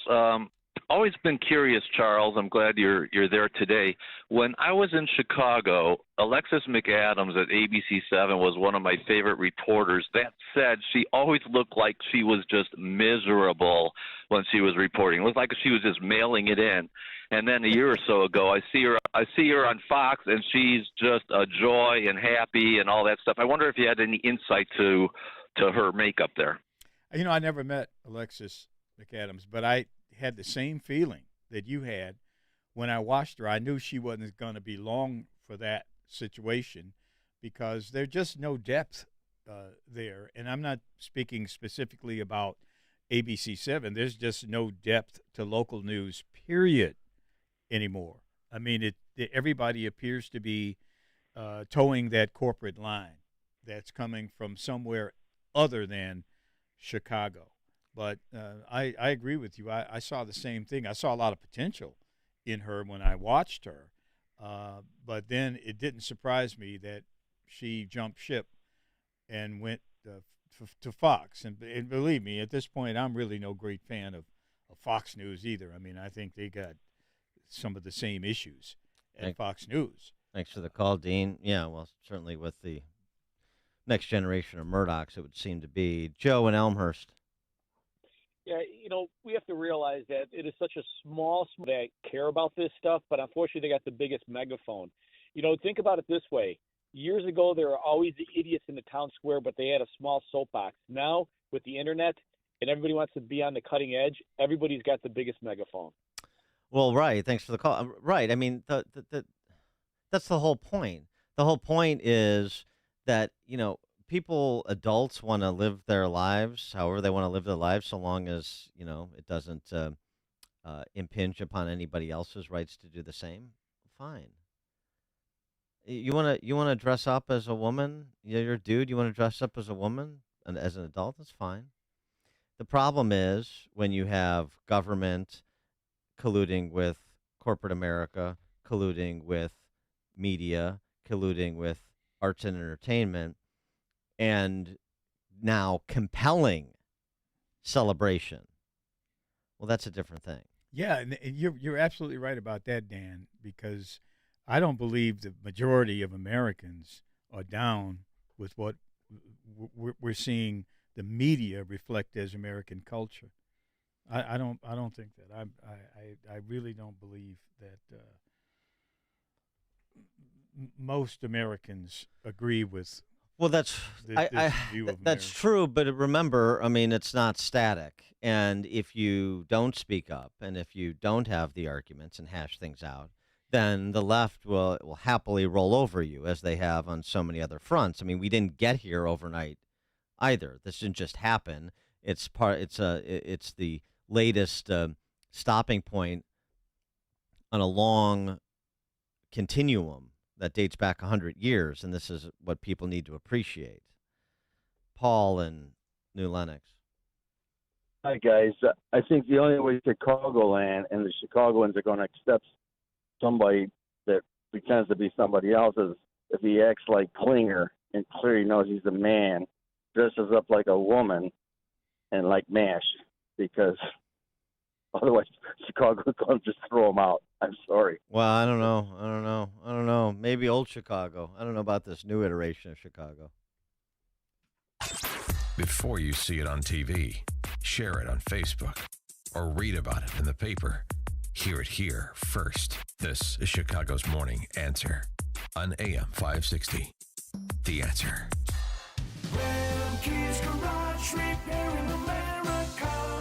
Always been curious, Charles. I'm glad you're there today. When I was in Chicago, Alexis McAdams at ABC7 was one of my favorite reporters. That said, she always looked like she was just miserable when she was reporting. It looked like she was just mailing it in. And then a year or so ago, I see her on Fox, and she's just a joy and happy and all that stuff. I wonder if you had any insight to her makeup there. I never met Alexis McAdams, but I had the same feeling that you had when I watched her. I knew she wasn't going to be long for that situation because there's just no depth there. And I'm not speaking specifically about ABC7. There's just no depth to local news, period, anymore. I mean, everybody appears to be towing that corporate line that's coming from somewhere other than Chicago. But I agree with you. I saw the same thing. I saw a lot of potential in her when I watched her. But then it didn't surprise me that she jumped ship and went to Fox. And believe me, at this point, I'm really no great fan of Fox News either. I mean, I think they got some of the same issues at Fox News. Thanks for the call, Dean. Yeah, well, certainly with the next generation of Murdochs, it would seem to be. Joe in Elmhurst. Yeah, we have to realize that it is such a small that care about this stuff, but unfortunately they got the biggest megaphone. Think about it this way. Years ago, there were always the idiots in the town square, but they had a small soapbox. Now, with the internet and everybody wants to be on the cutting edge, everybody's got the biggest megaphone. Well, right. Thanks for the call. Right. I mean, that's the whole point. The whole point is that, people, adults want to live their lives however they want to live their lives, so long as, it doesn't impinge upon anybody else's rights to do the same. Fine. You want to dress up as a woman? You're a dude. You want to dress up as a woman and as an adult? That's fine. The problem is when you have government colluding with corporate America, colluding with media, colluding with arts and entertainment, and now compelling celebration. Well, that's a different thing. Yeah, and you're absolutely right about that, Dan, because I don't believe the majority of Americans are down with what we're seeing the media reflect as American culture. I don't think that. I really don't believe that most Americans agree with. Well, that's that's true, but remember, I mean, it's not static. And if you don't speak up, and if you don't have the arguments and hash things out, then the left will happily roll over you, as they have on so many other fronts. I mean, we didn't get here overnight either. This didn't just happen. It's the latest stopping point on a long continuum that dates back 100 years, and this is what people need to appreciate. Paul in New Lenox. Hi, guys. I think the only way Chicagoland and the Chicagoans are going to accept somebody that pretends to be somebody else is if he acts like Klinger and clearly knows he's a man, dresses up like a woman, and like MASH, because otherwise Chicago's going to just throw him out. I'm sorry. Well, I don't know. Maybe old Chicago. I don't know about this new iteration of Chicago. Before you see it on TV, share it on Facebook, or read about it in the paper. Hear it here first. This is Chicago's Morning Answer on AM 560. The Answer.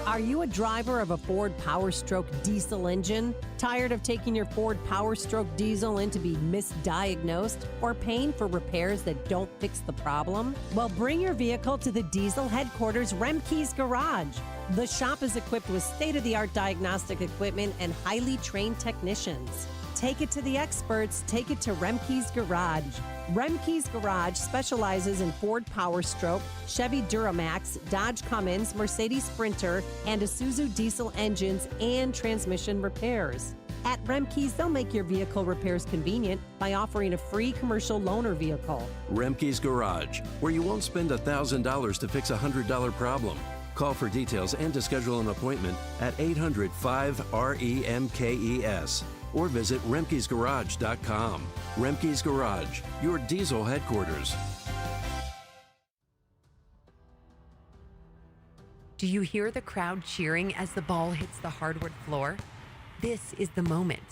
Are you a driver of a Ford PowerStroke diesel engine? Tired of taking your Ford PowerStroke diesel in to be misdiagnosed or paying for repairs that don't fix the problem? Well, bring your vehicle to the diesel headquarters, Remke's Garage. The shop is equipped with state-of-the-art diagnostic equipment and highly trained technicians. Take it to the experts. Take it to Remke's Garage. Remke's Garage specializes in Ford PowerStroke, Chevy Duramax, Dodge Cummins, Mercedes Sprinter, and Isuzu diesel engines and transmission repairs. At Remke's, they'll make your vehicle repairs convenient by offering a free commercial loaner vehicle. Remke's Garage, where you won't spend $1,000 to fix a $100 problem. Call for details and to schedule an appointment at 800-5-REMKES or visit Remke'sGarage.com. Remke's Garage, your diesel headquarters. Do you hear the crowd cheering as the ball hits the hardwood floor? This is the moment.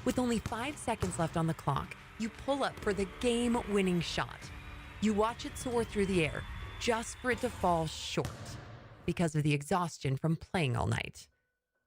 With only 5 seconds left on the clock, you pull up for the game-winning shot. You watch it soar through the air, just for it to fall short because of the exhaustion from playing all night.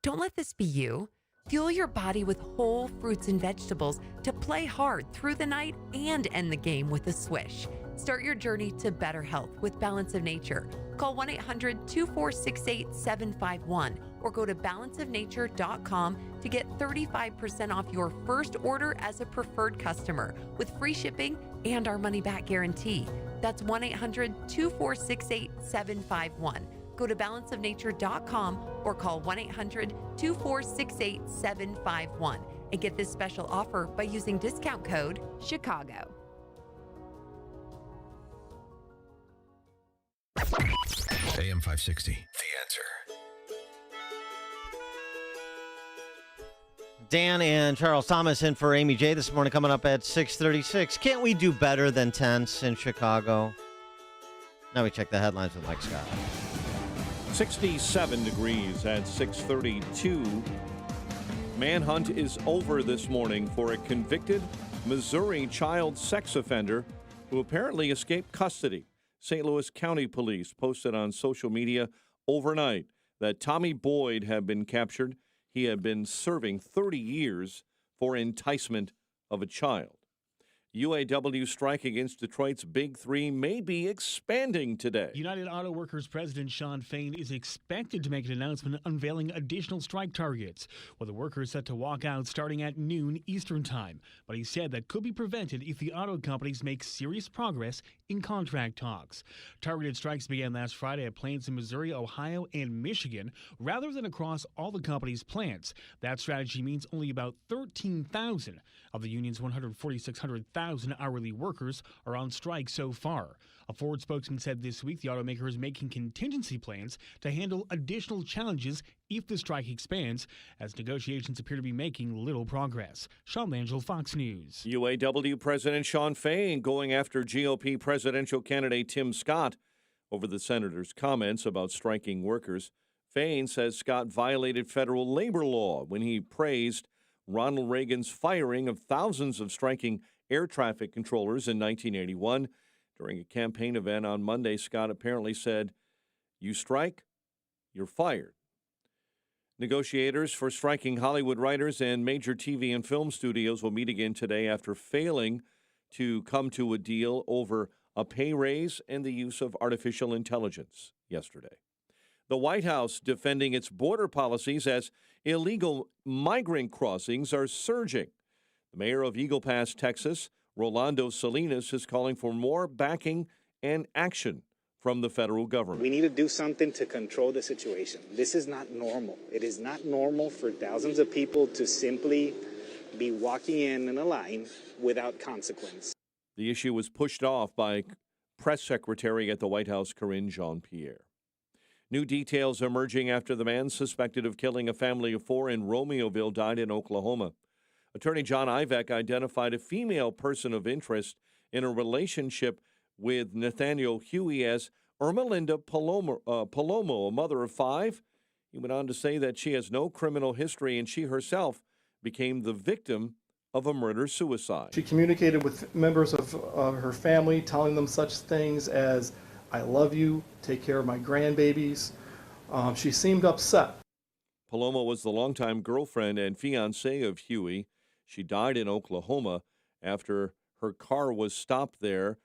Don't let this be you. Fuel your body with whole fruits and vegetables to play hard through the night and end the game with a swish. Start your journey to better health with Balance of Nature. Call 1-800-246-8751 or go to balanceofnature.com to get 35% off your first order as a preferred customer with free shipping and our money-back guarantee. That's 1-800-246-8751. Go to balanceofnature.com or call 1-800-246-8751 and get this special offer by using discount code CHICAGO. AM 560, The Answer. Dan and Charles Thomas in for Amy J this morning, coming up at 6:36. Can't we do better than tense in Chicago? Now we check the headlines with Mike Scott. 67 degrees at 6:32. Manhunt is over this morning for a convicted Missouri child sex offender who apparently escaped custody. St. Louis County Police posted on social media overnight that Tommy Boyd had been captured. He had been serving 30 years for enticement of a child. UAW strike against Detroit's Big Three may be expanding today. United Auto Workers President Shawn Fain is expected to make an announcement unveiling additional strike targets, with the workers set to walk out starting at noon Eastern Time. But he said that could be prevented if the auto companies make serious progress in contract talks. Targeted strikes began last Friday at plants in Missouri, Ohio, and Michigan, rather than across all the company's plants. That strategy means only about 13,000 of the union's 146,000 hourly workers are on strike so far. A Ford spokesman said this week the automaker is making contingency plans to handle additional challenges if the strike expands, as negotiations appear to be making little progress. Sean Langell, Fox News. UAW President Shawn Fain going after GOP presidential candidate Tim Scott over the senator's comments about striking workers. Fain says Scott violated federal labor law when he praised Ronald Reagan's firing of thousands of striking air traffic controllers in 1981. During a campaign event on Monday, Scott apparently said, "You strike, you're fired." Negotiators for striking Hollywood writers and major TV and film studios will meet again today after failing to come to a deal over a pay raise and the use of artificial intelligence yesterday. The White House defending its border policies as illegal migrant crossings are surging. The mayor of Eagle Pass, Texas, Rolando Salinas, is calling for more backing and action from the federal government. We need to do something to control the situation. This is not normal. It is not normal for thousands of people to simply be walking in a line without consequence. The issue was pushed off by Press Secretary at the White House, Karine Jean-Pierre. New details emerging after the man suspected of killing a family of four in Romeoville died in Oklahoma. Attorney John Ivek identified a female person of interest in a relationship with Nathaniel Huey as Ermelinda Palomo, a mother of five. He went on to say that she has no criminal history and she herself became the victim of a murder-suicide. She communicated with members of her family, telling them such things as, "I love you, take care of my grandbabies." She seemed upset. Palomo was the longtime girlfriend and fiancée of Huey. She died in Oklahoma after her car was stopped there.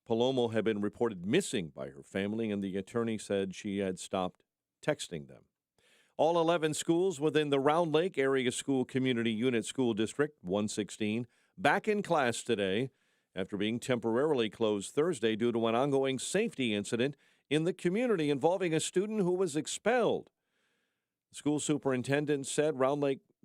Palomo had been reported missing by her family, and the attorney said she had stopped texting them. All 11 schools within the Round Lake Area School Community Unit School District 116 back in class today after being temporarily closed Thursday due to an ongoing safety incident in the community involving a student who was expelled. The school superintendent said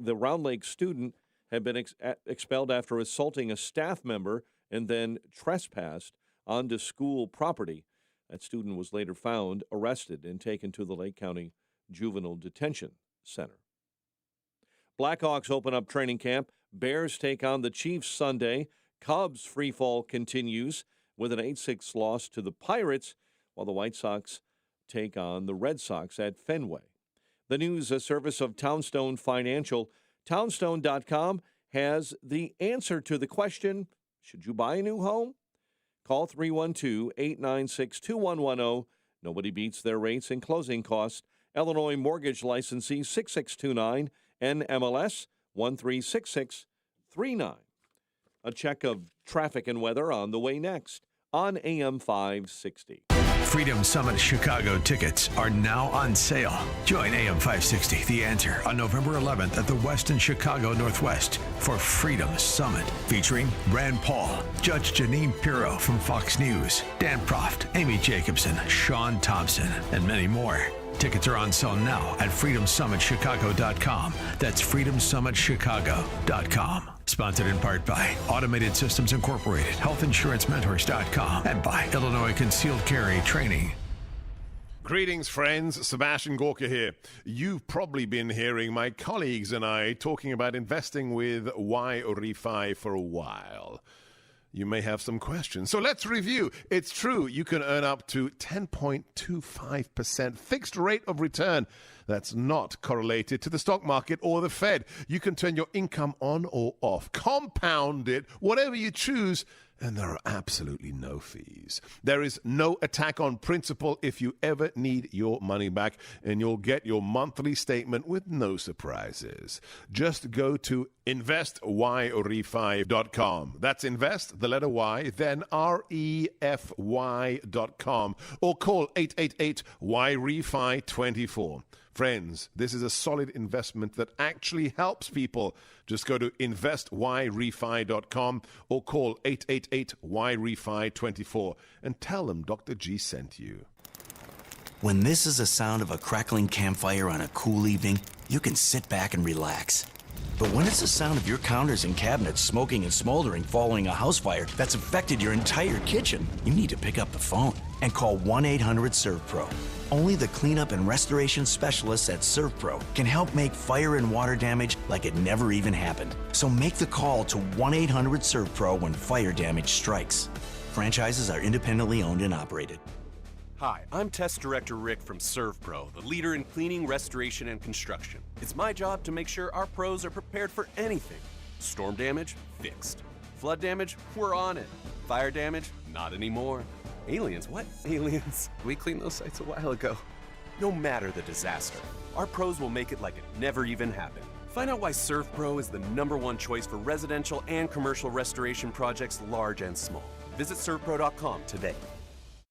the Round Lake student had been expelled after assaulting a staff member and then trespassed onto school property. That student was later found, arrested, and taken to the Lake County Juvenile Detention Center. Blackhawks open up training camp. Bears take on the Chiefs Sunday. Cubs free fall continues with an 8-6 loss to the Pirates, while the White Sox take on the Red Sox at Fenway. The news, a service of Townstone Financial. Townstone.com has the answer to the question, should you buy a new home? Call 312-896-2110. Nobody beats their rates and closing costs. Illinois Mortgage Licensee 6629, NMLS 136639. A check of traffic and weather on the way next on AM 560. Freedom Summit Chicago tickets are now on sale. Join AM 560, The Answer, on November 11th at the Westin Chicago Northwest for Freedom Summit, featuring Rand Paul, Judge Janine Pirro from Fox News, Dan Proft, Amy Jacobson, Sean Thompson, and many more. Tickets are on sale now at freedomsummitchicago.com. That's freedomsummitchicago.com. Sponsored in part by Automated Systems Incorporated, HealthInsuranceMentors.com, and by Illinois Concealed Carry Training. Greetings, friends. Sebastian Gorka here. You've probably been hearing my colleagues and I talking about investing with YRefi for a while. you may have some questions. So let's review. It's true, you can earn up to 10.25% fixed rate of return. That's not correlated to the stock market or the Fed. You can turn your income on or off, compound it, whatever you choose, and there are absolutely no fees. There is no attack on principal if you ever need your money back, and you'll get your monthly statement with no surprises. Just go to investyrefi.com. That's invest, the letter Y, then REFY.com, or call 888-YREFI24. Friends, this is a solid investment that actually helps people. Just go to investyrefi.com or call 888-YREFI24 and tell them Dr. G sent you. When this is the sound of a crackling campfire on a cool evening, you can sit back and relax. But when it's the sound of your counters and cabinets smoking and smoldering following a house fire that's affected your entire kitchen, you need to pick up the phone and call 1-800-SERVPRO. Only the cleanup and restoration specialists at ServPro can help make fire and water damage like it never even happened. So make the call to 1-800-ServPro when fire damage strikes. Franchises are independently owned and operated. Hi, I'm Test Director Rick from ServPro, the leader in cleaning, restoration, and construction. It's my job to make sure our pros are prepared for anything. Storm damage? Fixed. Flood damage? We're on it. Fire damage? Not anymore. Aliens? What? Aliens? We cleaned those sites a while ago. No matter the disaster, our pros will make it like it never even happened. Find out why ServPro is the #1 choice for residential and commercial restoration projects large and small. Visit servpro.com today.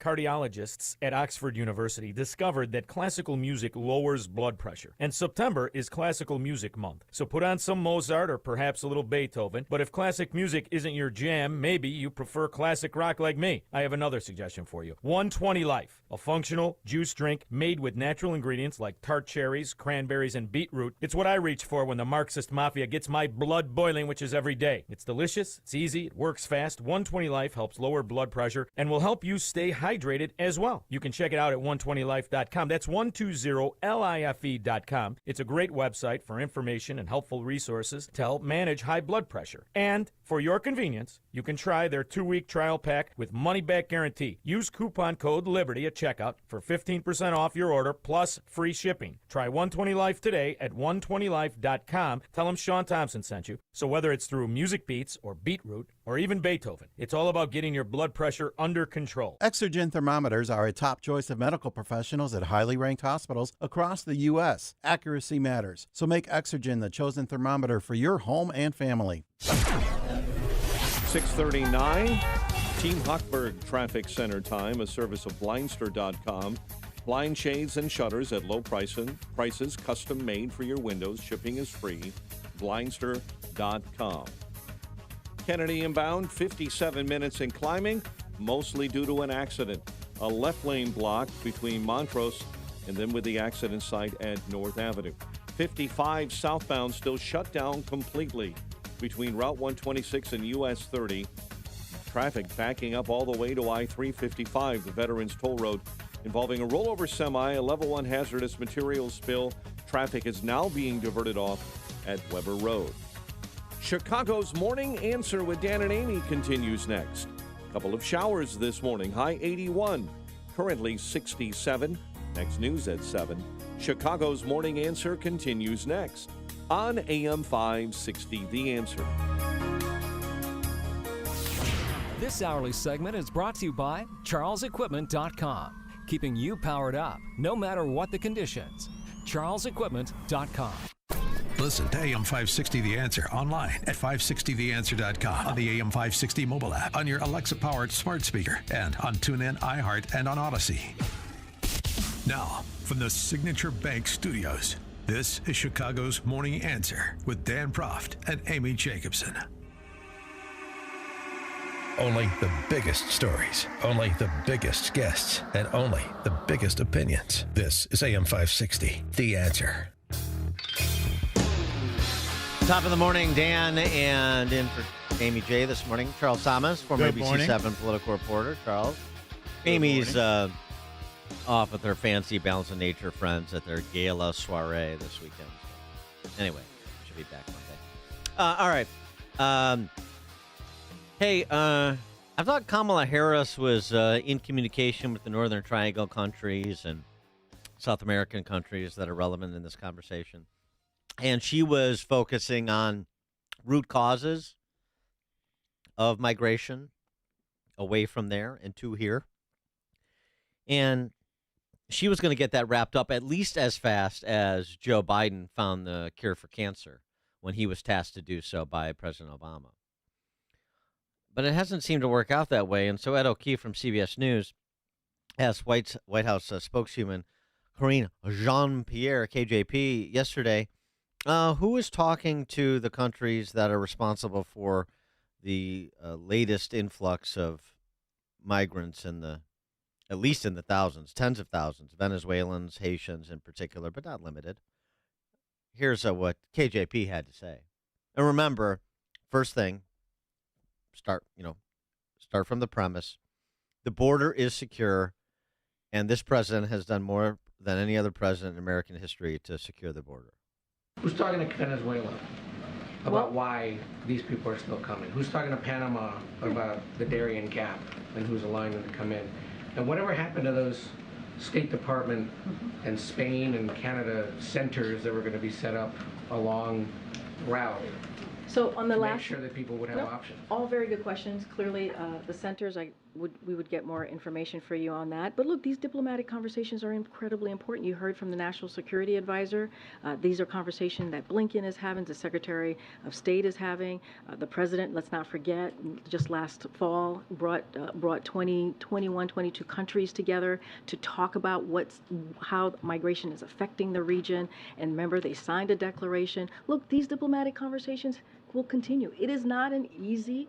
Cardiologists at Oxford University discovered that classical music lowers blood pressure, and September is Classical Music Month. So put on some Mozart or perhaps a little Beethoven, but if classic music isn't your jam, maybe you prefer classic rock like me. I have another suggestion for you. 120 Life, a functional juice drink made with natural ingredients like tart cherries, cranberries, and beetroot. It's what I reach for when the Marxist mafia gets my blood boiling, which is every day. It's delicious, it's easy, it works fast. 120 Life helps lower blood pressure and will help you stay hydrated as well. You can check it out at 120life.com. That's 120life.com. It's a great website for information and helpful resources to help manage high blood pressure. And for your convenience, you can try their 2-week trial pack with money-back guarantee. Use coupon code LIBERTY at checkout for 15% off your order plus free shipping. Try 120 Life today at 120life.com. Tell them Sean Thompson sent you. So whether it's through Music Beats or Beetroot or even Beethoven, it's all about getting your blood pressure under control. Exergen thermometers are a top choice of medical professionals at highly ranked hospitals across the U.S. Accuracy matters, so make Exergen the chosen thermometer for your home and family. 6:39, Team Hochberg Traffic Center time, a service of Blindster.com. Blind shades and shutters at low prices, custom made for your windows. Shipping is free. Blindster.com. Kennedy inbound, 57 minutes in climbing, mostly due to an accident. A left lane block between Montrose and then with the accident site at North Avenue. 55 southbound still shut down completely between Route 126 and US 30. Traffic backing up all the way to I-355, the Veterans Toll Road, involving a rollover semi, a level 1 hazardous materials spill. Traffic is now being diverted off at Weber Road. Chicago's Morning Answer with Dan and Amy continues next. Couple of showers this morning, high 81, currently 67. Next news at 7. Chicago's Morning Answer continues next on AM 560, The Answer. This hourly segment is brought to you by CharlesEquipment.com, keeping you powered up no matter what the conditions. CharlesEquipment.com. Listen to AM 560 The Answer online at 560theanswer.com, on the AM 560 mobile app, on your Alexa-powered smart speaker, and on TuneIn, iHeart, and on Odyssey. Now, from the Signature Bank Studios, this is Chicago's Morning Answer with Dan Proft and Amy Jacobson. Only the biggest stories, only the biggest guests, and only the biggest opinions. This is AM 560, The Answer. Top of the morning, Dan, and in for Amy J this morning, Charles Thomas, former ABC7 political reporter. Charles. Amy's off with her fancy Balance of Nature friends at their gala soiree this weekend. Anyway, she'll be back Monday. All right. Hey, I thought Kamala Harris was in communication with the Northern Triangle countries and South American countries that are relevant in this conversation. And she was focusing on root causes of migration away from there and to here. And she was going to get that wrapped up at least as fast as Joe Biden found the cure for cancer when he was tasked to do so by President Obama. But it hasn't seemed to work out that way. And so Ed O'Keefe from CBS News asked White House spokeswoman Karine Jean-Pierre, KJP, yesterday, who is talking to the countries that are responsible for the latest influx of migrants at least in the thousands, tens of thousands, Venezuelans, Haitians in particular, but not limited. Here's what KJP had to say. And remember, first thing, start from the premise. The border is secure, and this president has done more than any other president in American history to secure the border. Who's talking to Venezuela about why these people are still coming? Who's talking to Panama about the Darien Gap and who's allowing them to come in? And whatever happened to those State Department and Spain and Canada centers that were going to be set up along route? So on the to last, make sure that people would have options. All very good questions. Clearly, the centers, we would get more information for you on that. But look, these diplomatic conversations are incredibly important. You heard from the National Security Advisor. These are conversations that Blinken is having, the Secretary of State is having. The President, let's not forget, just last fall brought 22 countries together to talk about how migration is affecting the region. And remember, they signed a declaration. Look, these diplomatic conversations will continue. It is not an easy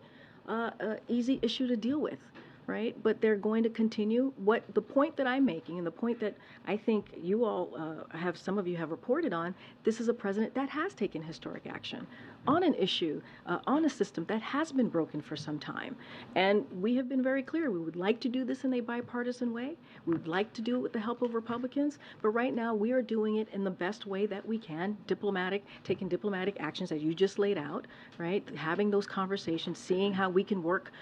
issue to deal with, right? But they're going to continue. What the point that I'm making, and the point that I think you all some of you have reported on, this is a president that has taken historic action on an issue, on a system that has been broken for some time. And we have been very clear. We would like to do this in a bipartisan way. We would like to do it with the help of Republicans. But right now, we are doing it in the best way that we can, taking diplomatic actions that you just laid out, right? Having those conversations, seeing how we can work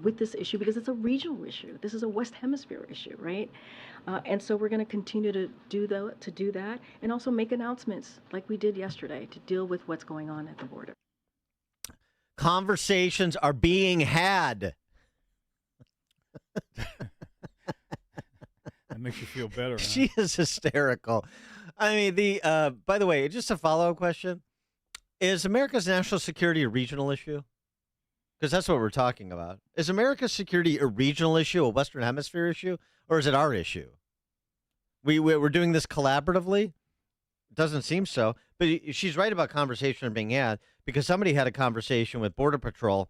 with this issue, because it's a regional issue. This is a West Hemisphere issue, right? And so we're going to continue to do that, and also make announcements like we did yesterday to deal with what's going on at the border. Conversations are being had. That makes you feel better. Huh? She is hysterical. I mean, by the way, just a follow-up question. Is America's national security a regional issue? Because that's what we're talking about. Is America's security a regional issue, a Western Hemisphere issue, or is it our issue? We're doing this collaboratively? It doesn't seem so. But she's right about conversation being had, because somebody had a conversation with Border Patrol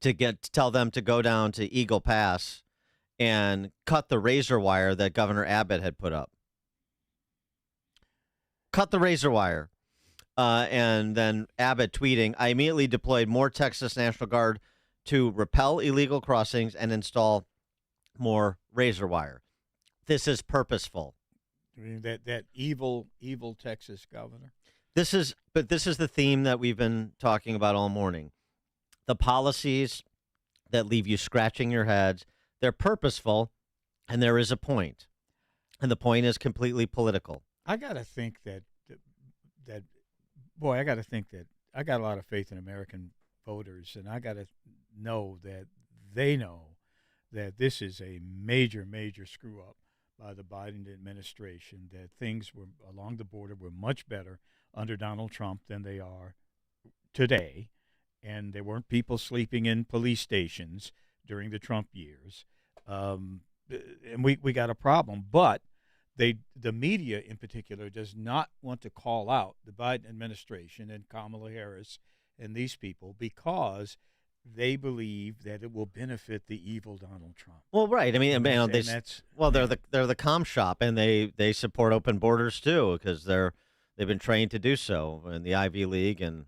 to tell them to go down to Eagle Pass and cut the razor wire that Governor Abbott had put up. Cut the razor wire. And then Abbott tweeting, I immediately deployed more Texas National Guard to repel illegal crossings and install more razor wire. This is purposeful. I mean, that evil Texas governor. This is the theme that we've been talking about all morning. The policies that leave you scratching your heads, they're purposeful, and there is a point. And the point is completely political. I got to think that I got a lot of faith in American voters, and I got to know that they know that this is a major, major screw-up by the Biden administration, that things were along the border were much better under Donald Trump than they are today, and there weren't people sleeping in police stations during the Trump years, and we got a problem. But the media in particular does not want to call out the Biden administration and Kamala Harris and these people because they believe that it will benefit the evil Donald Trump. Well, right. I mean, they're the comm shop, and they support open borders too, because they've been trained to do so in the Ivy League, and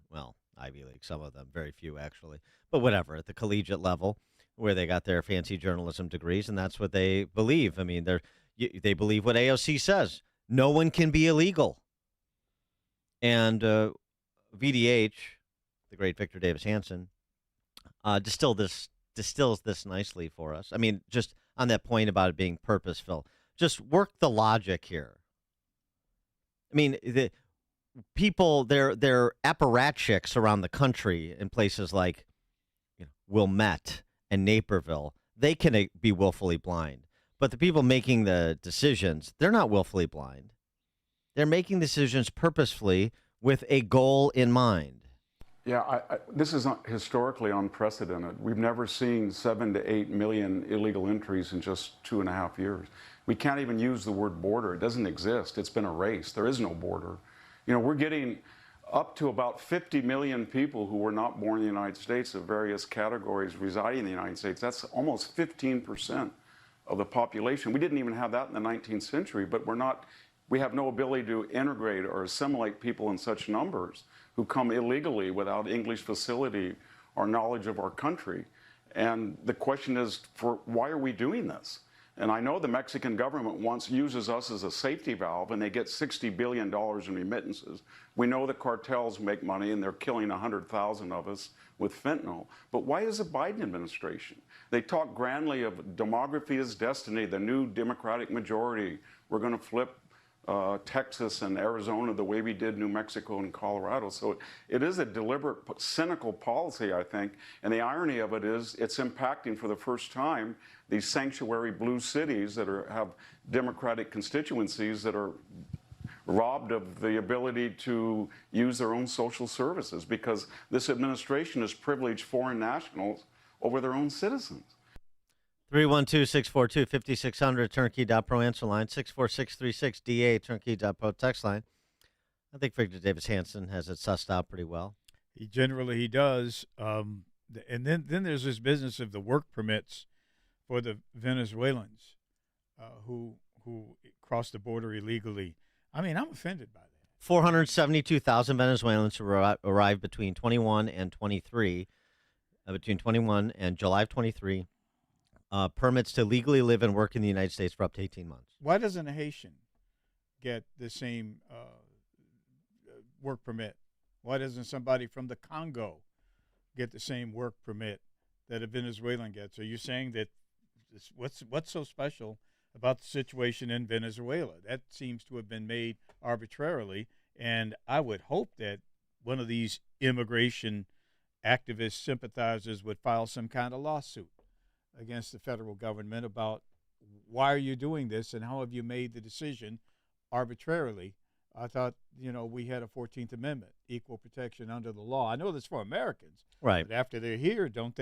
Ivy League, some of them, very few actually, but whatever, at the collegiate level where they got their fancy journalism degrees, and that's what they believe. I mean, they believe what AOC says. No one can be illegal. And VDH, the great Victor Davis Hanson, distills this nicely for us. I mean, just on that point about it being purposeful, just work the logic here. I mean, the people, they're apparatchiks around the country in places like Wilmette and Naperville. They can be willfully blind. But the people making the decisions, they're not willfully blind. They're making decisions purposefully with a goal in mind. Yeah, this is historically unprecedented. We've never seen 7 to 8 million illegal entries in just 2.5 years. We can't even use the word border. It doesn't exist. It's been erased. There is no border. We're getting up to about 50 million people who were not born in the United States of various categories residing in the United States. That's almost 15% of the population. We didn't even have that in the 19th century, but we have no ability to integrate or assimilate people in such numbers who come illegally without English facility or knowledge of our country. And the question is, why are we doing this? And I know the Mexican government uses us as a safety valve, and they get $60 billion in remittances. We know the cartels make money, and they're killing 100,000 of us with fentanyl. But why is the Biden administration? They talk grandly of demography is destiny, the new Democratic majority. We're going to flip Texas and Arizona the way we did New Mexico and Colorado. So it is a deliberate, cynical policy, I think. And the irony of it is it's impacting for the first time these sanctuary blue cities that have Democratic constituencies that are robbed of the ability to use their own social services because this administration has privileged foreign nationals over their own citizens. 312-642-5600, turnkey.pro answer line, 64636-DA, turnkey.pro text line. I think Victor Davis Hanson has it sussed out pretty well. He does. And then there's this business of the work permits for the Venezuelans who cross the border illegally. I mean, I'm offended by that. 472,000 Venezuelans who arrived between 21 and 23, between 21 and July of 23. Permits to legally live and work in the United States for up to 18 months. Why doesn't a Haitian get the same work permit? Why doesn't somebody from the Congo get the same work permit that a Venezuelan gets? Are you saying that what's so special about the situation in Venezuela? That seems to have been made arbitrarily, and I would hope that one of these immigration activist sympathizers would file some kind of lawsuit against the federal government about why are you doing this and how have you made the decision arbitrarily. I thought, we had a 14th Amendment, equal protection under the law. I know this for Americans. Right. But after they're here, don't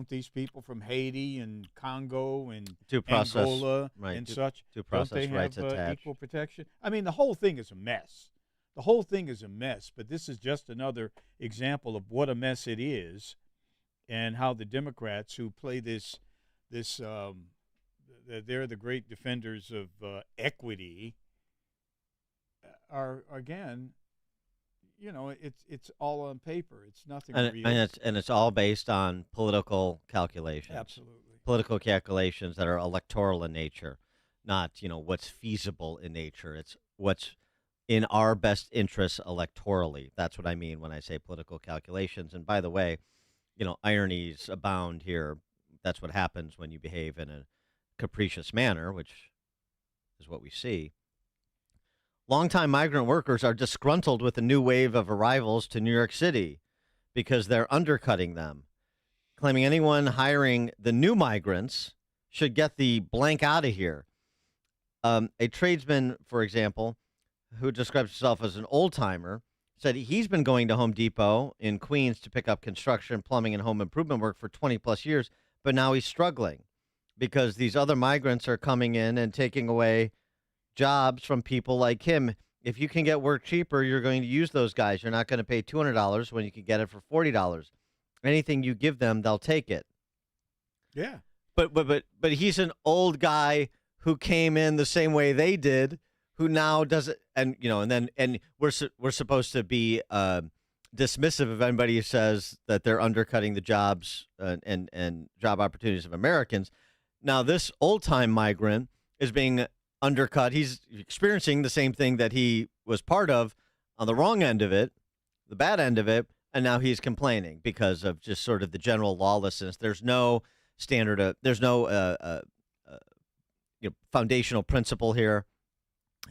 these people from Haiti and Congo and Angola and such, don't they have equal protection? I mean, the whole thing is a mess. The whole thing is a mess, but this is just another example of what a mess it is. And how the Democrats who play this they're the great defenders of equity are, again, it's all on paper. It's nothing real. And it's all based on political calculations. Absolutely. Political calculations that are electoral in nature, not, what's feasible in nature. It's what's in our best interest electorally. That's what I mean when I say political calculations. And by the way, ironies abound here. That's what happens when you behave in a capricious manner, which is what we see. Longtime migrant workers are disgruntled with the new wave of arrivals to New York City because they're undercutting them, claiming anyone hiring the new migrants should get the blank out of here. A tradesman, for example, who describes himself as an old-timer, said he's been going to Home Depot in Queens to pick up construction, plumbing, and home improvement work for 20-plus years, but now he's struggling because these other migrants are coming in and taking away jobs from people like him. If you can get work cheaper, you're going to use those guys. You're not going to pay $200 when you can get it for $40. Anything you give them, they'll take it. Yeah. But he's an old guy who came in the same way they did, who now does it, and we're supposed to be dismissive of anybody who says that they're undercutting the jobs and job opportunities of Americans. Now, this old-time migrant is being undercut. He's experiencing the same thing that he was part of on the wrong end of it, the bad end of it, And now he's complaining because of just sort of the general lawlessness. There's no standard, there's no foundational principle here.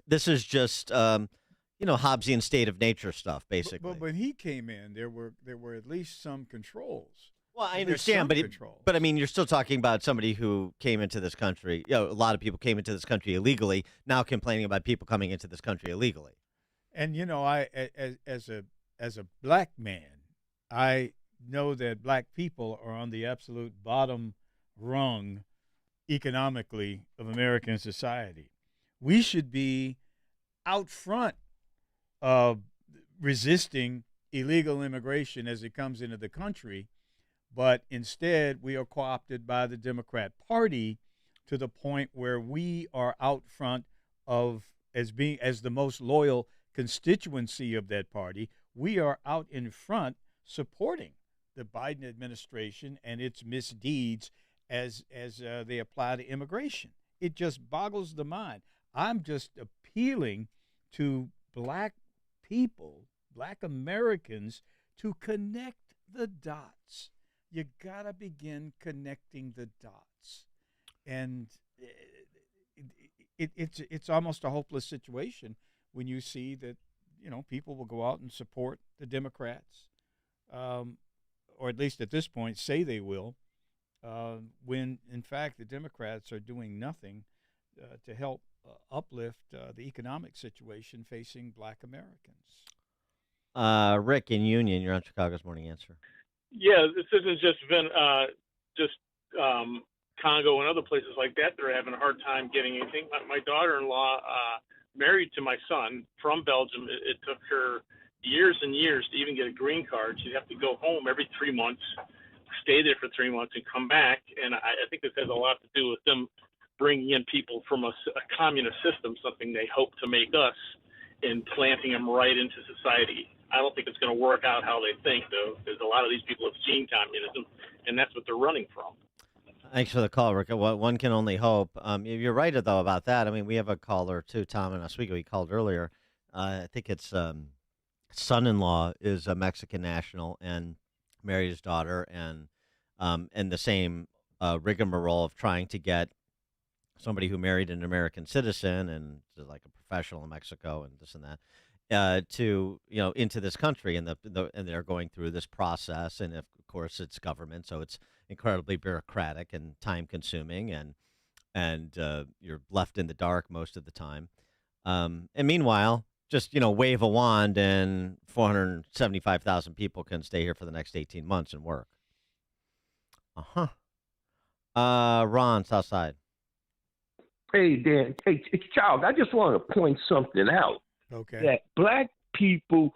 This is just, Hobbesian state of nature stuff, basically. But when he came in, there were at least some controls. Well, I At least understand, some but controls. I mean, you're still talking about somebody who came into this country. A lot of people came into this country illegally. Now complaining about people coming into this country illegally. And I, as a black man, I know that black people are on the absolute bottom rung economically of American society. We should be out front of resisting illegal immigration as it comes into the country, but instead we are co-opted by the Democrat Party to the point where we are out front of as the most loyal constituency of that party. We are out in front supporting the Biden administration and its misdeeds as they apply to immigration. It just boggles the mind. I'm just appealing to black people, black Americans, to connect the dots. You gotta begin connecting the dots, and it's almost a hopeless situation when you see that people will go out and support the Democrats, or at least at this point say they will, when in fact the Democrats are doing nothing to help uplift the economic situation facing black Americans. Rick in Union, you're on Chicago's Morning Answer. Yeah, this isn't just Congo and other places like that. They're having a hard time getting anything. My daughter-in-law married to my son from Belgium. It took her years and years to even get a green card. She'd have to go home every 3 months, stay there for 3 months, and come back. And I think this has a lot to do with them bringing in people from a communist system, something they hope to make us, and planting them right into society. I don't think it's going to work out how they think, though, because a lot of these people have seen communism, and that's what they're running from. Thanks for the call, Rick. One can only hope. You're right, though, about that. I mean, we have a caller, too, Tom in Oswego. He called earlier. I think it's son-in-law is a Mexican national and married his daughter, and the same rigmarole of trying to get somebody who married an American citizen and like a professional in Mexico and this and that to into this country, and they're going through this process, and of course it's government, so it's incredibly bureaucratic and time consuming, and you're left in the dark most of the time. And meanwhile, just wave a wand and 475,000 people can stay here for the next 18 months and work. Ron, Southside. Hey, Dan. Hey, Charles, I just want to point something out. Okay. That black people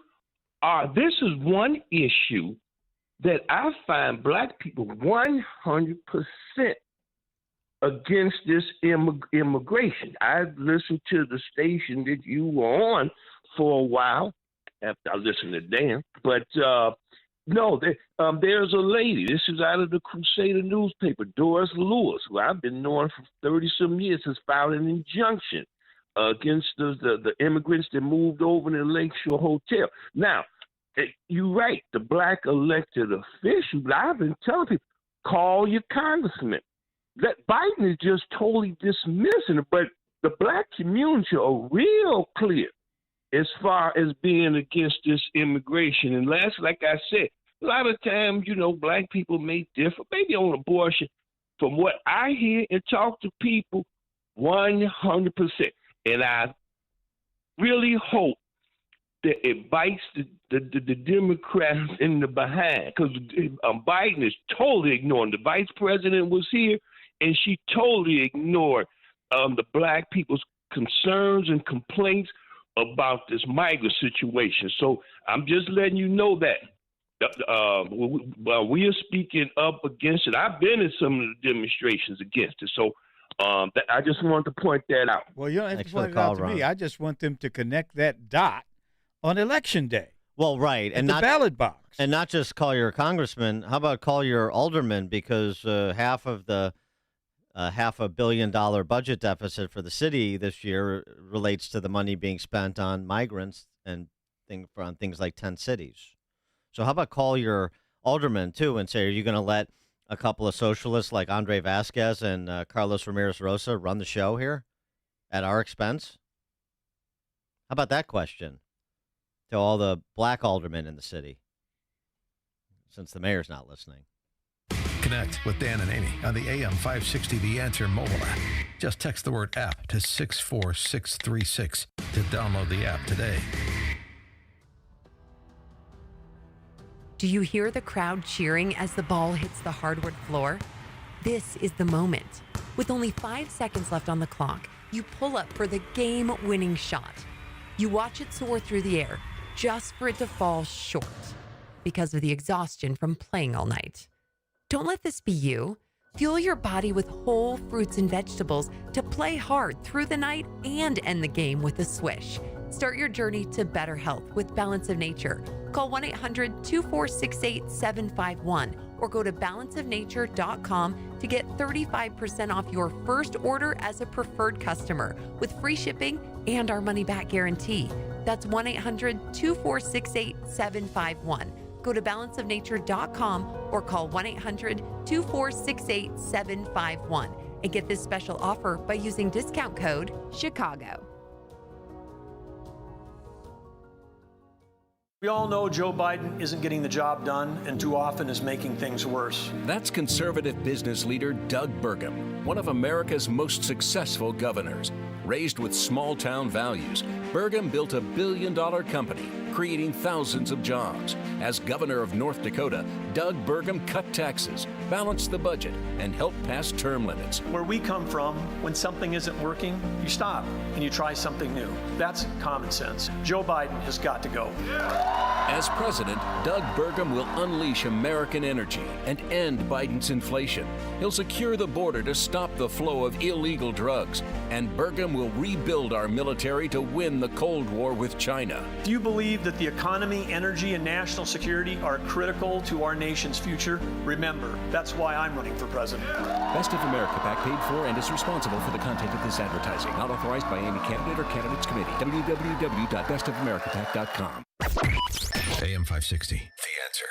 this is one issue that I find black people 100% against this immigration. I've listened to the station that you were on for a while after I listened to Dan, but no, there's a lady. This is out of the Crusader newspaper, Doris Lewis, who I've been knowing for 30-some years, has filed an injunction against the immigrants that moved over to the Lakeshore Hotel. Now, you're right, the black elected officials, I've been telling people, call your congressman. That Biden is just totally dismissing it, but the black community are real clear as far as being against this immigration. And last, like I said, a lot of times, black people may differ, maybe on abortion. From what I hear and talk to people, 100%. And I really hope that it bites the Democrats in the behind, because Biden is totally ignoring. The vice president was here, and she totally ignored the black people's concerns and complaints about this migrant situation. So I'm just letting you know that. We are speaking up against it. I've been in some of the demonstrations against it. So I just wanted to point that out. Well, you don't have to point it out to me. I just want them to connect that dot on Election Day. Well, right. And not the ballot box. And not just call your congressman. How about call your alderman? Because half of the $500 million budget deficit for the city this year relates to the money being spent on migrants and on things like tent cities. So how about call your alderman, too, and say, are you going to let a couple of socialists like Andre Vasquez and Carlos Ramirez Rosa run the show here at our expense? How about that question to all the black aldermen in the city, since the mayor's not listening? Connect with Dan and Amy on the AM 560 The Answer mobile app. Just text the word app to 64636 to download the app today. Do you hear the crowd cheering as the ball hits the hardwood floor? This is the moment. With only 5 seconds left on the clock, you pull up for the game-winning shot. You watch it soar through the air, just for it to fall short because of the exhaustion from playing all night. Don't let this be you. Fuel your body with whole fruits and vegetables to play hard through the night and end the game with a swish. Start your journey to better health with Balance of Nature. Call 1-800-246-8751 or go to balanceofnature.com to get 35% off your first order as a preferred customer with free shipping and our money-back guarantee. That's 1-800-246-8751. Go to balanceofnature.com or call 1-800-246-8751 and get this special offer by using discount code CHICAGO. We all know Joe Biden isn't getting the job done and too often is making things worse. That's conservative business leader Doug Burgum, one of America's most successful governors. Raised with small-town values, Burgum built a billion-dollar company, creating thousands of jobs. As governor of North Dakota, Doug Burgum cut taxes, balanced the budget, and helped pass term limits. Where we come from, when something isn't working, you stop and you try something new. That's common sense. Joe Biden has got to go. As president, Doug Burgum will unleash American energy and end Biden's inflation. He'll secure the border to stop the flow of illegal drugs, and Burgum will rebuild our military to win the Cold War with China. Do you believe that the economy, energy, and national security are critical to our nation's future? Remember, that's why I'm running for president. Best of America PAC paid for and is responsible for the content of this advertising. Not authorized by any candidate or candidates committee. www.bestofamericapac.com. AM 560, The Answer.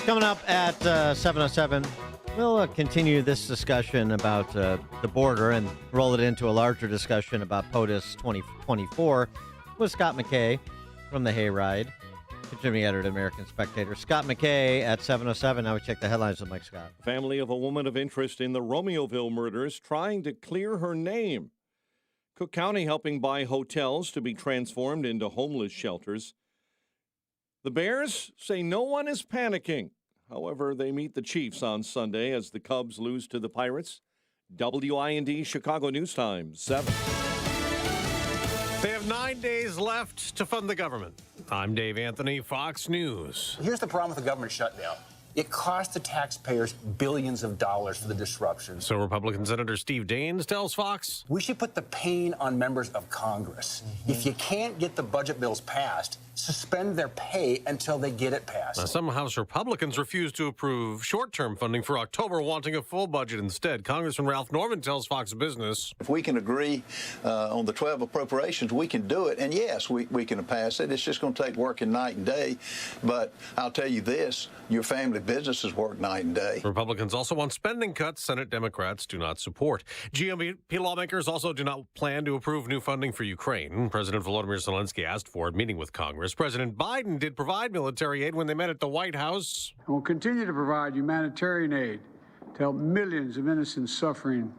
Coming up at 7:07, we'll continue this discussion about the border and roll it into a larger discussion about POTUS 2024 with Scott McKay from the Hayride, contributing editor at American Spectator. Scott McKay at 7:07. Now we check the headlines with Mike Scott. Family of a woman of interest in the Romeoville murders trying to clear her name. Cook County helping buy hotels to be transformed into homeless shelters. The Bears say no one is panicking. However, they meet the Chiefs on Sunday as the Cubs lose to the Pirates. WIND Chicago News Time, 7. They have 9 days left to fund the government. I'm Dave Anthony, Fox News. Here's the problem with the government shutdown. It cost the taxpayers billions of dollars for the disruption. So Republican Senator Steve Daines tells Fox, we should put the pain on members of Congress. If you can't get the budget bills passed, suspend their pay until they get it passed. Now, some House Republicans refuse to approve short-term funding for October, wanting a full budget instead. Congressman Ralph Norman tells Fox Business, if we can agree on the 12 appropriations, we can do it. And yes, we can pass it. It's just going to take working night and day. But I'll tell you this, your family businesses work night and day. Republicans also want spending cuts Senate Democrats do not support. GOP lawmakers also do not plan to approve new funding for Ukraine. President Volodymyr Zelensky asked for it, meeting with Congress. President Biden did provide military aid when they met at the White House. And will continue to provide humanitarian aid to help millions of innocents suffering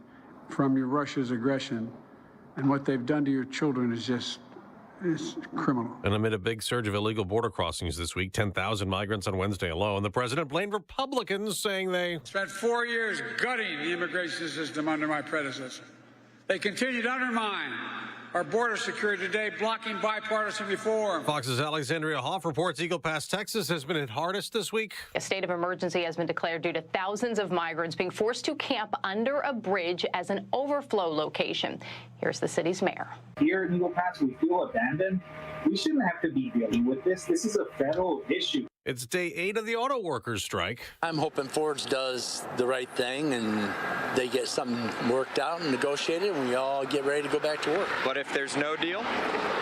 from Russia's aggression. And what they've done to your children is just criminal. And amid a big surge of illegal border crossings this week, 10,000 migrants on Wednesday alone, the president blamed Republicans, saying they spent 4 years gutting the immigration system under my predecessor. They continue to undermine our border security today, blocking bipartisan reform. Fox's Alexandria Hoff reports Eagle Pass, Texas has been hit hardest this week. A state of emergency has been declared due to thousands of migrants being forced to camp under a bridge as an overflow location. Here's the city's mayor. Here at Eagle Pass, we feel abandoned. We shouldn't have to be dealing with this. This is a federal issue. It's day 8 of the auto workers strike. I'm hoping Ford's does the right thing and they get something worked out and negotiated and we all get ready to go back to work. But if there's no deal?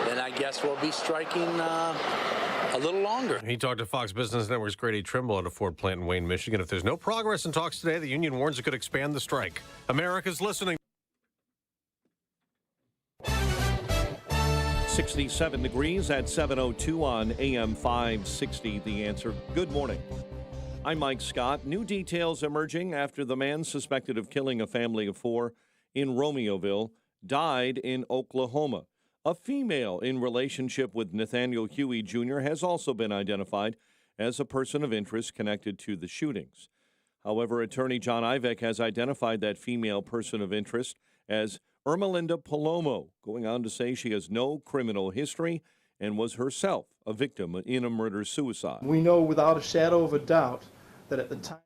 Then I guess we'll be striking a little longer. He talked to Fox Business Network's Grady Trimble at a Ford plant in Wayne, Michigan. If there's no progress in talks today, the union warns it could expand the strike. America's listening. 67 degrees at 7:02 on AM 560. The Answer. Good morning. I'm Mike Scott. New details emerging after the man suspected of killing a family of 4 in Romeoville died in Oklahoma. A female in relationship with Nathaniel Huey Jr. has also been identified as a person of interest connected to the shootings. However, attorney John Ivek has identified that female person of interest as Ermelinda Palomo, going on to say she has no criminal history and was herself a victim in a murder-suicide. We know without a shadow of a doubt that at the time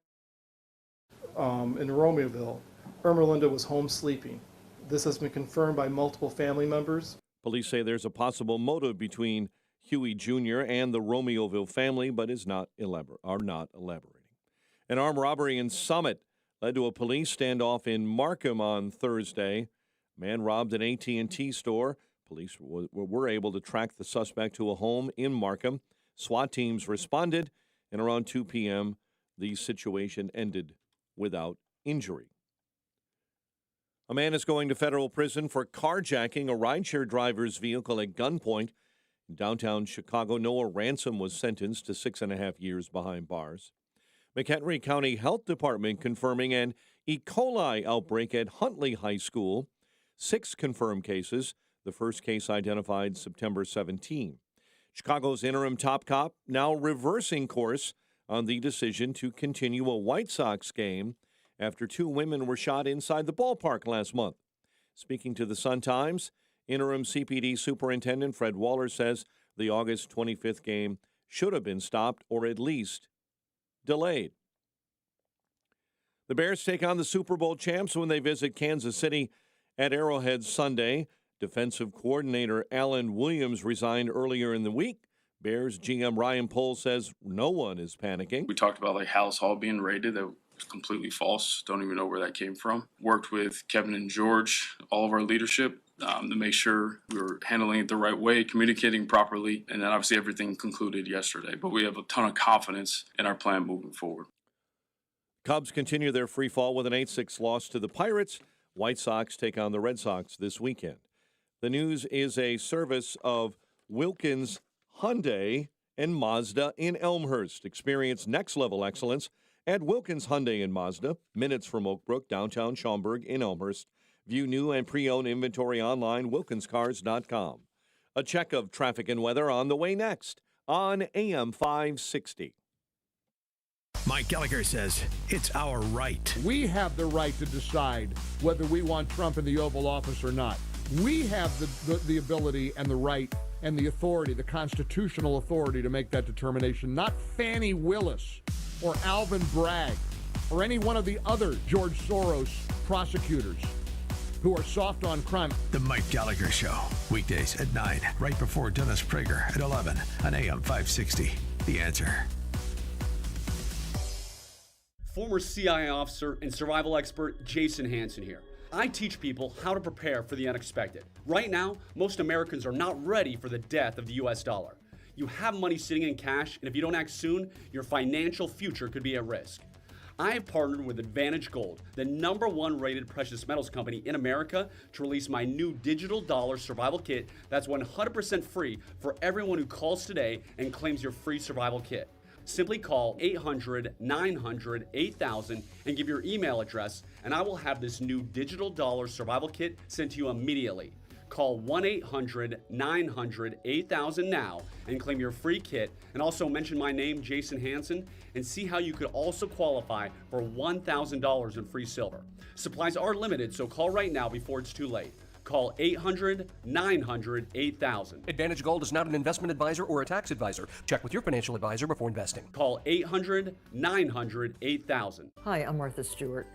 in Romeoville, Ermelinda was home sleeping. This has been confirmed by multiple family members. Police say there's a possible motive between Huey Jr. and the Romeoville family, but are not elaborating. An armed robbery in Summit led to a police standoff in Markham on Thursday. Man robbed an AT&T store. Police were able to track the suspect to a home in Markham. SWAT teams responded, and around 2 p.m., the situation ended without injury. A man is going to federal prison for carjacking a rideshare driver's vehicle at gunpoint. In downtown Chicago, Noah Ransom was sentenced to 6.5 years behind bars. McHenry County Health Department confirming an E. coli outbreak at Huntley High School. 6 confirmed cases. The first case identified September 17. Chicago's interim top cop now reversing course on the decision to continue a White Sox game after 2 women were shot inside the ballpark last month. Speaking to the Sun-Times, interim CPD Superintendent Fred Waller says the August 25th game should have been stopped or at least delayed. The Bears take on the Super Bowl champs when they visit Kansas City at Arrowhead Sunday. Defensive coordinator Alan Williams resigned earlier in the week. Bears GM Ryan Poles says no one is panicking. We talked about Hallis Hall being raided. That was completely false. Don't even know where that came from. Worked with Kevin and George, all of our leadership, to make sure we were handling it the right way, communicating properly, and then obviously everything concluded yesterday. But we have a ton of confidence in our plan moving forward. Cubs continue their free fall with an 8-6 loss to the Pirates. White Sox take on the Red Sox this weekend. The news is a service of Wilkins Hyundai and Mazda in Elmhurst. Experience next-level excellence at Wilkins Hyundai and Mazda, minutes from Oak Brook, downtown Schaumburg in Elmhurst. View new and pre-owned inventory online, wilkinscars.com. A check of traffic and weather on the way next on AM 560. Mike Gallagher says it's our right. We have the right to decide whether we want Trump in the Oval Office or not. We have the ability and the right and the authority, the constitutional authority to make that determination, not Fannie Willis or Alvin Bragg or any one of the other George Soros prosecutors who are soft on crime. The Mike Gallagher Show, weekdays at 9, right before Dennis Prager at 11 on AM 560. The Answer. Former CIA officer and survival expert Jason Hansen here. I teach people how to prepare for the unexpected. Right now, most Americans are not ready for the death of the US dollar. You have money sitting in cash, and if you don't act soon, your financial future could be at risk. I have partnered with Advantage Gold, the #1 rated precious metals company in America, to release my new digital dollar survival kit that's 100% free for everyone who calls today and claims your free survival kit. Simply call 800-900-8000 and give your email address, and I will have this new digital dollar survival kit sent to you immediately. Call 1-800-900-8000 now and claim your free kit, and also mention my name, Jason Hansen, and see how you could also qualify for $1,000 in free silver. Supplies are limited, so call right now before it's too late. Call 800-900-8000. Advantage Gold is not an investment advisor or a tax advisor. Check with your financial advisor before investing. Call 800-900-8000. Hi, I'm Martha Stewart.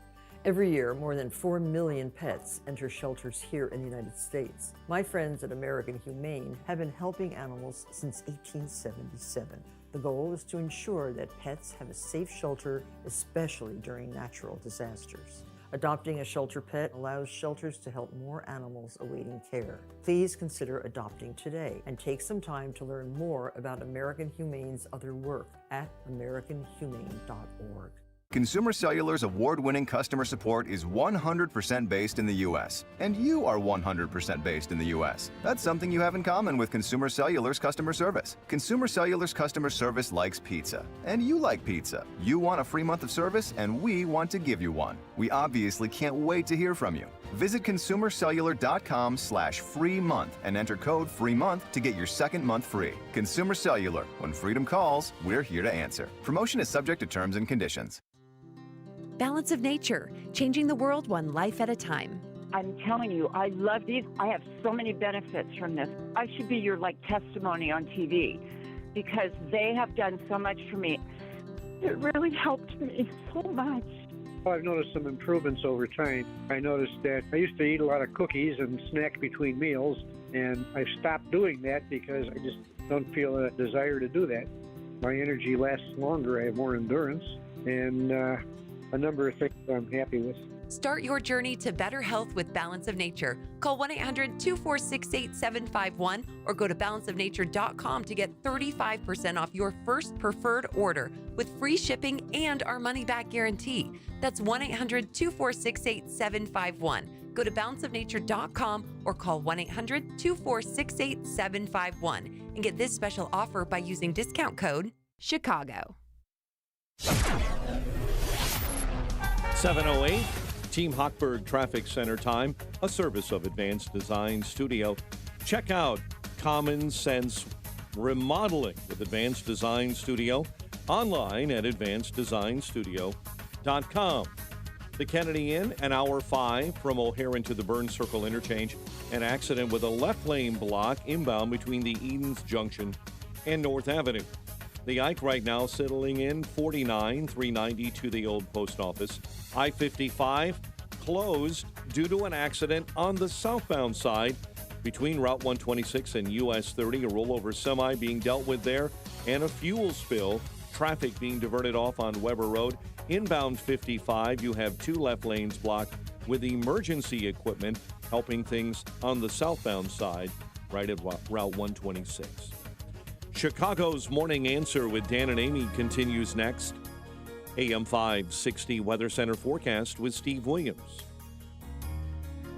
Every year, more than 4 million pets enter shelters here in the United States. My friends at American Humane have been helping animals since 1877. The goal is to ensure that pets have a safe shelter, especially during natural disasters. Adopting a shelter pet allows shelters to help more animals awaiting care. Please consider adopting today and take some time to learn more about American Humane's other work at americanhumane.org. Consumer Cellular's award-winning customer support is 100% based in the U.S., and you are 100% based in the U.S. That's something you have in common with Consumer Cellular's customer service. Consumer Cellular's customer service likes pizza, and you like pizza. You want a free month of service, and we want to give you one. We obviously can't wait to hear from you. Visit consumercellular.com/free month and enter code FREEMONTH to get your second month free. Consumer Cellular. When freedom calls, we're here to answer. Promotion is subject to terms and conditions. Balance of Nature, changing the world one life at a time. I'm telling you, I love these. I have so many benefits from this. I should be your testimony on TV because they have done so much for me. It really helped me so much. I've noticed some improvements over time. I noticed that I used to eat a lot of cookies and snack between meals, and I've stopped doing that because I just don't feel a desire to do that. My energy lasts longer. I have more endurance, and a number of things I'm happy with. Start your journey to better health with Balance of Nature. Call 1-800-246-8751 or go to balanceofnature.com to get 35% off your first preferred order with free shipping and our money-back guarantee. That's 1-800-246-8751. Go to balanceofnature.com or call 1-800-246-8751 and get this special offer by using discount code CHICAGO. 7:08, Team Hochberg Traffic Center time, a service of Advanced Design Studio. Check out Common Sense Remodeling with Advanced Design Studio online at advanceddesignstudio.com. The Kennedy Inn, an hour 5 from O'Hare into the Burns Circle interchange. An accident with a left lane block inbound between the Edens Junction and North Avenue. The Ike right now settling in 49, 390 to the old post office. I-55 closed due to an accident on the southbound side between Route 126 and US 30. A rollover semi being dealt with there and a fuel spill. Traffic being diverted off on Weber Road. Inbound 55, you have 2 left lanes blocked with emergency equipment helping things on the southbound side right at Route 126. Chicago's Morning Answer with Dan and Amy continues next. AM 560 Weather Center forecast with Steve Williams.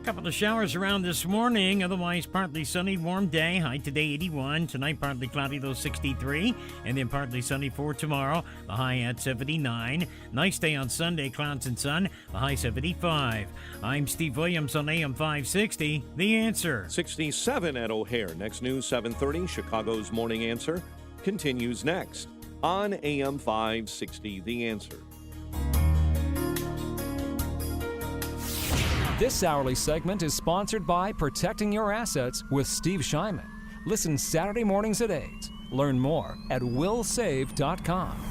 Couple of showers around this morning, otherwise partly sunny, warm day. High today 81. Tonight partly cloudy, though 63. And then partly sunny for tomorrow. The high at 79. Nice day on Sunday, clouds and sun. The high 75. I'm Steve Williams on AM 560. The Answer. 67 at O'Hare. Next news 7:30. Chicago's Morning Answer continues next on AM 560. The Answer. This hourly segment is sponsored by Protecting Your Assets with Steve Shyman. Listen Saturday mornings at 8. Learn more at willsave.com.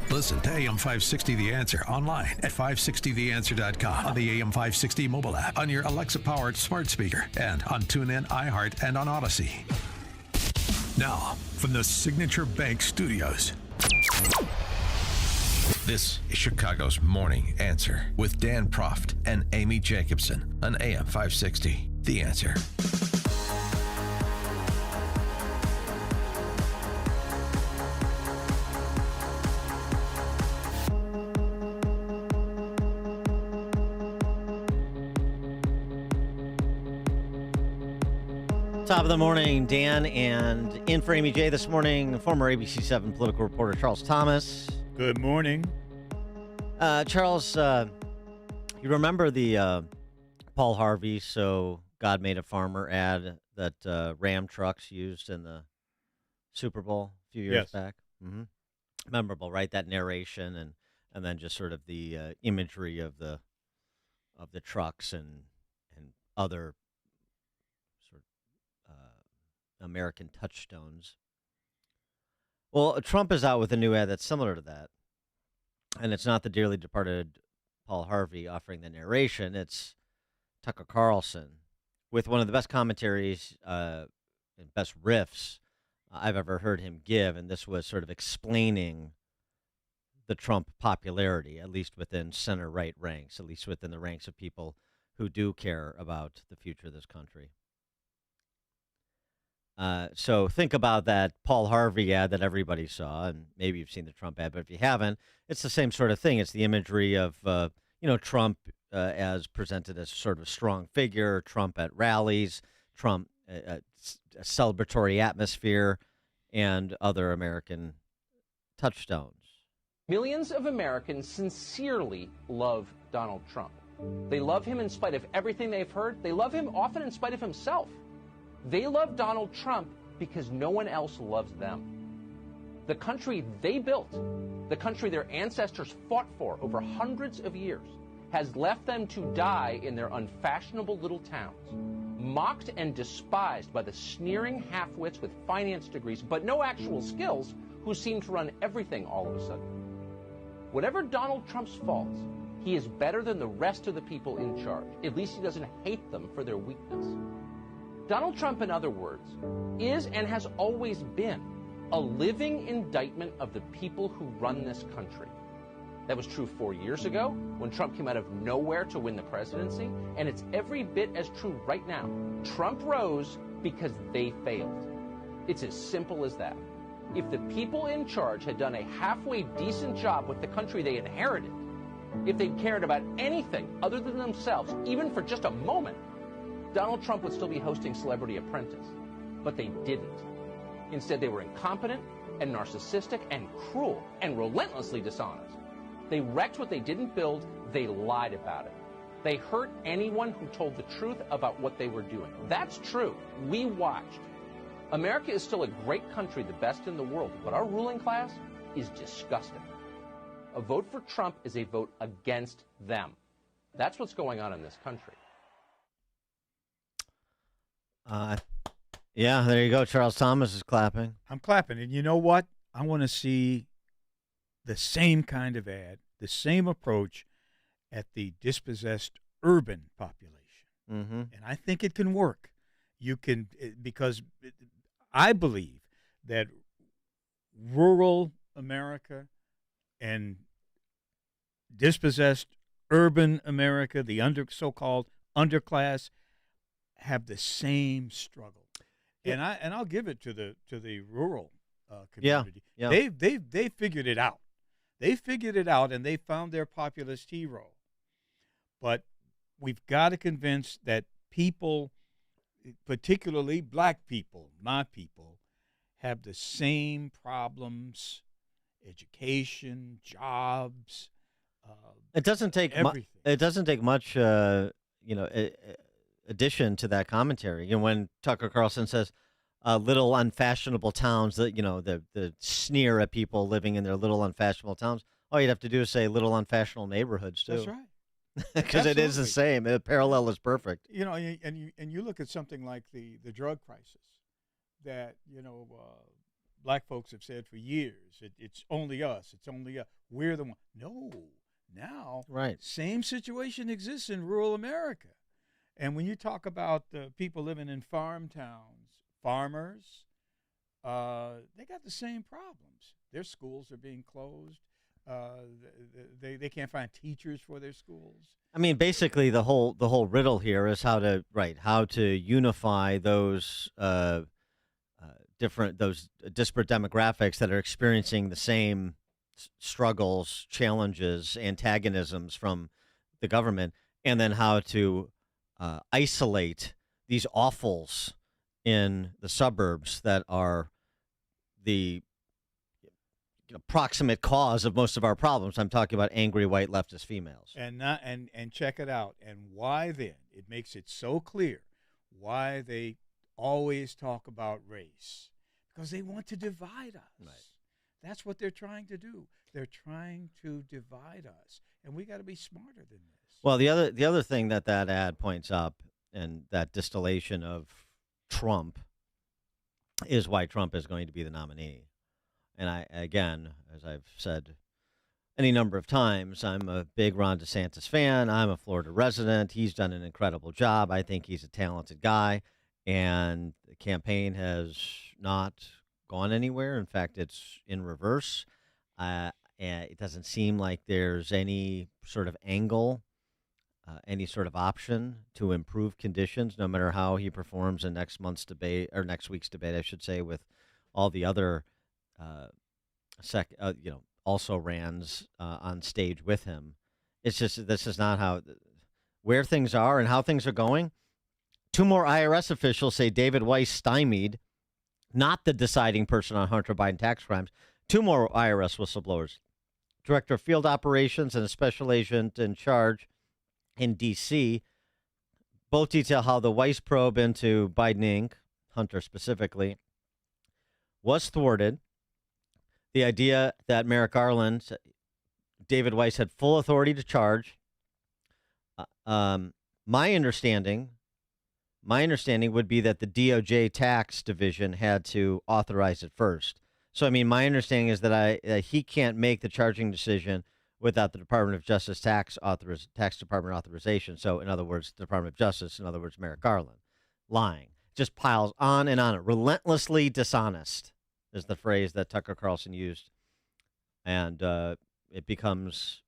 Listen to AM 560 The Answer online at 560theanswer.com, on the AM 560 mobile app, on your Alexa-powered smart speaker, and on TuneIn, iHeart, and on Odyssey. Now, from the Signature Bank Studios, this is Chicago's Morning Answer with Dan Proft and Amy Jacobson on AM 560. The Answer. Top of the morning, Dan, and in for Amy J this morning, former ABC 7 political reporter Charles Thomas. Good morning. Charles, you remember the Paul Harvey "So God Made a Farmer" ad that Ram trucks used in the Super Bowl a few years back? Mm-hmm. Memorable, right? That narration and then just sort of the imagery of the trucks and other sort of American touchstones. Well, Trump is out with a new ad that's similar to that. And it's not the dearly departed Paul Harvey offering the narration. It's Tucker Carlson with one of the best commentaries and best riffs I've ever heard him give, and this was sort of explaining the Trump popularity, at least within center-right ranks, at least within the ranks of people who do care about the future of this country. So think about that Paul Harvey ad that everybody saw, and maybe you've seen the Trump ad, but if you haven't, it's the same sort of thing. It's the imagery of, Trump as presented as sort of a strong figure, Trump at rallies, Trump, a celebratory atmosphere, and other American touchstones. Millions of Americans sincerely love Donald Trump. They love him in spite of everything they've heard. They love him often in spite of himself. They love Donald Trump because no one else loves them. The country they built, the country their ancestors fought for over hundreds of years, has left them to die in their unfashionable little towns, mocked and despised by the sneering half-wits with finance degrees but no actual skills who seem to run everything all of a sudden. Whatever Donald Trump's faults, he is better than the rest of the people in charge. At least he doesn't hate them for their weakness. Donald Trump, in other words, is and has always been a living indictment of the people who run this country. That was true 4 years ago when Trump came out of nowhere to win the presidency, and it's every bit as true right now. Trump rose because they failed. It's as simple as that. If the people in charge had done a halfway decent job with the country they inherited, if they'd cared about anything other than themselves, even for just a moment, Donald Trump would still be hosting Celebrity Apprentice. But they didn't. Instead, they were incompetent and narcissistic and cruel and relentlessly dishonest. They wrecked what they didn't build. They lied about it. They hurt anyone who told the truth about what they were doing. That's true. We watched. America is still a great country, the best in the world, but our ruling class is disgusting. A vote for Trump is a vote against them. That's what's going on in this country. Yeah, there you go. Charles Thomas is clapping. I'm clapping. And you know what? I want to see the same kind of ad, the same approach at the dispossessed urban population. Mm-hmm. And I think it can work. You can, because I believe that rural America and dispossessed urban America, the so-called underclass, have the same struggle. And I'll give it to the rural community. Yeah. They figured it out. They figured it out, and they found their populist hero. But we've got to convince that people, particularly black people, my people, have the same problems: education, jobs. It doesn't take everything. It doesn't take much, addition to that commentary. And when Tucker Carlson says little unfashionable towns, that the sneer at people living in their little unfashionable towns, all you'd have to do is say little unfashionable neighborhoods too. That's right. Because it is the same. The parallel is perfect. And you look at something like the drug crisis that black folks have said for years. It's only us. It's only us. We're the one. No, now right. Same situation exists in rural America. And when you talk about people living in farm towns, farmers, they got the same problems. Their schools are being closed. They can't find teachers for their schools. I mean, basically, the whole riddle here is how to unify those disparate demographics that are experiencing the same struggles, challenges, antagonisms from the government, and then how to isolate these awfuls in the suburbs that are the proximate cause of most of our problems. I'm talking about angry white leftist females. And check it out. And why then? It makes it so clear why they always talk about race. Because they want to divide us. Right. That's what they're trying to do. They're trying to divide us. And we got to be smarter than this. Well, the other thing that ad points up, and that distillation of Trump, is why Trump is going to be the nominee. And I, again, as I've said any number of times, I'm a big Ron DeSantis fan. I'm a Florida resident. He's done an incredible job. I think he's a talented guy, and the campaign has not gone anywhere. In fact, it's in reverse. And it doesn't seem like there's any sort of angle, any sort of option to improve conditions, no matter how he performs in next month's debate, or next week's debate, I should say, with all the other, also rans on stage with him. It's just, this is not how, where things are and how things are going. 2 more IRS officials say David Weiss stymied, not the deciding person on Hunter Biden tax crimes. 2 more IRS whistleblowers, Director of Field Operations and a special agent in charge in D.C., both detail how the Weiss probe into Biden Inc., Hunter specifically, was thwarted. The idea that Merrick Garland, David Weiss, had full authority to charge. My understanding would be that the DOJ tax division had to authorize it first. So, I mean, my understanding is that he can't make the charging decision without the Department of Justice tax department authorization. So, in other words, the Department of Justice, in other words, Merrick Garland, lying. Just piles on and on. Relentlessly dishonest is the phrase that Tucker Carlson used. And it becomes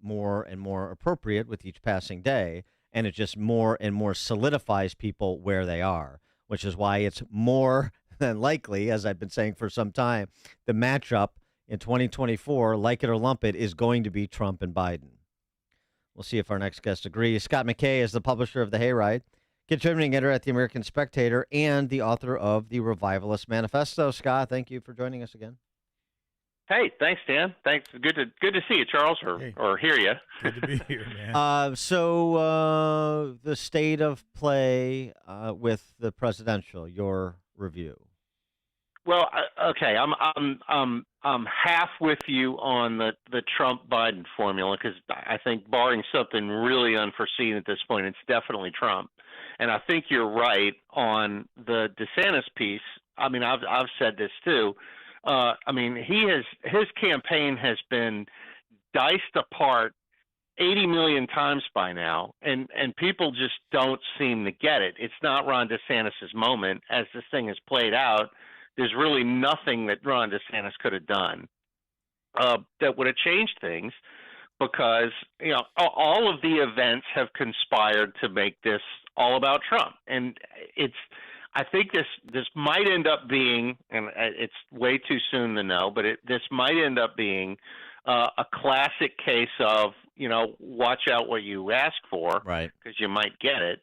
more and more appropriate with each passing day. And it just more and more solidifies people where they are, which is why it's more than likely, as I've been saying for some time, the matchup in 2024, like it or lump it, is going to be Trump and Biden. We'll see if our next guest agrees. Scott McKay is the publisher of The Hayride, contributing editor at The American Spectator, and the author of The Revivalist Manifesto. Scott, thank you for joining us again. Hey, thanks, Dan. Thanks. Good to see you, Charles, or hear you. Good to be here, man. So the state of play with the presidential, your review. Well, okay, I'm half with you on the Trump Biden formula, because I think, barring something really unforeseen at this point, it's definitely Trump. And I think you're right on the DeSantis piece. I mean, I've said this too. I mean, his campaign has been diced apart 80 million times by now, and people just don't seem to get it. It's not Ron DeSantis' moment. As this thing has played out, there's really nothing that Ron DeSantis could have done that would have changed things, because all of the events have conspired to make this all about Trump, and I think this might end up being, and it's way too soon to know, but this might end up being a classic case of, watch out what you ask for, right? Because you might get it,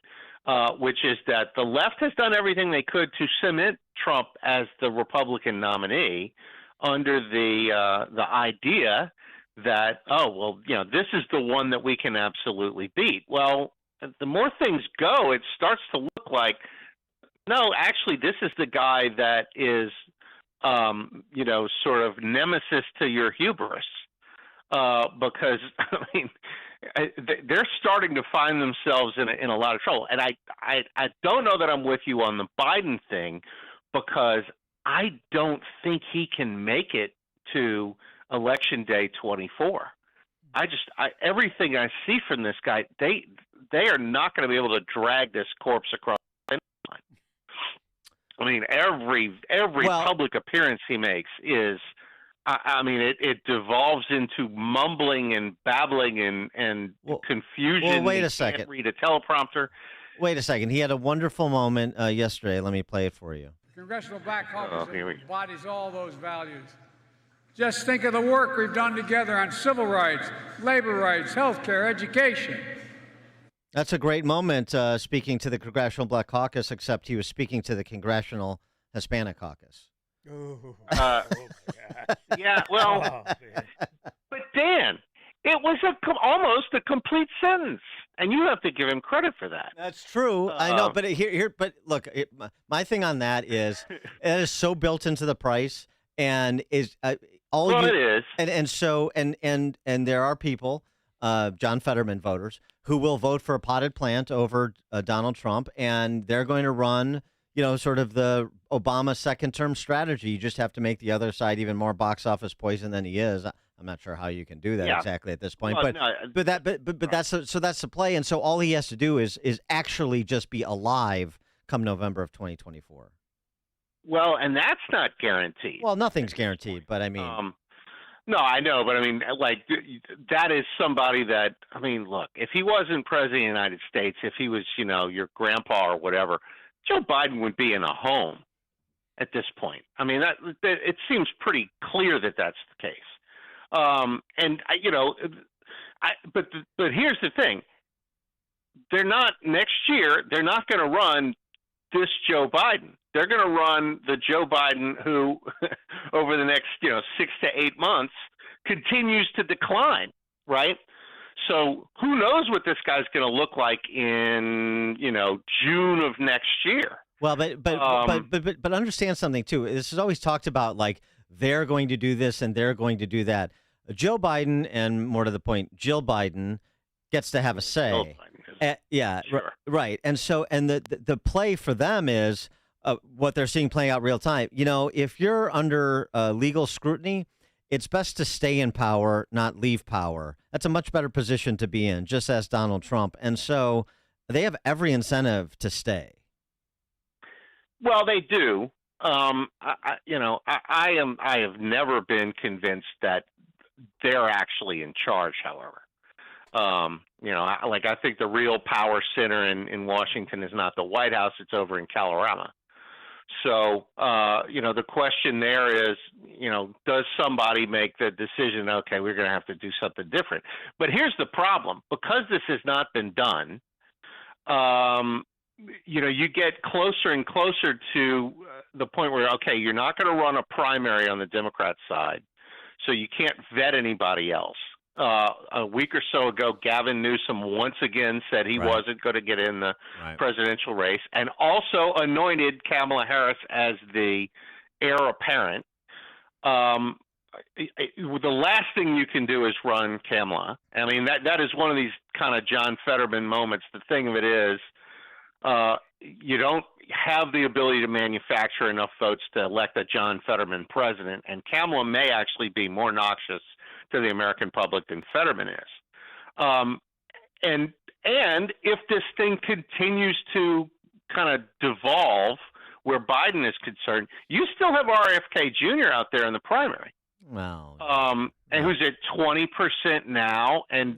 which is that the left has done everything they could to cement Trump as the Republican nominee under the idea that, this is the one that we can absolutely beat. Well, the more things go, it starts to look like, no, actually, this is the guy that is, sort of nemesis to your hubris, because I mean, they're starting to find themselves in a lot of trouble. And I don't know that I'm with you on the Biden thing, because I don't think he can make it to Election Day 24. Everything I see from this guy, they are not going to be able to drag this corpse across the line. I mean, every public appearance he makes is, it devolves into mumbling and babbling and confusion. Well, wait a He second. can't read a teleprompter. Wait a second. He had a wonderful moment yesterday. Let me play it for you. Congressional Black Caucus embodies all those values. Just think of the work we've done together on civil rights, labor rights, health care, education. That's a great moment speaking to the Congressional Black Caucus, except he was speaking to the Congressional Hispanic Caucus. Yeah, well, but Dan, it was almost a complete sentence, and you have to give him credit for that. That's true. I know, but but look, my thing on that is it is so built into the price, and is it is, and there are people, John Fetterman voters, who will vote for a potted plant over Donald Trump, and they're going to run, sort of the Obama second-term strategy. You just have to make the other side even more box office poison than he is. I'm not sure how you can do that exactly at this point, but that's the play, and so all he has to do is actually just be alive come November of 2024. Well, and that's not guaranteed. Well, nothing's guaranteed, but I mean, No, I know, but I mean, like, that is somebody that, I mean, look, if he wasn't president of the United States, if he was, your grandpa or whatever, Joe Biden would be in a home at this point. I mean, that it seems pretty clear that that's the case. But here's the thing. They're not, next year, they're not going to run this Joe Biden. They're going to run the Joe Biden who, over the next 6 to 8 months, continues to decline, right? So who knows what this guy's going to look like in June of next year? Well, but understand something too. This is always talked about like they're going to do this and they're going to do that. Joe Biden, and more to the point, Jill Biden gets to have a say. Sure. Right. And so, and the play for them is what they're seeing playing out real time. If you're under legal scrutiny, it's best to stay in power, not leave power. That's a much better position to be in, just as Donald Trump. And so they have every incentive to stay. Well, they do. I have never been convinced that they're actually in charge, however. I think the real power center in Washington is not the White House, it's over in Kalorama. So, the question there is, does somebody make the decision, okay, we're going to have to do something different? But here's the problem. Because this has not been done, you get closer and closer to the point where, okay, you're not going to run a primary on the Democrat side, so you can't vet anybody else. A week or so ago, Gavin Newsom once again said he wasn't going to get in the presidential race, and also anointed Kamala Harris as the heir apparent. The last thing you can do is run Kamala. I mean, that is one of these kind of John Fetterman moments. The thing of it is, you don't have the ability to manufacture enough votes to elect a John Fetterman president, and Kamala may actually be more noxious to the American public than Fetterman is. And if this thing continues to kind of devolve where Biden is concerned, you still have RFK Jr. out there in the primary. Wow. And who's at 20% now. And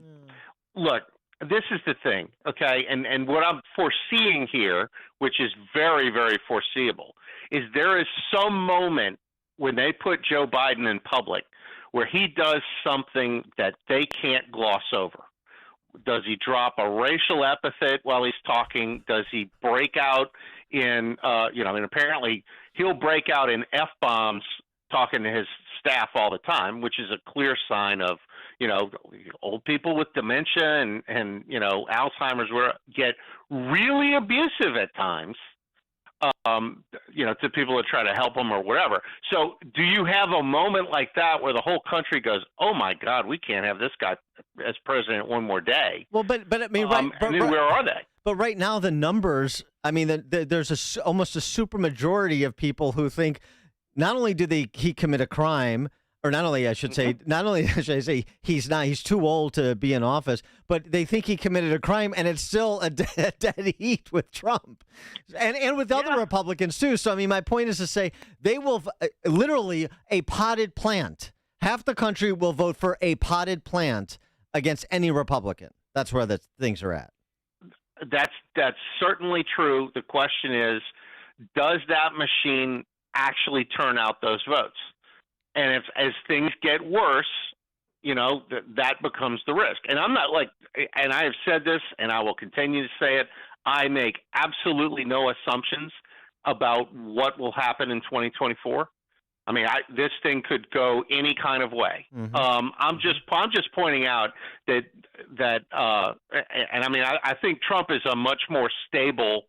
look, this is the thing, okay? And what I'm foreseeing here, which is very, very foreseeable, is there is some moment when they put Joe Biden in public where he does something that they can't gloss over. Does he drop a racial epithet while he's talking? Does he break out in, apparently he'll break out in F-bombs talking to his staff all the time, which is a clear sign of, old people with dementia and Alzheimer's get really abusive at times. To people that try to help them or whatever. So do you have a moment like that where the whole country goes, oh, my God, we can't have this guy as president one more day? Well, but I mean, right. And then where are they? But right now, the numbers, I mean, there's almost a super majority of people who think not only he commit a crime, or not only, I should say, he's too old to be in office, but they think he committed a crime, and it's still a dead heat with Trump and with other Republicans too. So, I mean, my point is to say they will literally a potted plant. Half the country will vote for a potted plant against any Republican. That's where the things are at. That's certainly true. The question is, does that machine actually turn out those votes? And as things get worse, that becomes the risk. And I'm not and I have said this, and I will continue to say it, I make absolutely no assumptions about what will happen in 2024. I mean, this thing could go any kind of way. Mm-hmm. I'm just pointing out that and I mean, I think Trump is a much more stable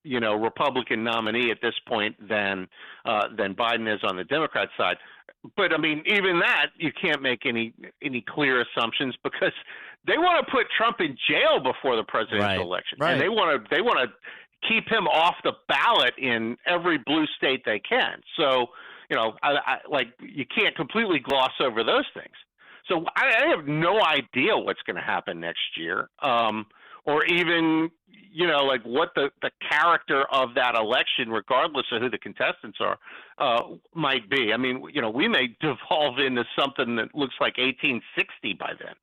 Republican nominee at this point than Biden is on the Democrat side. But I mean, even that, you can't make any clear assumptions because they want to put Trump in jail before the presidential election, and they want to keep him off the ballot in every blue state they can. So, you can't completely gloss over those things. So I have no idea what's going to happen next year. or even, like what the character of that election, regardless of who the contestants are, might be. I mean, we may devolve into something that looks like 1860 by then.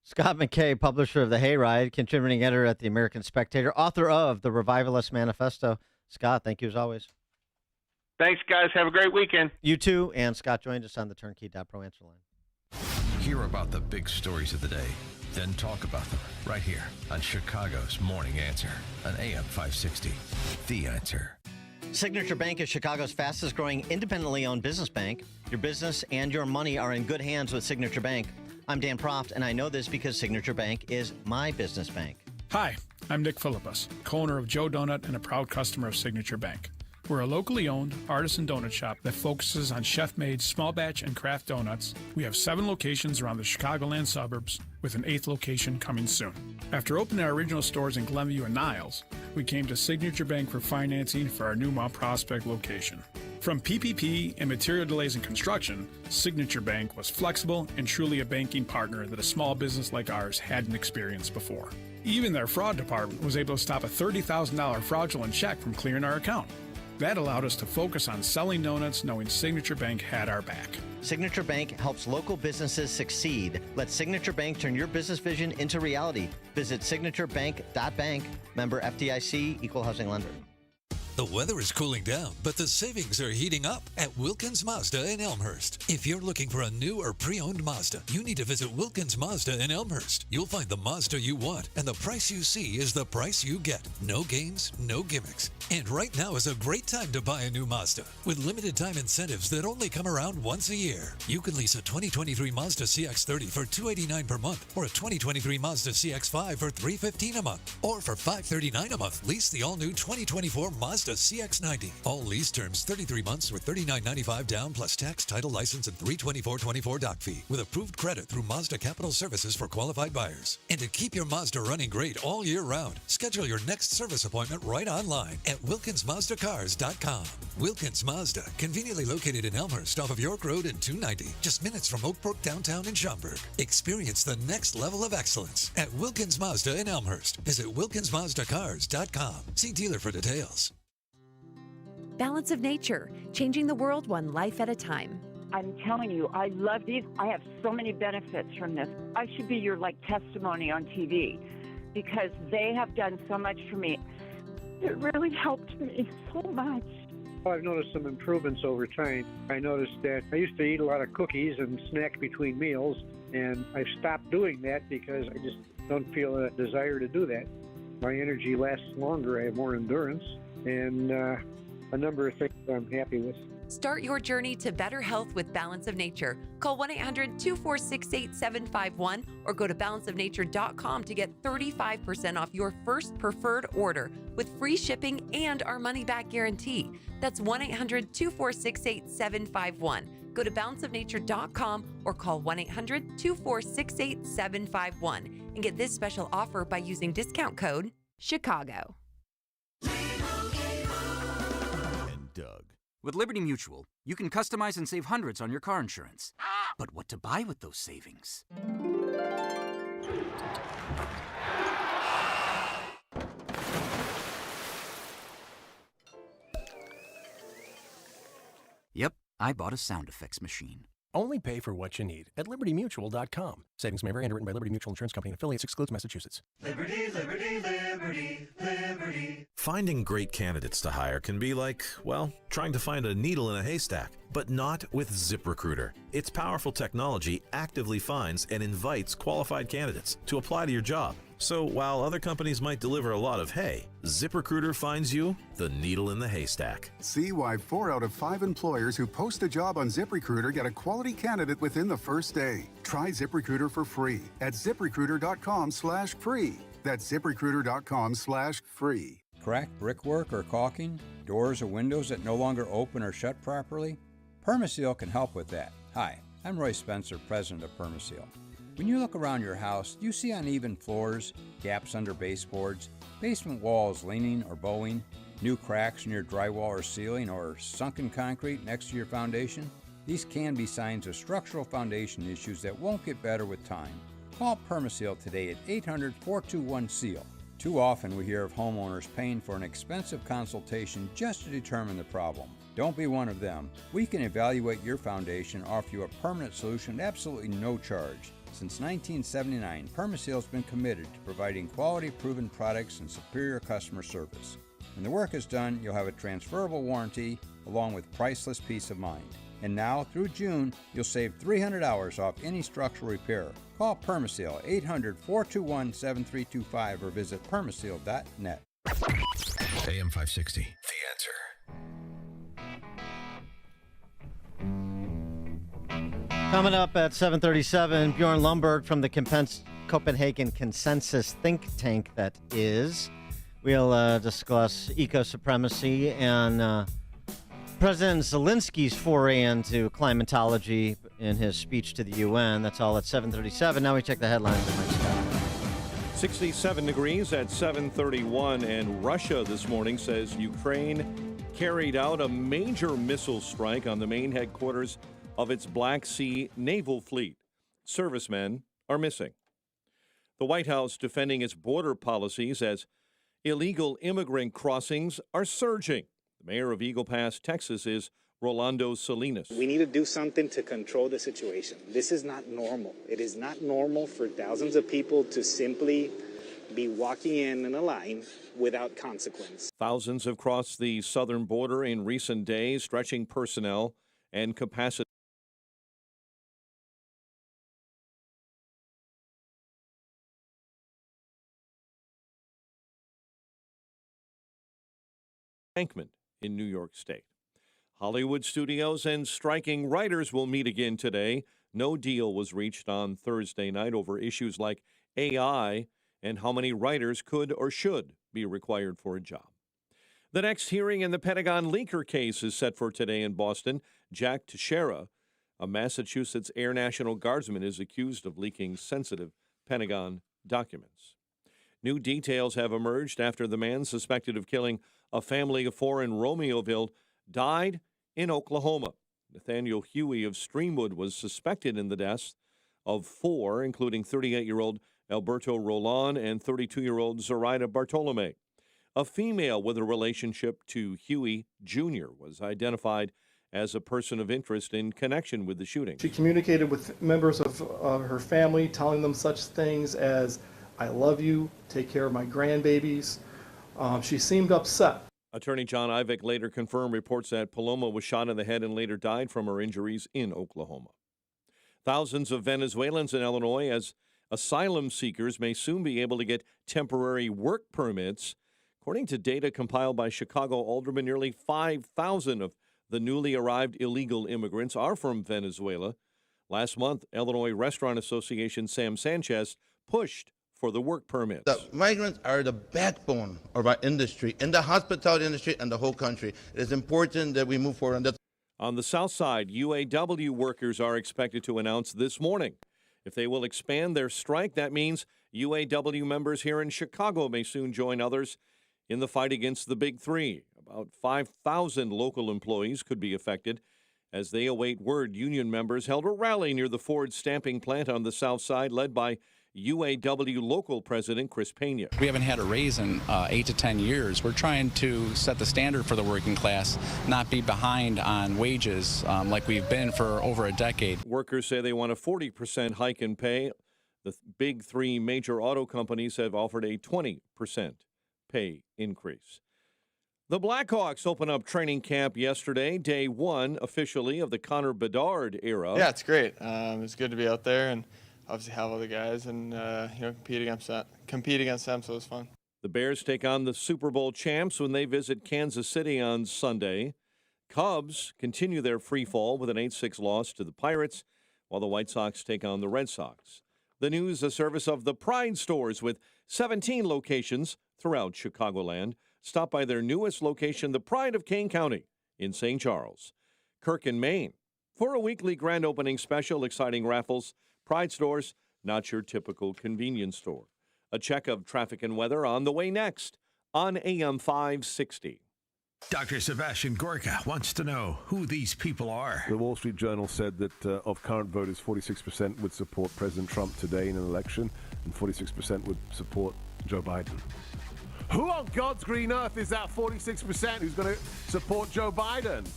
Scott McKay, publisher of The Hayride, contributing editor at The American Spectator, author of The Revivalist Manifesto. Scott, thank you as always. Thanks, guys. Have a great weekend. You too. And Scott joined us on the Turnkey.pro answer line. Hear about the big stories of the day, then talk about them right here on Chicago's Morning Answer on AM 560. The Answer. Signature Bank is Chicago's fastest growing independently owned business bank. Your business and your money are in good hands with Signature Bank. I'm Dan Proft, and I know this because Signature Bank is my business bank. Hi, I'm Nick Philippus, co-owner of Joe Donut and a proud customer of Signature Bank. We're a locally owned artisan donut shop that focuses on chef-made small batch and craft donuts. We have 7 locations around the Chicagoland suburbs, with an 8th location coming soon. After opening our original stores in Glenview and Niles, we came to Signature Bank for financing for our new Mount Prospect location. From PPP and material delays in construction, Signature Bank was flexible and truly a banking partner that a small business like ours hadn't experienced before. Even their fraud department was able to stop a $30,000 fraudulent check from clearing our account. That allowed us to focus on selling donuts, knowing Signature Bank had our back. Signature Bank helps local businesses succeed. Let Signature Bank turn your business vision into reality. Visit signaturebank.bank. Member FDIC, Equal Housing Lender. The weather is cooling down, but the savings are heating up at Wilkins Mazda in Elmhurst. If you're looking for a new or pre-owned Mazda, you need to visit Wilkins Mazda in Elmhurst. You'll find the Mazda you want, and the price you see is the price you get. No games, no gimmicks. And right now is a great time to buy a new Mazda. With limited time incentives that only come around once a year. You can lease a 2023 Mazda CX-30 for $289 per month, or a 2023 Mazda CX-5 for $315 a month. Or for $539 a month, lease the all-new 2024 Mazda CX-90. All lease terms 33 months with $39.95 down plus tax, title, license, and $324.24 doc fee with approved credit through Mazda Capital Services for qualified buyers. And to keep your Mazda running great all year round, schedule your next service appointment right online at WilkinsMazdaCars.com. Wilkins Mazda, conveniently located in Elmhurst off of York Road and 290, just minutes from Oak Brook downtown in Schaumburg. Experience the next level of excellence at Wilkins Mazda in Elmhurst. Visit WilkinsMazdaCars.com. See dealer for details. Balance of Nature, changing the world one life at a time. I'm telling you, I love these. I have so many benefits from this. I should be your testimony on TV because they have done so much for me. It really helped me so much. I've noticed some improvements over time. I noticed that I used to eat a lot of cookies and snack between meals, and I've stopped doing that because I just don't feel a desire to do that. My energy lasts longer. I have more endurance, and a number of things I'm happy with. Start your journey to better health with Balance of Nature. Call 1-800-246-8751 or go to balanceofnature.com to get 35% off your first preferred order with free shipping and our money-back guarantee. That's 1-800-246-8751. Go to balanceofnature.com or call 1-800-246-8751 and get this special offer by using discount code CHICAGO. Doug. With Liberty Mutual, you can customize and save hundreds on your car insurance. But what to buy with those savings? Yep, I bought a sound effects machine. Only pay for what you need at LibertyMutual.com. Savings may vary. Underwritten by Liberty Mutual Insurance Company and affiliates. Excludes Massachusetts. Liberty, liberty, liberty, liberty. Finding great candidates to hire can be like, well, trying to find a needle in a haystack, but not with ZipRecruiter. Its powerful technology actively finds and invites qualified candidates to apply to your job. So while other companies might deliver a lot of hay, ZipRecruiter finds you the needle in the haystack. See why 4 out of 5 employers who post a job on ZipRecruiter get a quality candidate within the first day. Try ZipRecruiter for free at ZipRecruiter.com/free. That's ZipRecruiter.com/free. Cracked brickwork or caulking? Doors or windows that no longer open or shut properly? Permaseal can help with that. Hi, I'm Roy Spencer, president of Permaseal. When you look around your house, do you see uneven floors, gaps under baseboards, basement walls leaning or bowing, new cracks in your drywall or ceiling, or sunken concrete next to your foundation? These can be signs of structural foundation issues that won't get better with time. Call Permaseal today at 800-421-SEAL. Too often we hear of homeowners paying for an expensive consultation just to determine the problem. Don't be one of them. We can evaluate your foundation and offer you a permanent solution at absolutely no charge. Since 1979, Permaseal has been committed to providing quality proven products and superior customer service. When the work is done, you'll have a transferable warranty along with priceless peace of mind. And now, through June, you'll save $300 off any structural repair. Call Permaseal 800-421-7325 or visit permaseal.net. AM 560, The Answer. Coming up at 7:37, Bjorn Lomborg from the Copenhagen Consensus think tank that is. We'll discuss eco-supremacy and President Zelensky's foray into climatology in his speech to the UN. That's all at 7:37. Now we check the headlines. 67 degrees at 7:31, and Russia this morning says Ukraine carried out a major missile strike on the main headquarters of its Black Sea Naval Fleet. Servicemen are missing. The White House defending its border policies as illegal immigrant crossings are surging. The mayor of Eagle Pass, Texas, is Rolando Salinas. We need to do something to control the situation. This is not normal. It is not normal for thousands of people to simply be walking in a line without consequence. Thousands have crossed the southern border in recent days, stretching personnel and capacity. Embankment in New York State. Hollywood studios and striking writers will meet again today. No deal was reached on Thursday night over issues like AI and how many writers could or should be required for a job. The next hearing in the Pentagon leaker case is set for today in Boston. Jack Teixeira, a Massachusetts Air National Guardsman, is accused of leaking sensitive Pentagon documents. New details have emerged after the man suspected of killing a family of four in Romeoville died in Oklahoma. Nathaniel Huey of Streamwood was suspected in the deaths of four, including 38-year-old Alberto Roland and 32-year-old Zoraida Bartolome. A female with a relationship to Huey Jr. was identified as a person of interest in connection with the shooting. She communicated with members of her family, telling them such things as, "I love you, take care of my grandbabies." She seemed upset. Attorney John Ivick later confirmed reports that Paloma was shot in the head and later died from her injuries in Oklahoma. Thousands of Venezuelans in Illinois as asylum seekers may soon be able to get temporary work permits. According to data compiled by Chicago aldermen, nearly 5,000 of the newly arrived illegal immigrants are from Venezuela. Last month, Illinois Restaurant Association Sam Sanchez pushed for the work permits. The migrants are the backbone of our industry, in the hospitality industry and the whole country. It is important that we move forward on that. On the south side, UAW workers are expected to announce this morning if they will expand their strike. That means UAW members here in Chicago may soon join others in the fight against the Big Three. About 5,000 local employees could be affected as they await word. Union members held a rally near the Ford stamping plant on the south side, led by UAW local president Chris Pena. We haven't had a raise in 8 to 10 years. We're trying to set the standard for the working class, not be behind on wages like we've been for over a decade. Workers say they want a 40% hike in pay. The Big Three major auto companies have offered a 20% pay increase. The Blackhawks open up training camp yesterday, day one officially of the Connor Bedard era. Yeah, it's great. It's good to be out there and obviously have all the guys and compete against them, so it's fun. The Bears take on the Super Bowl champs when they visit Kansas City on Sunday. Cubs continue their free fall with an 8-6 loss to the Pirates, while the White Sox take on the Red Sox. The news, a service of the Pride Stores with 17 locations throughout Chicagoland. Stop by their newest location, the Pride of Kane County in St. Charles. Kirk in Maine. For a weekly grand opening special, exciting raffles, Pride Stores, not your typical convenience store. A check of traffic and weather on the way next on AM 560. Dr. Sebastian Gorka wants to know who these people are. The Wall Street Journal said that of current voters, 46% would support President Trump today in an election, and 46% would support Joe Biden. Who on God's green earth is that 46% who's going to support Joe Biden?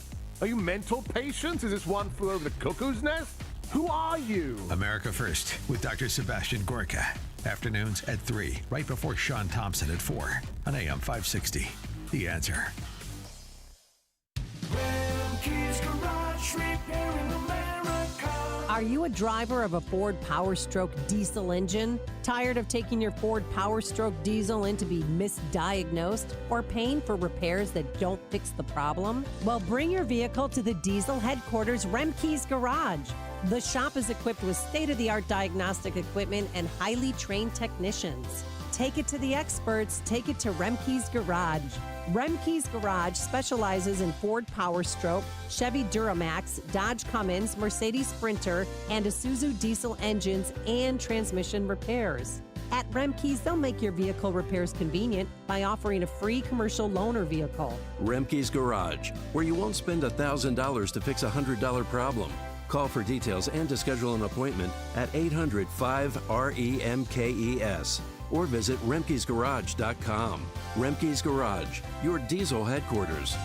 Are you mental patients? Is this one flew over the cuckoo's nest? Who are you? America First with Dr. Sebastian Gorka. Afternoons at 3, right before Sean Thompson at 4 on AM 560. The Answer. Are you a driver of a Ford PowerStroke diesel engine? Tired of taking your Ford PowerStroke diesel in to be misdiagnosed or paying for repairs that don't fix the problem? Well, bring your vehicle to the diesel headquarters, Remke's Garage. The shop is equipped with state-of-the-art diagnostic equipment and highly trained technicians. Take it to the experts. Take it to Remke's Garage. Remke's Garage specializes in Ford PowerStroke, Chevy Duramax, Dodge Cummins, Mercedes Sprinter, and Isuzu diesel engines and transmission repairs. At Remke's, they'll make your vehicle repairs convenient by offering a free commercial loaner vehicle. Remke's Garage, where you won't spend $1,000 to fix a $100 problem. Call for details and to schedule an appointment at 800-5-REMKES or visit Remke'sGarage.com. Remke's Garage, your diesel headquarters.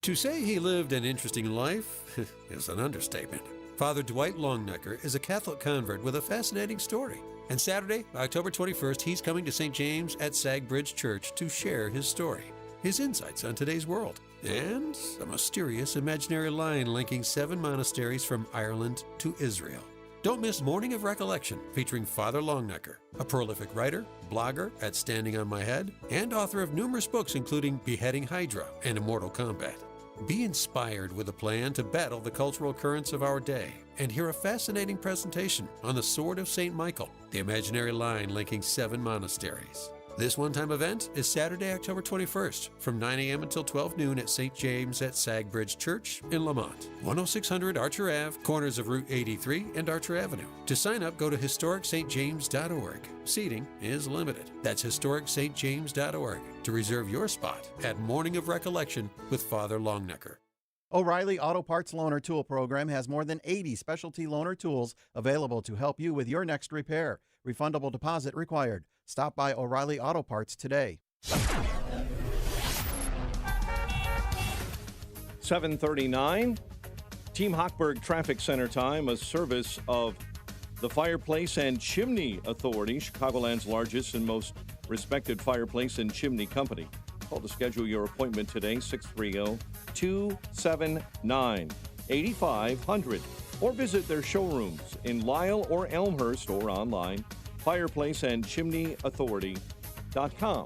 To say he lived an interesting life is an understatement. Father Dwight Longnecker is a Catholic convert with a fascinating story. And Saturday, October 21st, he's coming to St. James at Sagbridge Church to share his story, his insights on today's world, and a mysterious imaginary line linking 7 monasteries from Ireland to Israel. Don't miss Morning of Recollection, featuring Father Longnecker, a prolific writer, blogger at Standing on My Head, and author of numerous books including Beheading Hydra and Immortal Combat. Be inspired with a plan to battle the cultural currents of our day and hear a fascinating presentation on the Sword of St. Michael, the imaginary line linking 7 monasteries. This one-time event is Saturday, October 21st, from 9 a.m. until 12 noon at St. James at Sagbridge Church in Lamont, 10600 Archer Ave, corners of Route 83 and Archer Avenue. To sign up, go to historicstjames.org. Seating is limited. That's historicstjames.org to reserve your spot at Morning of Recollection with Father Longnecker. O'Reilly Auto Parts Loaner Tool Program has more than 80 specialty loaner tools available to help you with your next repair. Refundable deposit required. Stop by O'Reilly Auto Parts today. 7:39. Team Hochberg Traffic Center time, a service of the Fireplace and Chimney Authority, Chicagoland's largest and most respected fireplace and chimney company. Call to schedule your appointment today, 630-279-8500, or visit their showrooms in Lisle or Elmhurst or online, fireplaceandchimneyauthority.com.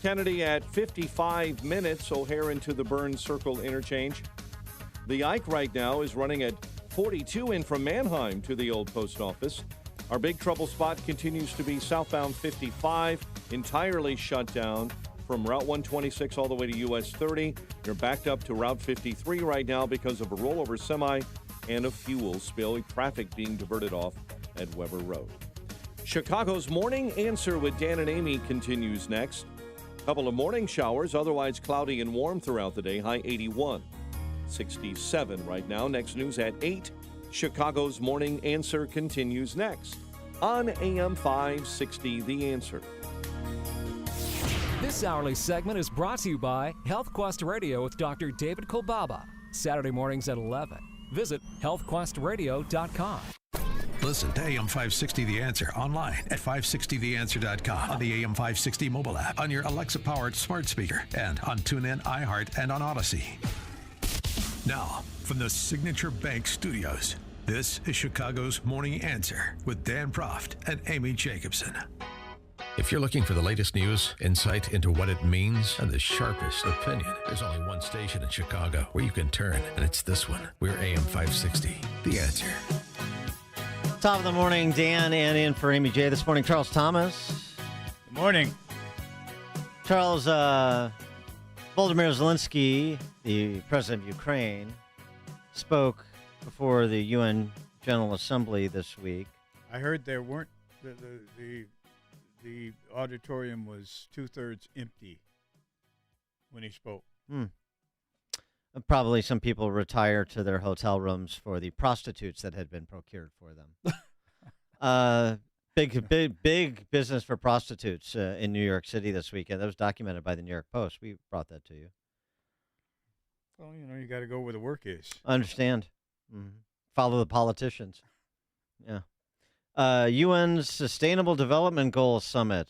Kennedy at 55 minutes, O'Hare into the Burns Circle interchange. The Ike right now is running at 42 in from Manheim to the old post office. Our big trouble spot continues to be southbound 55, entirely shut down from Route 126 all the way to US 30. You're backed up to Route 53 right now because of a rollover semi and a fuel spill. Traffic being diverted off at Weber Road. Chicago's Morning Answer with Dan and Amy continues next. Couple of morning showers, otherwise cloudy and warm throughout the day. High 81, 67 right now. Next news at 8. Chicago's Morning Answer continues next on AM 560, The Answer. This hourly segment is brought to you by HealthQuest Radio with Dr. David Kolbaba. Saturday mornings at 11. Visit healthquestradio.com. Listen to AM 560 The Answer online at 560theanswer.com, on the AM 560 mobile app, on your Alexa-powered smart speaker, and on TuneIn, iHeart, and on Odyssey. Now, from the Signature Bank Studios, this is Chicago's Morning Answer with Dan Proft and Amy Jacobson. If you're looking for the latest news, insight into what it means, and the sharpest opinion, there's only one station in Chicago where you can turn, and it's this one. We're AM 560, The Answer. Top of the morning, Dan, and in for Amy J. This morning, Charles Thomas. Good morning. Charles, Volodymyr Zelensky, the president of Ukraine, spoke before the UN General Assembly this week. I heard there weren't the auditorium was 2/3 empty. when he spoke. Probably some people retire to their hotel rooms for the prostitutes that had been procured for them. Big business for prostitutes in New York City this weekend. That was documented by the New York Post. We brought that to you. Well, you got to go where the work is. I understand. Follow the politicians. Yeah. UN's Sustainable Development Goals Summit.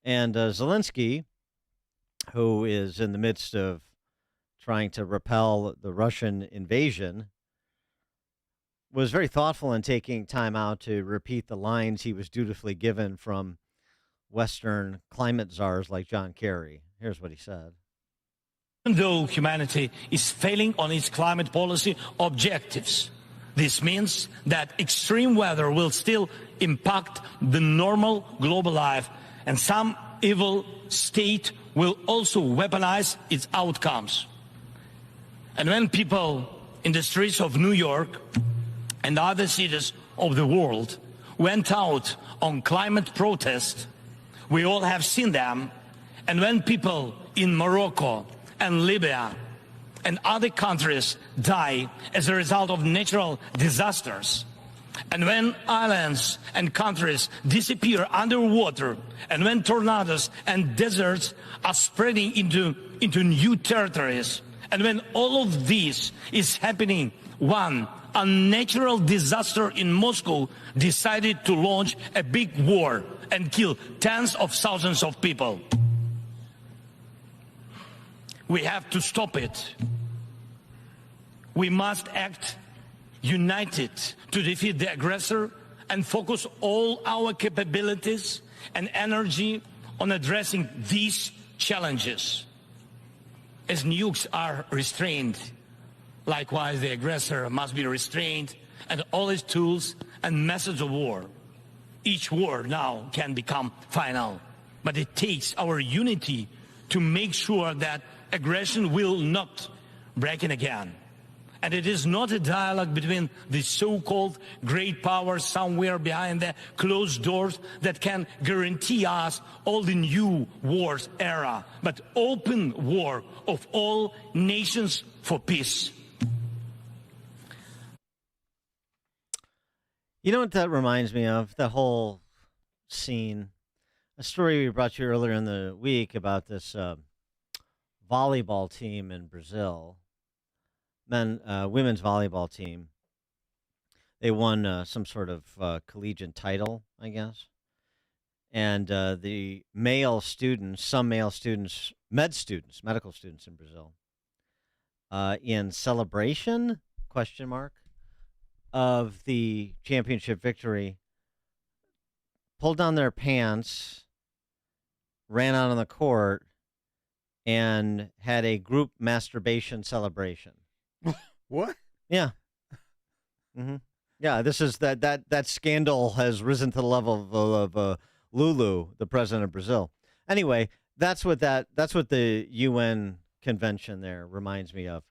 And Zelensky, who is in the midst of trying to repel the Russian invasion, was very thoughtful in taking time out to repeat the lines he was dutifully given from Western climate czars like John Kerry. Here's what he said. Even though humanity is failing on its climate policy objectives, this means that extreme weather will still impact the normal global life, and some evil state will also weaponize its outcomes. And when people in the streets of New York and other cities of the world went out on climate protest, we all have seen them. And when people in Morocco and Libya and other countries die as a result of natural disasters, and when islands and countries disappear underwater, and when tornadoes and deserts are spreading into new territories, and when all of this is happening, one unnatural disaster in Moscow decided to launch a big war and kill tens of thousands of people. We have to stop it. We must act united to defeat the aggressor and focus all our capabilities and energy on addressing these challenges. As nukes are restrained, likewise the aggressor must be restrained, and all his tools and methods of war. Each war now can become final, but it takes our unity to make sure that aggression will not break in again. And it is not a dialogue between the so-called great powers somewhere behind the closed doors that can guarantee us all the new wars era, but open war of all nations for peace. You know what that reminds me of? The whole scene. A story we brought you earlier in the week about this volleyball team in Brazil. Women's volleyball team. They won some sort of collegiate title, I guess. And the male students, some male students, medical students in Brazil, in celebration, ? Of the championship victory, pulled down their pants, ran out on the court, and had a group masturbation celebration. What? Yeah. Yeah, this is that scandal has risen to the level of Lulu, the president of Brazil. Anyway, that's what the UN convention there reminds me of.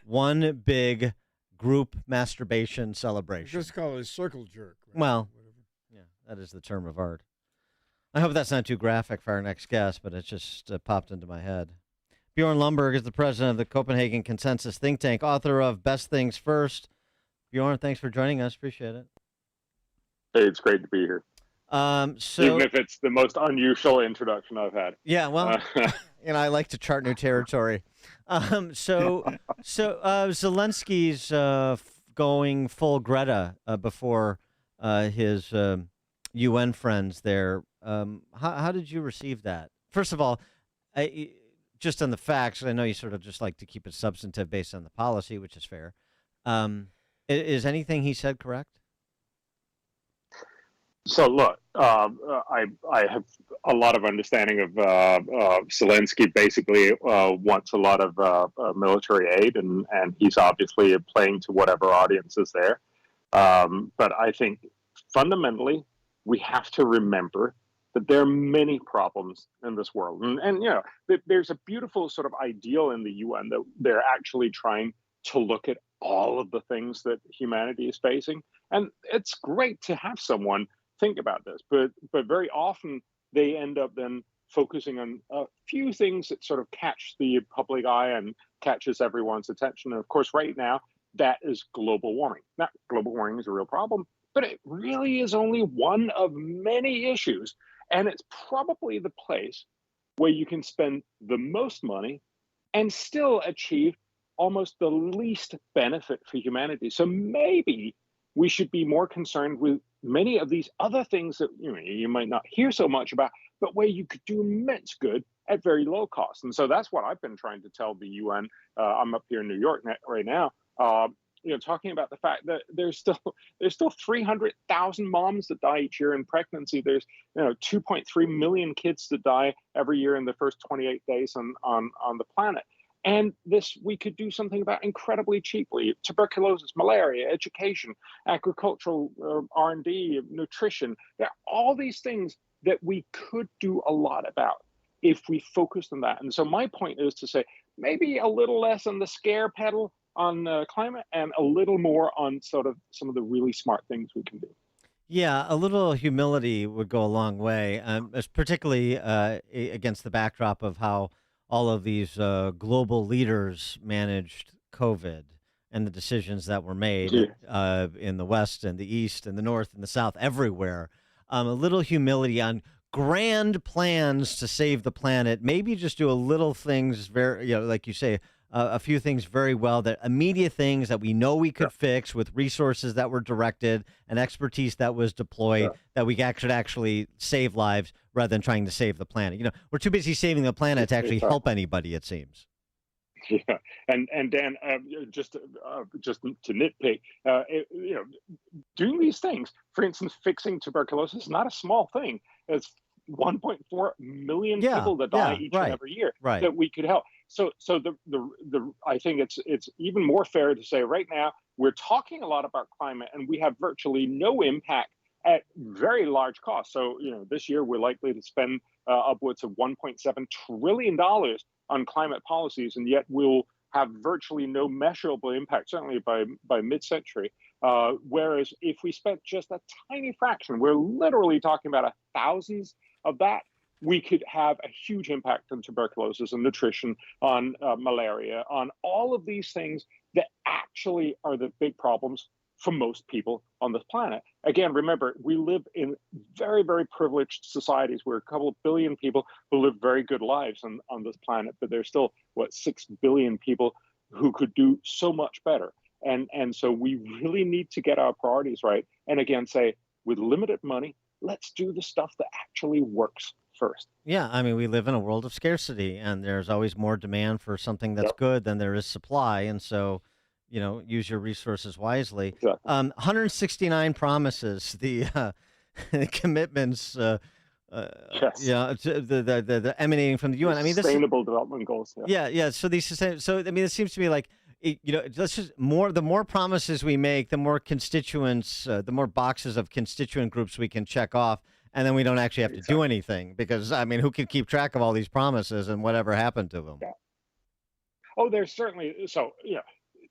One big group masturbation celebration. Just call it a circle jerk. Right? Well, yeah, that is the term of art. I hope that's not too graphic for our next guest, but it just popped into my head. Bjorn Lomborg is the president of the Copenhagen Consensus think tank, author of Best Things First. Bjorn, thanks for joining us. Appreciate it. Hey, it's great to be here. Even if it's the most unusual introduction I've had. Yeah, well, I like to chart new territory. So Zelensky's going full Greta before his UN friends there. How did you receive that? First of all, just on the facts, I know you sort of just like to keep it substantive based on the policy, which is fair. Is anything he said correct? So look, I have a lot of understanding of Zelensky. Basically, wants a lot of military aid, and he's obviously playing to whatever audience is there. But I think fundamentally, we have to remember that there are many problems in this world, and there's a beautiful sort of ideal in the UN that they're actually trying to look at all of the things that humanity is facing, and it's great to have someone think about this, but very often they end up then focusing on a few things that sort of catch the public eye and catches everyone's attention. And of course, right now, that is global warming. Now, global warming is a real problem, but it really is only one of many issues. And it's probably the place where you can spend the most money and still achieve almost the least benefit for humanity. So maybe we should be more concerned with many of these other things that you might not hear so much about, but where you could do immense good at very low cost. And so that's what I've been trying to tell the UN. I'm up here in New York right now, talking about the fact that there's still 300,000 moms that die each year in pregnancy. There's 2.3 million kids that die every year in the first 28 days on the planet. And this we could do something about incredibly cheaply: tuberculosis, malaria, education, agricultural R&D, nutrition. There are all these things that we could do a lot about if we focused on that. And so my point is to say maybe a little less on the scare pedal on climate and a little more on sort of some of the really smart things we can do. Yeah, a little humility would go a long way, particularly against the backdrop of how all of these global leaders managed COVID and the decisions that were made in the West and the East and the North and the South, everywhere. A little humility on grand plans to save the planet. Maybe just do a little things very, like you say, a few things very well, that immediate things that we know we could fix with resources that were directed and expertise that was deployed, that we could actually save lives rather than trying to save the planet. We're too busy saving the planet to actually help anybody, it seems. Yeah, and Dan, just to nitpick, doing these things, for instance, fixing tuberculosis is not a small thing. It's 1.4 million people that die each and every year that we could help. So I think it's even more fair to say right now we're talking a lot about climate and we have virtually no impact at very large cost. So this year we're likely to spend upwards of $1.7 trillion on climate policies, and yet we'll have virtually no measurable impact, certainly by mid-century. Whereas if we spent just a tiny fraction, we're literally talking about thousands of that, we could have a huge impact on tuberculosis and nutrition, on malaria, on all of these things that actually are the big problems for most people on this planet. Again, remember, we live in very, very privileged societies. We're a couple of billion people who live very good lives on this planet, but there's still, 6 billion people who could do so much better. And so we really need to get our priorities right. And again, say, with limited money, let's do the stuff that actually works first. Yeah, I mean, we live in a world of scarcity, and there's always more demand for something that's good than there is supply. And so, use your resources wisely. Exactly. 169 promises, the commitments, yes. the emanating from the UN. I mean, Sustainable Development Goals. Yeah. So it seems to me like, let's just the more promises we make, the more constituents, the more boxes of constituent groups we can check off. And then we don't actually have to do anything because, I mean, who can keep track of all these promises and whatever happened to them? Yeah. Oh, there's certainly,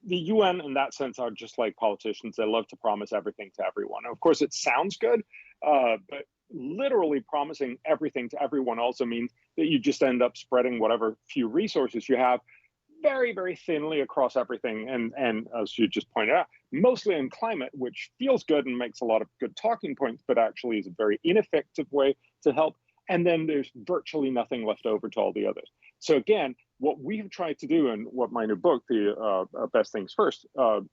the UN in that sense are just like politicians. They love to promise everything to everyone. Of course, it sounds good, but literally promising everything to everyone also means that you just end up spreading whatever few resources you have very, very thinly across everything. And as you just pointed out, mostly in climate, which feels good and makes a lot of good talking points, but actually is a very ineffective way to help. And then there's virtually nothing left over to all the others. So again, what we've tried to do, and what my new book, the Best Things First,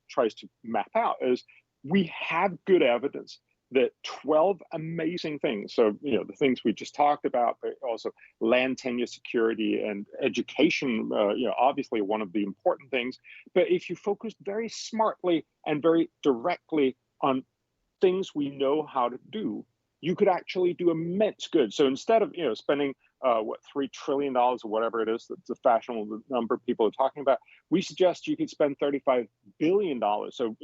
tries to map out, is we have good evidence that 12 amazing things, so the things we just talked about, but also land tenure security and education, obviously one of the important things. But if you focus very smartly and very directly on things we know how to do, you could actually do immense good. So instead of spending $3 trillion or whatever it is, that's the fashionable number people are talking about, we suggest you could spend $35 billion. So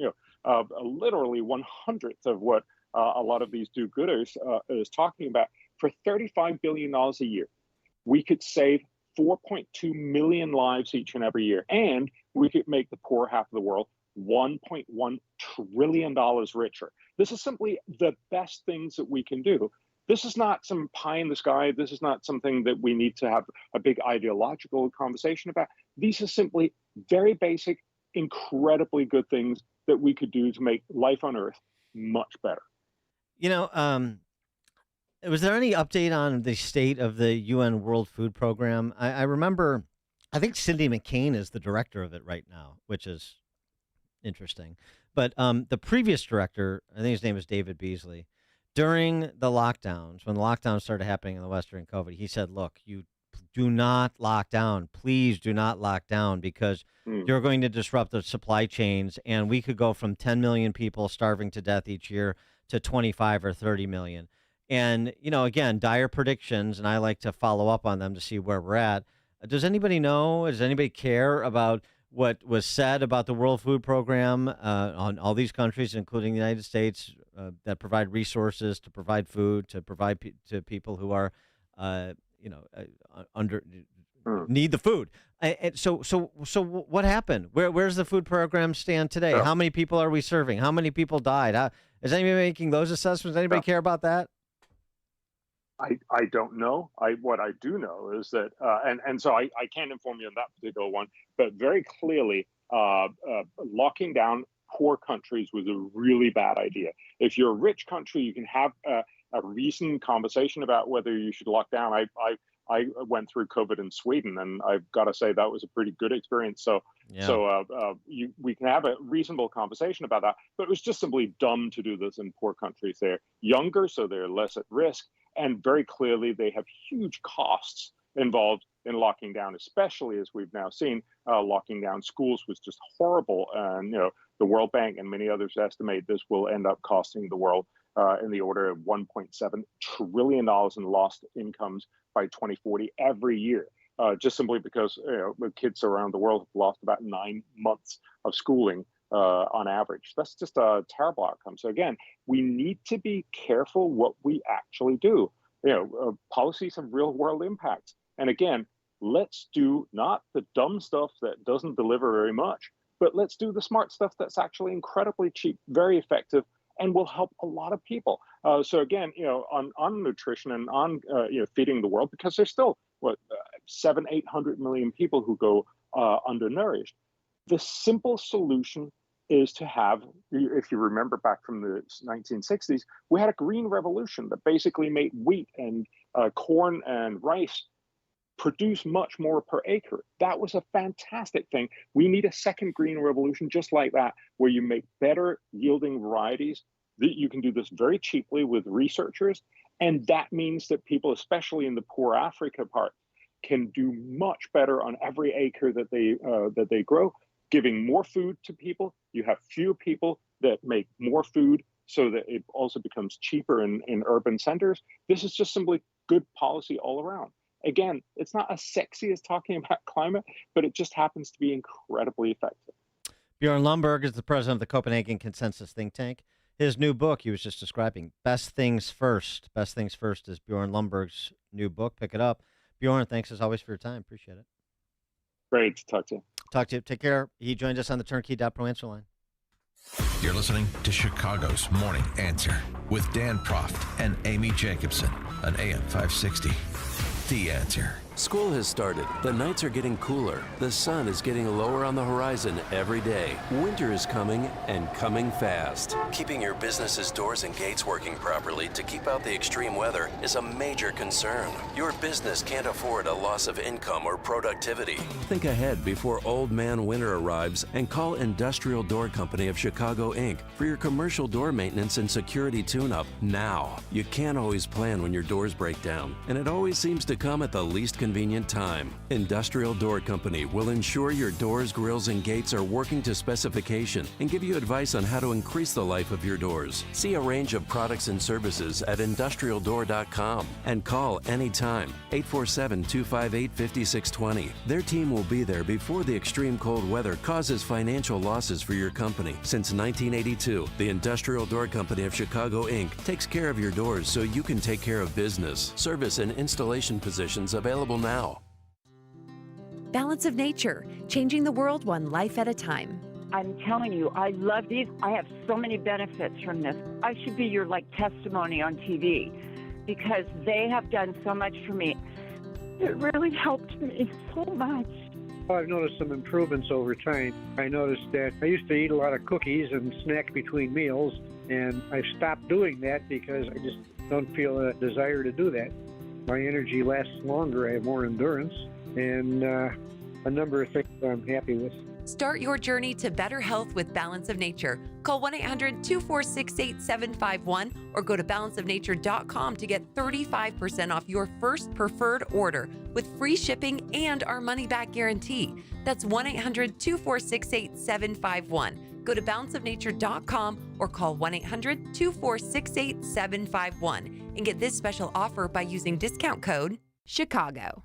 literally 1/100th of what a lot of these do-gooders is talking about. For $35 billion a year, we could save 4.2 million lives each and every year, and we could make the poor half of the world $1.1 trillion richer. This is simply the best things that we can do. This is not some pie in the sky. This is not something that we need to have a big ideological conversation about. These are simply very basic, incredibly good things that we could do to make life on Earth much better. You know, was there any update on the state of the UN World Food Program? I remember, I think Cindy McCain is the director of it right now, which is interesting. But the previous director, I think his name is David Beasley, during the lockdowns, when the lockdowns started happening in the Western COVID, he said, look, you do not lock down. Please do not lock down, because you're going to disrupt the supply chains, and we could go from 10 million people starving to death each year to 25 or 30 million. And, you know, again, dire predictions, and I like to follow up on them to see where we're at. Does anybody know, does anybody care about what was said about the World Food Program on all these countries, including the United States, that provide resources to provide food, to provide to people who are, need the food? So what happened? Where's the food program stand today? How many people are we serving? How many people died? Is anybody making those assessments? Anybody care about that? I don't know. What I do know is that, and so I can't inform you on that particular one, but very clearly, locking down poor countries was a really bad idea. If you're a rich country, you can have a reasoned conversation about whether you should lock down. I went through COVID in Sweden, and I've got to say that was a pretty good experience. We can have a reasonable conversation about that, but it was just simply dumb to do this in poor countries. They're younger, so they're less at risk. And very clearly, they have huge costs involved in locking down, especially as we've now seen. Locking down schools was just horrible. And, the World Bank and many others estimate this will end up costing the world in the order of $1.7 trillion in lost incomes by 2040 every year, just simply because the kids around the world have lost about 9 months of schooling on average. That's just a terrible outcome. So again, we need to be careful what we actually do. Policies have real world impacts. And again, let's do not the dumb stuff that doesn't deliver very much, but let's do the smart stuff that's actually incredibly cheap, very effective, and will help a lot of people. So again, on nutrition and on feeding the world, because there's still 700-800 million people who go undernourished. The simple solution is to have, if you remember back from the 1960s, we had a green revolution that basically made wheat and corn and rice produce much more per acre. That was a fantastic thing. We need a second green revolution just like that, where you make better yielding varieties. That you can do this very cheaply with researchers. And that means that people, especially in the poor Africa part, can do much better on every acre that they grow, giving more food to people. You have fewer people that make more food, so that it also becomes cheaper in urban centers. This is just simply good policy all around. Again, it's not as sexy as talking about climate, but it just happens to be incredibly effective. Bjorn Lomborg is the president of the Copenhagen Consensus think tank. His new book he was just describing, Best Things First. Best Things First is Bjorn Lomborg's new book. Pick it up. Bjorn, thanks as always for your time. Appreciate it. Great to talk to you. Talk to you. Take care. He joined us on the Turnkey.pro answer line. You're listening to Chicago's Morning Answer with Dan Proft and Amy Jacobson on AM 560. The Answer. School has started. The nights are getting cooler. The sun is getting lower on the horizon every day. Winter is coming, and coming fast. Keeping your business's doors and gates working properly to keep out the extreme weather is a major concern. Your business can't afford a loss of income or productivity. Think ahead before Old Man Winter arrives and call Industrial Door Company of Chicago, Inc. for your commercial door maintenance and security tune-up now. You can't always plan when your doors break down, and it always seems to come at the least convenient time. Industrial Door Company will ensure your doors, grills, and gates are working to specification and give you advice on how to increase the life of your doors. See a range of products and services at industrialdoor.com and call anytime 847-258-5620. Their team will be there before the extreme cold weather causes financial losses for your company. Since 1982, the Industrial Door Company of Chicago, Inc. takes care of your doors so you can take care of business. Service and installation positions available now. Balance of Nature, changing the world one life at a time. I'm telling you, I love these. I have so many benefits from this. I should be your testimony on TV. because they have done so much for me. It really helped me so much. I've noticed some improvements over time. I noticed that I used to eat a lot of cookies and snack between meals, and I've stopped doing that because I just don't feel a desire to do that. My energy lasts longer, I have more endurance, and a number of things I'm happy with. Start your journey to better health with Balance of Nature. Call 1-800-246-8751 or go to balanceofnature.com to get 35% off your first preferred order with free shipping and our money-back guarantee. That's 1-800-246-8751. Go to balanceofnature.com or call 1-800-246-8751 and get this special offer by using discount code CHICAGO.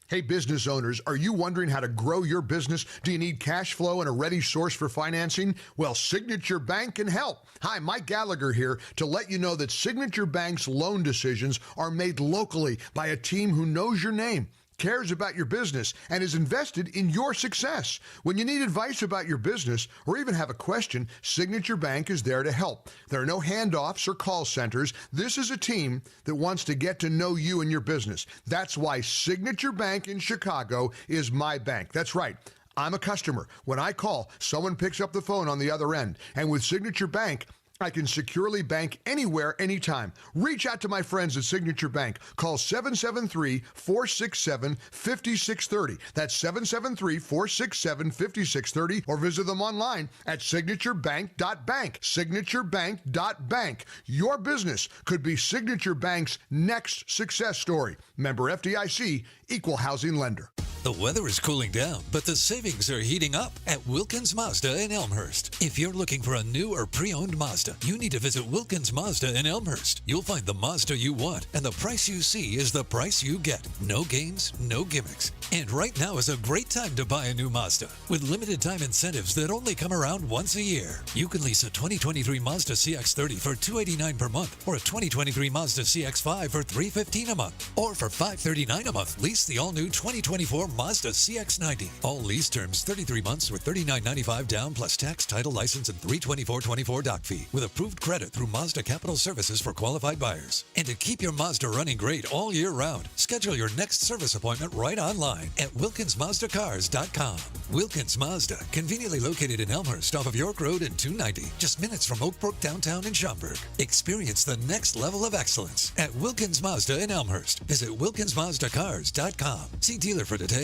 Hey, business owners, are you wondering how to grow your business? Do you need cash flow and a ready source for financing? Well, Signature Bank can help. Hi, Mike Gallagher here to let you know that Signature Bank's loan decisions are made locally by a team who knows your name, cares about your business, and is invested in your success. When you need advice about your business or even have a question, Signature Bank is there to help. There are no handoffs or call centers. This is a team that wants to get to know you and your business. That's why Signature Bank in Chicago is my bank. That's right. I'm a customer. When I call, someone picks up the phone on the other end. And with Signature Bank, I can securely bank anywhere, anytime. Reach out to my friends at Signature Bank. Call 773-467-5630. That's 773-467-5630. Or visit them online at signaturebank.bank. Signaturebank.bank. Your business could be Signature Bank's next success story. Member FDIC, Equal Housing Lender. The weather is cooling down, but the savings are heating up at Wilkins Mazda in Elmhurst. If you're looking for a new or pre-owned Mazda, you need to visit Wilkins Mazda in Elmhurst. You'll find the Mazda you want, and the price you see is the price you get. No games, no gimmicks. And right now is a great time to buy a new Mazda. With limited time incentives that only come around once a year. You can lease a 2023 Mazda CX-30 for $289 per month, or a 2023 Mazda CX-5 for $315 a month. Or for $539 a month, lease the all-new 2024 Mazda CX-90. All lease terms 33 months with $39.95 down plus tax, title, license, and $324.24 doc fee with approved credit through Mazda Capital Services for qualified buyers. And to keep your Mazda running great all year round, schedule your next service appointment right online at WilkinsMazdaCars.com. Wilkins Mazda, conveniently located in Elmhurst off of York Road and 290, just minutes from Oak Brook downtown in Schaumburg. Experience the next level of excellence at Wilkins Mazda in Elmhurst. Visit WilkinsMazdaCars.com. See dealer for details.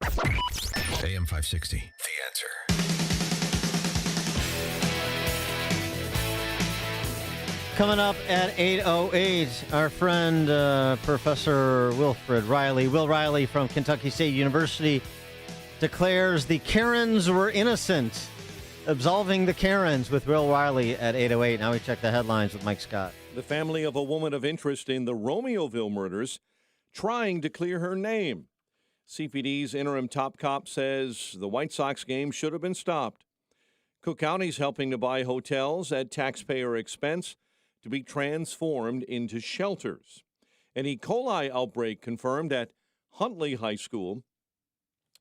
AM 560, The Answer. Coming up at 8:08, our friend Professor Wilfred Riley, Will Riley from Kentucky State University, declares the Karens were innocent, absolving the Karens with Will Riley at 8:08. Now we check the headlines with Mike Scott. The family of a woman of interest in the Romeoville murders trying to clear her name. CPD's interim top cop says the White Sox game should have been stopped. Cook County's helping to buy hotels at taxpayer expense to be transformed into shelters. An E. coli outbreak confirmed at Huntley High School.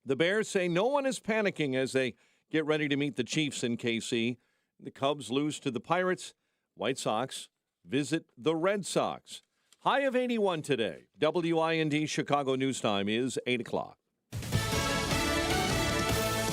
The Bears say no one is panicking as they get ready to meet the Chiefs in KC. The Cubs lose to the Pirates. White Sox visit the Red Sox. High of 81 today. WIND Chicago News Time is 8 o'clock.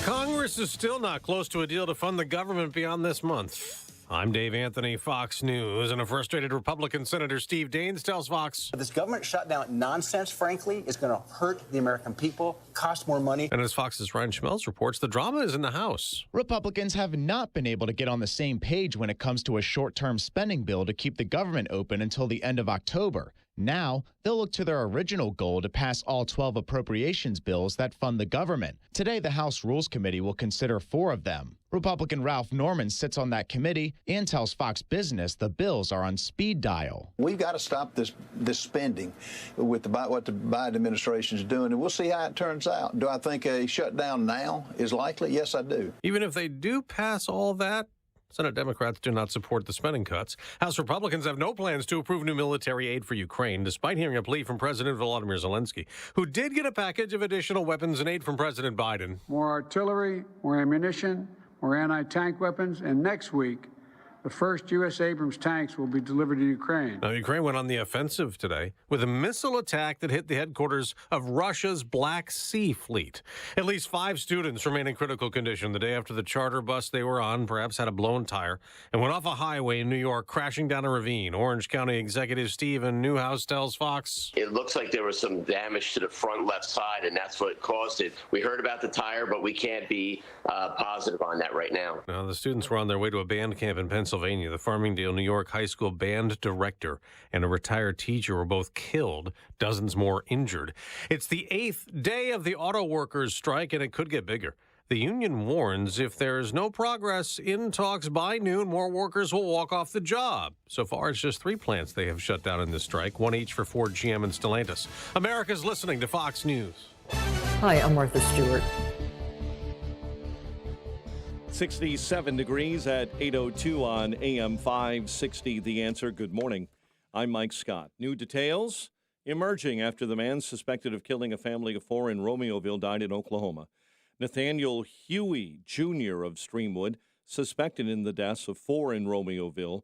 Congress is still not close to a deal to fund the government beyond this month. I'm Dave Anthony, Fox News, and a frustrated Republican Senator Steve Daines tells Fox. This government shutdown nonsense, frankly, is going to hurt the American people, cost more money. And as Fox's Ryan Schmelz reports, the drama is in the House. Republicans have not been able to get on the same page when it comes to a short-term spending bill to keep the government open until the end of October. Now, they'll look to their original goal to pass all 12 appropriations bills that fund the government. Today, the House Rules Committee will consider 4 of them. Republican Ralph Norman sits on that committee and tells Fox Business the bills are on speed dial. We've got to stop this spending with what the Biden administration is doing, and we'll see how it turns out. Do I think a shutdown now is likely? Yes, I do. Even if they do pass all that, Senate Democrats do not support the spending cuts. House Republicans have no plans to approve new military aid for Ukraine, despite hearing a plea from President Volodymyr Zelensky, who did get a package of additional weapons and aid from President Biden. More artillery, more ammunition, more anti-tank weapons, and next week, The first U.S. Abrams tanks will be delivered to Ukraine. Now, Ukraine went on the offensive today with a missile attack that hit the headquarters of Russia's Black Sea Fleet. At least 5 students remain in critical condition the day after the charter bus they were on perhaps had a blown tire and went off a highway in New York, crashing down a ravine. Orange County Executive Stephen Newhouse tells Fox. It looks like there was some damage to the front left side, and that's what caused it. We heard about the tire, but we can't be positive on that right now. Now, the students were on their way to a band camp in Pennsylvania. The Farmingdale, New York high school band director and a retired teacher were both killed, dozens more injured. It's the 8th day of the auto workers' strike, and it could get bigger. The union warns if there's no progress in talks by noon, more workers will walk off the job. So far, it's just 3 plants they have shut down in this strike, 1 each for Ford, GM, and Stellantis. America's listening to Fox News. Hi, I'm Martha Stewart. 67 degrees at 8:02 on AM 560. The Answer. Good morning. I'm Mike Scott. New details emerging after the man suspected of killing a family of 4 in Romeoville died in Oklahoma. Nathaniel Huey Jr. of Streamwood, suspected in the deaths of 4 in Romeoville.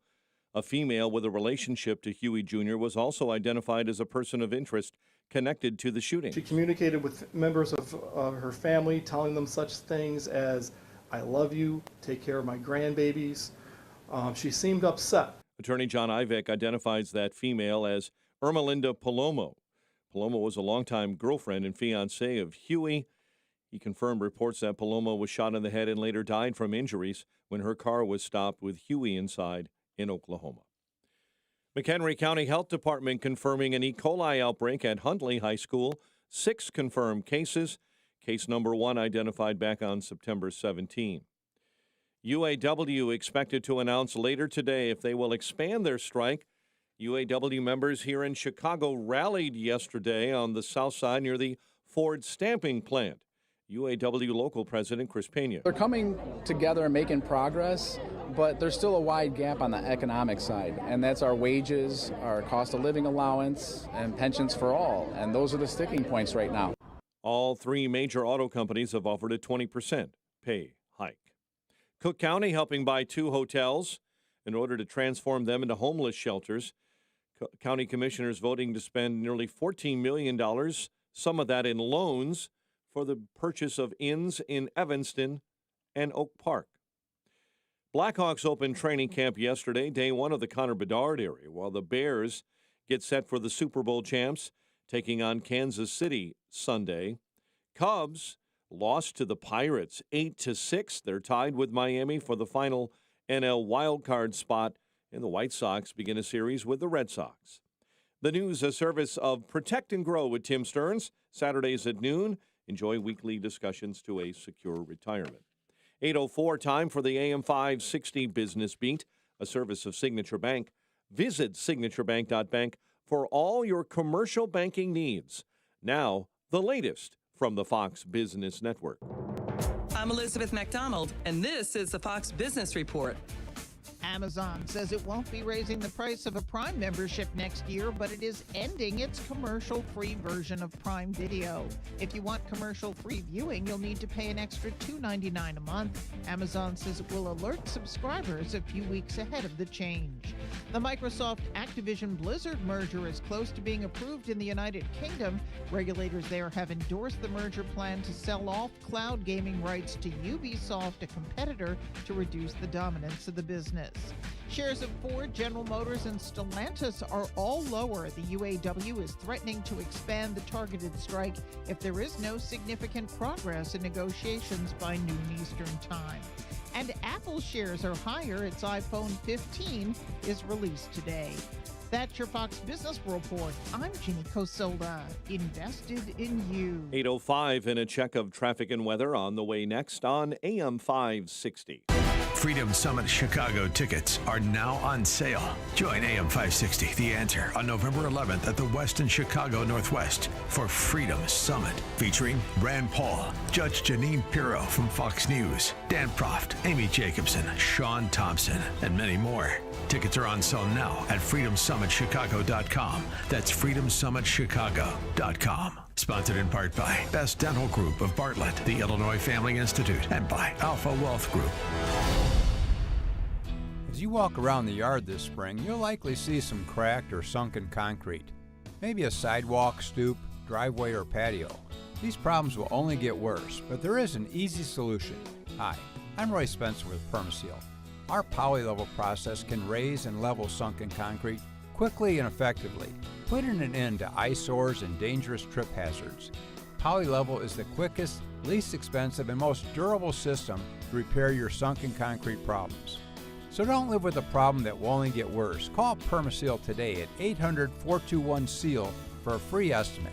A female with a relationship to Huey Jr. was also identified as a person of interest connected to the shooting. She communicated with members of her family, telling them such things as, "I love you, take care of my grandbabies." She seemed upset. Attorney John Ivek identifies that female as Ermelinda Palomo. Palomo was a longtime girlfriend and fiancee of Huey. He confirmed reports that Palomo was shot in the head and later died from injuries when her car was stopped with Huey inside in Oklahoma. McHenry County Health Department confirming an E. coli outbreak at Huntley High School. 6 confirmed cases. Case number 1 identified back on September 17. UAW expected to announce later today if they will expand their strike. UAW members here in Chicago rallied yesterday on the south side near the Ford stamping plant. UAW local president Chris Pena. They're coming together and making progress, but there's still a wide gap on the economic side, and that's our wages, our cost of living allowance, and pensions for all, and those are the sticking points right now. All 3 major auto companies have offered a 20% pay hike. Cook County helping buy 2 hotels in order to transform them into homeless shelters. County commissioners voting to spend nearly $14 million, some of that in loans, for the purchase of inns in Evanston and Oak Park. Blackhawks opened training camp yesterday, day 1 of the Connor Bedard area, while the Bears get set for the Super Bowl champs, taking on Kansas City Sunday. Cubs lost to the Pirates 8-6. They're tied with Miami for the final NL wildcard spot, and the White Sox begin a series with the Red Sox. The news, a service of Protect and Grow with Tim Stearns, Saturdays at noon. Enjoy weekly discussions to a secure retirement. 8:04, time for the AM 560 Business Beat, a service of Signature Bank. Visit signaturebank.bank for all your commercial banking needs. Now, the latest from the Fox Business Network. I'm Elizabeth McDonald, and this is the Fox Business Report. Amazon says it won't be raising the price of a Prime membership next year, but it is ending its commercial-free version of Prime Video. If you want commercial-free viewing, you'll need to pay an extra $2.99 a month. Amazon says it will alert subscribers a few weeks ahead of the change. The Microsoft Activision Blizzard merger is close to being approved in the United Kingdom. Regulators there have endorsed the merger plan to sell off cloud gaming rights to Ubisoft, a competitor, to reduce the dominance of the business. Shares of Ford, General Motors, and Stellantis are all lower. The UAW is threatening to expand the targeted strike if there is no significant progress in negotiations by noon Eastern Time. And Apple shares are higher. Its iPhone 15 is released today. That's your Fox Business Report. I'm Ginny Cosola, invested in you. 8:05 and a check of traffic and weather on the way next on AM 560. Freedom Summit Chicago tickets are now on sale. Join AM 560, The Answer, on November 11th at the Westin Chicago Northwest for Freedom Summit, featuring Rand Paul, Judge Janine Pirro from Fox News, Dan Proft, Amy Jacobson, Sean Thompson, and many more. Tickets are on sale now at freedomsummitchicago.com. That's freedomsummitchicago.com. Sponsored in part by Best Dental Group of Bartlett, the Illinois Family Institute, and by Alpha Wealth Group. As you walk around the yard this spring, you'll likely see some cracked or sunken concrete. Maybe a sidewalk, stoop, driveway, or patio. These problems will only get worse, but there is an easy solution. Hi, I'm Roy Spencer with Permaseal. Our poly-level process can raise and level sunken concrete quickly and effectively, putting an end to eyesores and dangerous trip hazards. Poly-level is the quickest, least expensive, and most durable system to repair your sunken concrete problems. So don't live with a problem that will only get worse. Call Permaseal today at 800-421-SEAL for a free estimate.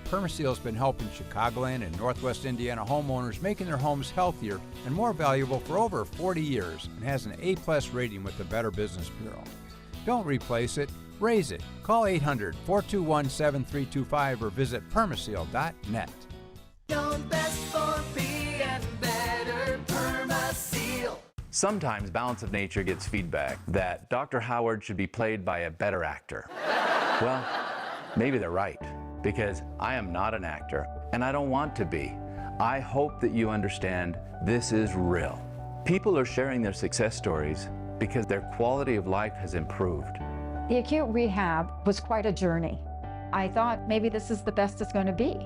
Permaseal has been helping Chicagoland and Northwest Indiana homeowners making their homes healthier and more valuable for over 40 years and has an A+ rating with the Better Business Bureau. Don't replace it, raise it. Call 800-421-7325 or visit permaseal.net. Known best for being better, Permaseal. Sometimes Balance of Nature gets feedback that Dr. Howard should be played by a better actor. Well, maybe they're right, because I am not an actor, and I don't want to be. I hope that you understand this is real. People are sharing their success stories because their quality of life has improved. The acute rehab was quite a journey. I thought maybe this is the best it's going to be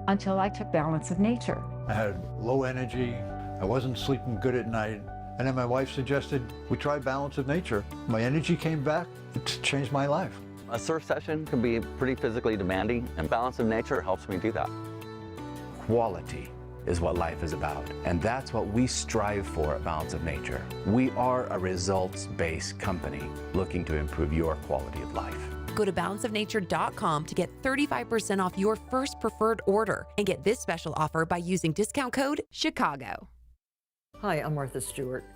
until I took Balance of Nature. I had low energy, I wasn't sleeping good at night, and then my wife suggested we try Balance of Nature. My energy came back, it's changed my life. A surf session can be pretty physically demanding, and Balance of Nature helps me do that. Quality is what life is about, and that's what we strive for at Balance of Nature. We are a results-based company looking to improve your quality of life. Go to balanceofnature.com to get 35% off your first preferred order and get this special offer by using discount code CHICAGO. Hi, I'm Martha Stewart.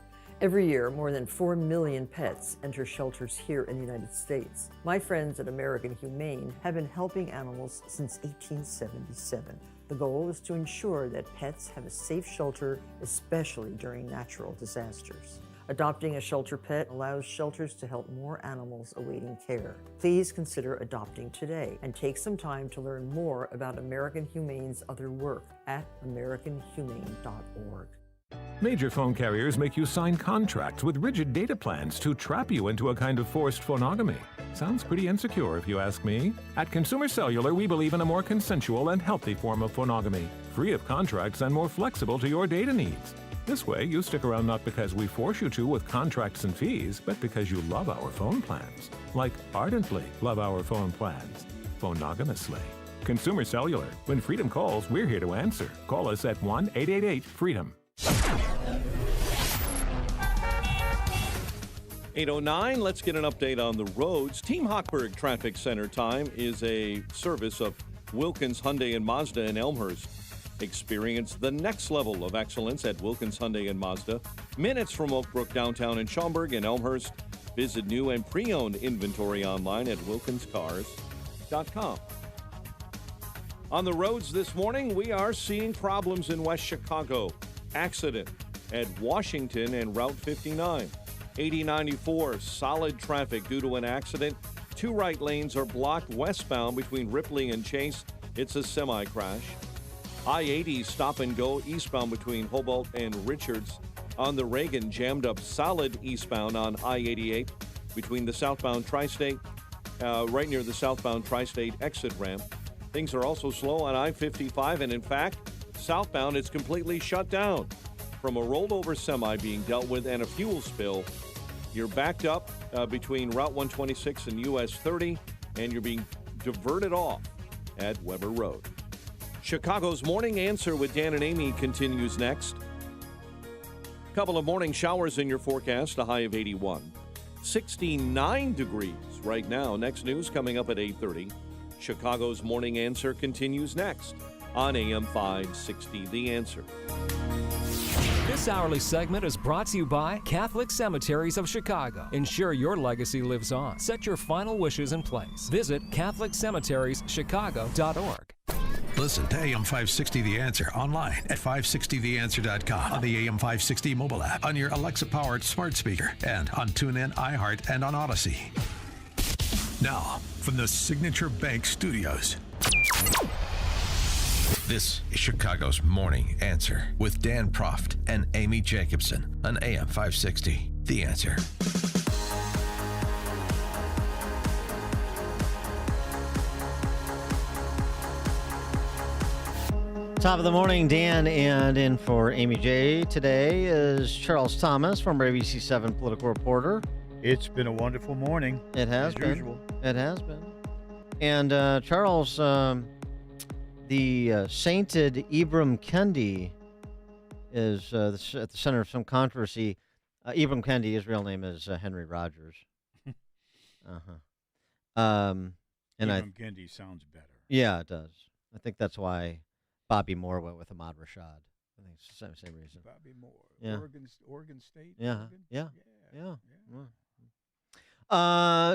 Every year, more than 4 million pets enter shelters here in the United States. My friends at American Humane have been helping animals since 1877. The goal is to ensure that pets have a safe shelter, especially during natural disasters. Adopting a shelter pet allows shelters to help more animals awaiting care. Please consider adopting today and take some time to learn more about American Humane's other work at americanhumane.org. Major phone carriers make you sign contracts with rigid data plans to trap you into a kind of forced phonogamy. Sounds pretty insecure if you ask me. At Consumer Cellular, we believe in a more consensual and healthy form of phonogamy, free of contracts and more flexible to your data needs. This way, you stick around not because we force you to with contracts and fees, but because you love our phone plans. Like ardently love our phone plans. Phonogamously. Consumer Cellular. When freedom calls, we're here to answer. Call us at 1-888-FREEDOM. 8:09, let's get an update on the roads. Team Hochberg Traffic Center time is a service of Wilkins Hyundai and Mazda in Elmhurst. Experience the next level of excellence at Wilkins Hyundai and Mazda. Minutes from Oak Brook downtown in Schaumburg and Elmhurst. Visit new and pre-owned inventory online at wilkinscars.com. On the roads this morning, we are seeing problems in West Chicago. Accident at Washington and Route 59. 8094, solid traffic due to an accident. Two right lanes are blocked westbound between Ripley and Chase. It's a semi-crash. I-80 stop and go eastbound between Hobart and Richards. On the Reagan, jammed up solid eastbound on I-88 between the southbound Tri-State, right near the southbound Tri-State exit ramp. Things are also slow on I-55, and in fact, southbound it's completely shut down. From a rolled-over semi being dealt with and a fuel spill, you're backed up between Route 126 and US 30, and you're being diverted off at Weber Road. Chicago's Morning Answer with Dan and Amy continues next. Couple of morning showers in your forecast, a high of 81. 69 degrees right now. Next news coming up at 8:30. Chicago's Morning Answer continues next on AM 560, The Answer. This hourly segment is brought to you by Catholic Cemeteries of Chicago. Ensure your legacy lives on. Set your final wishes in place. Visit CatholicCemeteriesChicago.org. Listen to AM 560 The Answer online at 560theanswer.com, on the AM 560 mobile app, on your Alexa-powered smart speaker, and on TuneIn, iHeart, and on Odyssey. Now, from the Signature Bank Studios, this is Chicago's Morning Answer with Dan Proft and Amy Jacobson on AM 560 The Answer. Top of the morning, Dan, and in for Amy J. Today is Charles Thomas, former ABC7 political reporter. It's been a wonderful morning. It has as been. usual. It has been. And Charles, the sainted Ibram Kendi is at the center of some controversy. Ibram Kendi, his real name is Henry Rogers. Ibram Kendi sounds better. Yeah, it does. I think that's why Bobby Moore went with Ahmad Rashad. I think it's the same reason. Bobby Moore. Yeah. Oregon State. Yeah. Oregon? Yeah.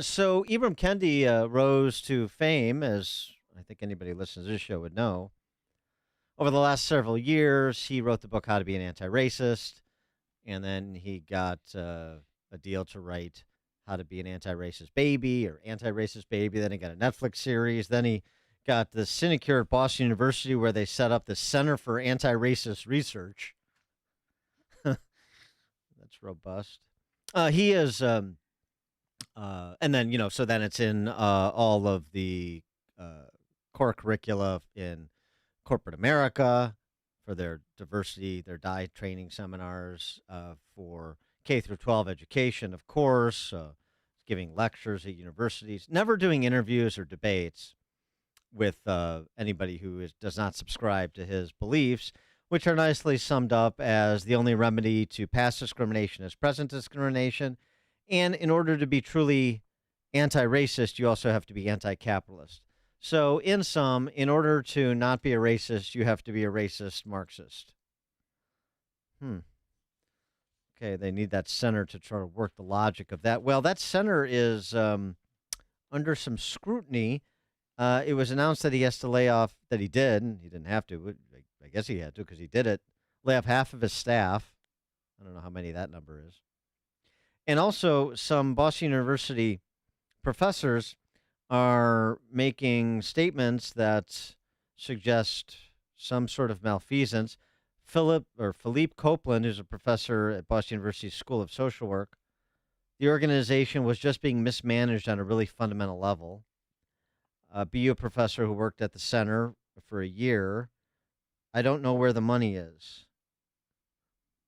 So Ibram Kendi rose to fame, as I think anybody who listens to this show would know. Over the last several years, he wrote the book How to Be an Anti-Racist, and then he got a deal to write How to Be an Anti-Racist Baby or Anti-Racist Baby. Then he got a Netflix series. Then he got the sinecure at Boston University where they set up the Center for Anti-Racist Research. That's robust. He is, and then, so then it's in all of the core curricula in corporate America for their diversity, their DIE training seminars, for K through 12 education, of course, giving lectures at universities, never doing interviews or debates with anybody who does not subscribe to his beliefs, which are nicely summed up as the only remedy to past discrimination is present discrimination. And in order to be truly anti-racist, you also have to be anti-capitalist. So in sum, in order to not be a racist, you have to be a racist Marxist. Okay, they need that center to try to work the logic of that. Well, that center is under some scrutiny. It was announced that he has to lay off, that he did, and he didn't have to. I guess he had to because he did it. Lay off half of his staff. I don't know how many that number is. And also, some Boston University professors are making statements that suggest some sort of malfeasance. Philippe Copeland, who's a professor at Boston University School of Social Work, the organization was just being mismanaged on a really fundamental level. A BU professor who worked at the center for a year. I don't know where the money is.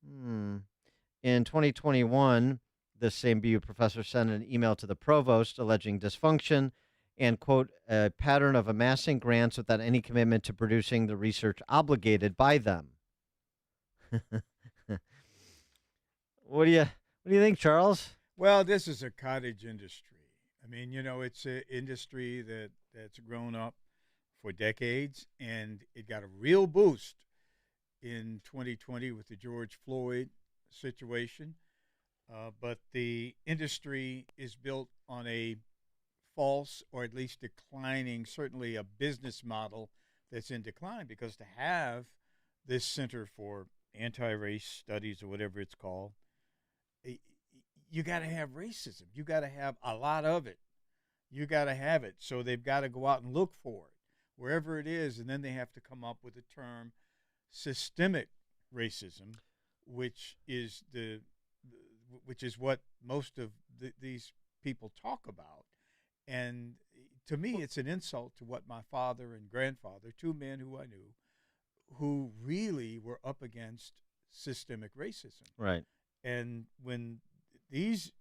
In 2021, this same BU professor sent an email to the provost alleging dysfunction and, quote, a pattern of amassing grants without any commitment to producing the research obligated by them. What do you think, Charles? Well, this is a cottage industry. I mean, it's an industry that's grown up for decades, and it got a real boost in 2020 with the George Floyd situation. But the industry is built on a false, or at least declining, certainly a business model that's in decline, because to have this Center for Anti-Race Studies, or whatever it's called, you got to have racism. You got to have a lot of it. You got to have it. So they've got to go out and look for it wherever it is, and then they have to come up with the term systemic racism, which is what most of these people talk about. And to me, it's an insult to what my father and grandfather, two men who I knew, who really were up against systemic racism. Right. And when these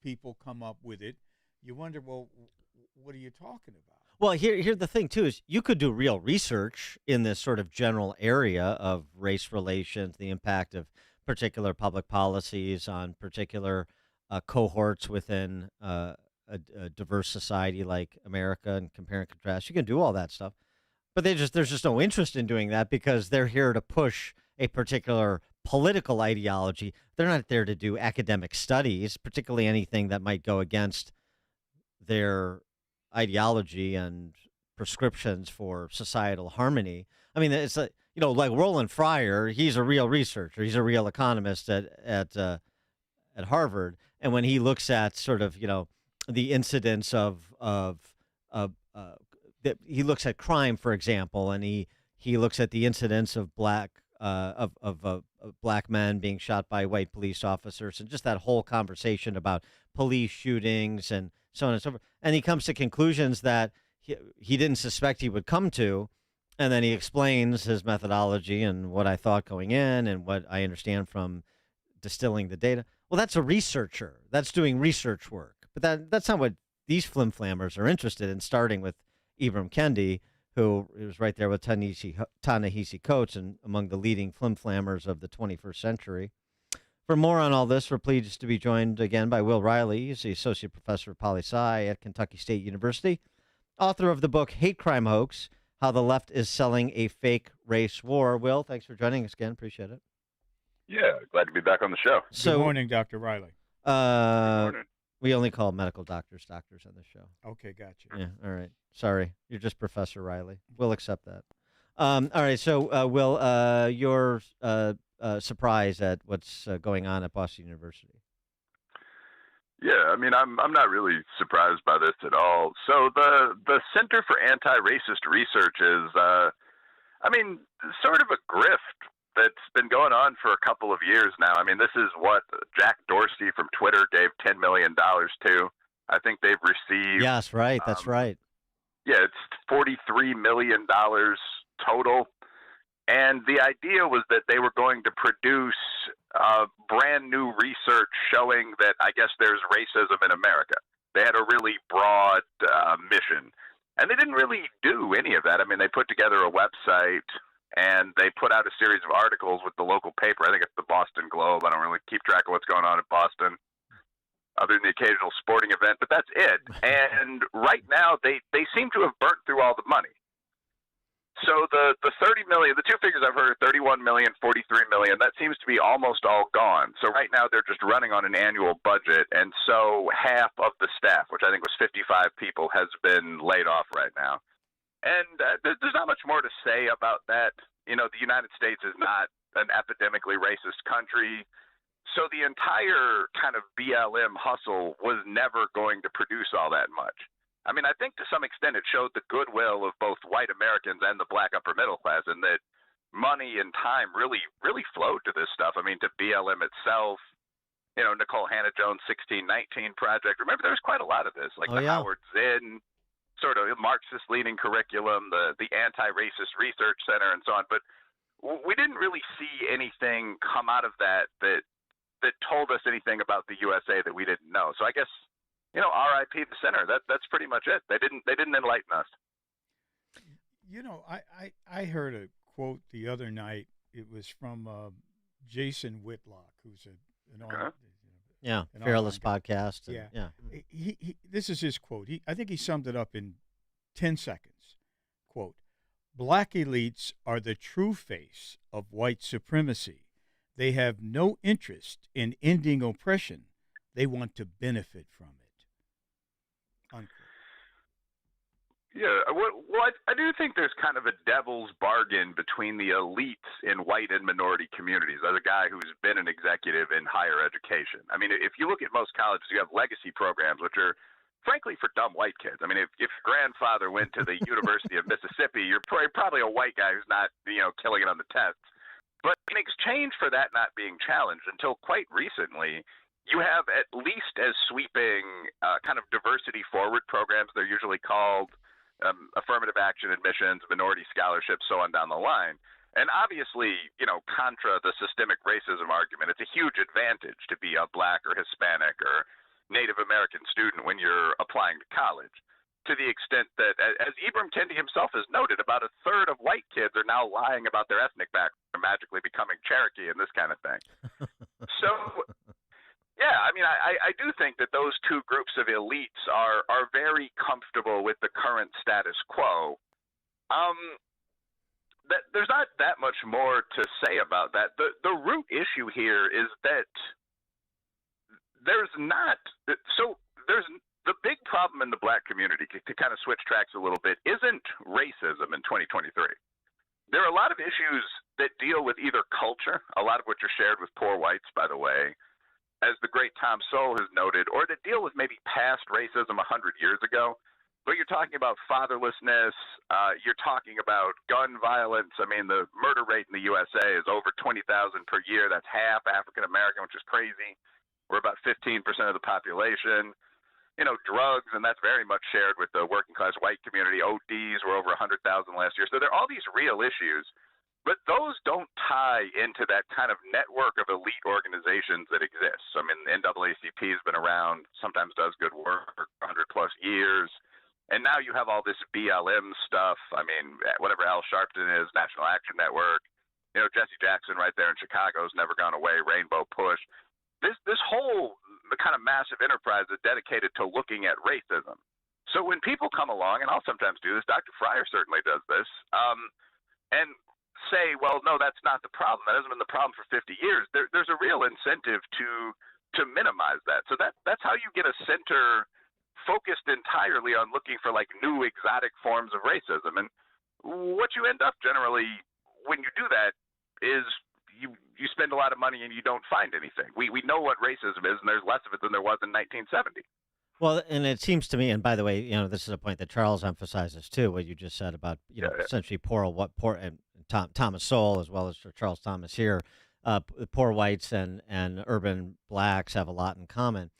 people come up with it, you wonder, well, what are you talking about? Well, here's the thing, too, is you could do real research in this sort of general area of race relations, the impact of particular public policies on particular cohorts within a diverse society like America, and compare and contrast. You can do all that stuff. But there's just no interest in doing that because they're here to push a particular political ideology. They're not there to do academic studies, particularly anything that might go against their ideology and prescriptions for societal harmony. I mean, it's like, like Roland Fryer, he's a real researcher. He's a real economist at Harvard. And when he looks at sort of, the incidence he looks at crime, for example, and he looks at the incidence of black men being shot by white police officers, and just that whole conversation about police shootings and so on and so forth. And he comes to conclusions that he didn't suspect he would come to And then he explains his methodology and what I thought going in and what I understand from distilling the data. Well, that's a researcher. That's doing research work. But that's not what these flim-flammers are interested in, starting with Ibram Kendi, who was right there with Ta-Nehisi Coates and among the leading flim-flammers of the 21st century. For more on all this, we're pleased to be joined again by Will Riley. He's the Associate Professor of Poli-Sci at Kentucky State University, author of the book Hate Crime Hoax, How the Left is Selling a Fake Race War. Will, thanks for joining us again. Appreciate it. Yeah, glad to be back on the show. Good morning, Dr. Riley. Good morning. We only call medical doctors on this show. Okay, gotcha. Yeah, all right. Sorry, you're just Professor Riley. We'll accept that. All right, so Will, you're surprised at what's going on at Boston University. Yeah, I mean, I'm not really surprised by this at all. So the Center for Anti-Racist Research is, sort of a grift that's been going on for a couple of years now. I mean, this is what Jack Dorsey from Twitter gave $10 million to. I think they've received. Yes, right. That's right. Yeah, it's $43 million total. And the idea was that they were going to produce brand new research showing that I guess there's racism in America. They had a really broad mission. And they didn't really do any of that. I mean, they put together a website and they put out a series of articles with the local paper. I think it's the Boston Globe. I don't really keep track of what's going on in Boston other than the occasional sporting event, but that's it. And right now they seem to have burnt through all the money. So the 30 million, the two figures I've heard are 31 million, 43 million. That seems to be almost all gone. So right now they're just running on an annual budget. And so half of the staff, which I think was 55 people, has been laid off right now. And there's not much more to say about that. You know, the United States is not an epidemically racist country. So the entire kind of BLM hustle was never going to produce all that much. I mean, I think to some extent it showed the goodwill of both white Americans and the black upper middle class, and that money and time really flowed to this stuff. I mean, to BLM itself, you know, Nicole Hannah-Jones' 1619 Project. Remember, there was quite a lot of this, like Howard Zinn sort of Marxist-leaning curriculum, the Anti-Racist Research Center, and so on. But we didn't really see anything come out of that told us anything about the USA that we didn't know. So I guess, you know, R.I.P. the center. That's pretty much it. They didn't enlighten us. You know, I heard a quote the other night. It was from Jason Whitlock, who's Fearless podcast. Yeah. He this is his quote. I think he summed it up in 10 seconds. Quote, "Black elites are the true face of white supremacy. They have no interest in ending oppression. They want to benefit from it." Unquote. Yeah, well, I do think there's kind of a devil's bargain between the elites in white and minority communities. As a guy who's been an executive in higher education, I mean, if you look at most colleges, you have legacy programs, which are, frankly, for dumb white kids. I mean, if your grandfather went to the University of Mississippi, you're probably a white guy who's not, you know, killing it on the tests. But in exchange for that not being challenged until quite recently, you have at least as sweeping kind of diversity-forward programs. They're usually called affirmative action admissions, minority scholarships, so on down the line. And obviously, you know, contra the systemic racism argument, it's a huge advantage to be a black or Hispanic or Native American student when you're applying to college. To the extent that, as Ibram Kendi himself has noted, about a third of white kids are now lying about their ethnic background, magically becoming Cherokee and this kind of thing. So, yeah, I mean, I do think that those two groups of elites are very comfortable with the current status quo. There's not that much more to say about that. The root issue here is that there's the big problem in the black community, to kind of switch tracks a little bit, isn't racism in 2023. There are a lot of issues that deal with either culture, a lot of which are shared with poor whites, by the way, as the great Tom Sowell has noted, or that deal with maybe past racism 100 years ago. But you're talking about fatherlessness, you're talking about gun violence. I mean, the murder rate in the USA is over 20,000 per year. That's half African American, which is crazy. We're about 15% of the population. drugs, and that's very much shared with the working class white community. ODs were over 100,000 last year. So there are all these real issues, but those don't tie into that kind of network of elite organizations that exists. I mean, the NAACP has been around, sometimes does good work for 100 plus years. And now you have all this BLM stuff. I mean, whatever Al Sharpton is, National Action Network, Jesse Jackson right there in Chicago has never gone away, Rainbow Push. This whole kind of massive enterprise is dedicated to looking at racism. So when people come along, and I'll sometimes do this, Dr. Fryer certainly does this, and say, well, no, that's not the problem. That hasn't been the problem for 50 years. There's a real incentive to minimize that. So that's how you get a center focused entirely on looking for like new exotic forms of racism. And what you end up generally when you do that is you spend a lot of money and you don't find anything. We know what racism is, and there's less of it than there was in 1970. Well, and it seems to me, and by the way, this is a point that Charles emphasizes too, what you just said about essentially and Thomas Sowell, as well as for Charles Thomas here, poor whites and urban blacks have a lot in common.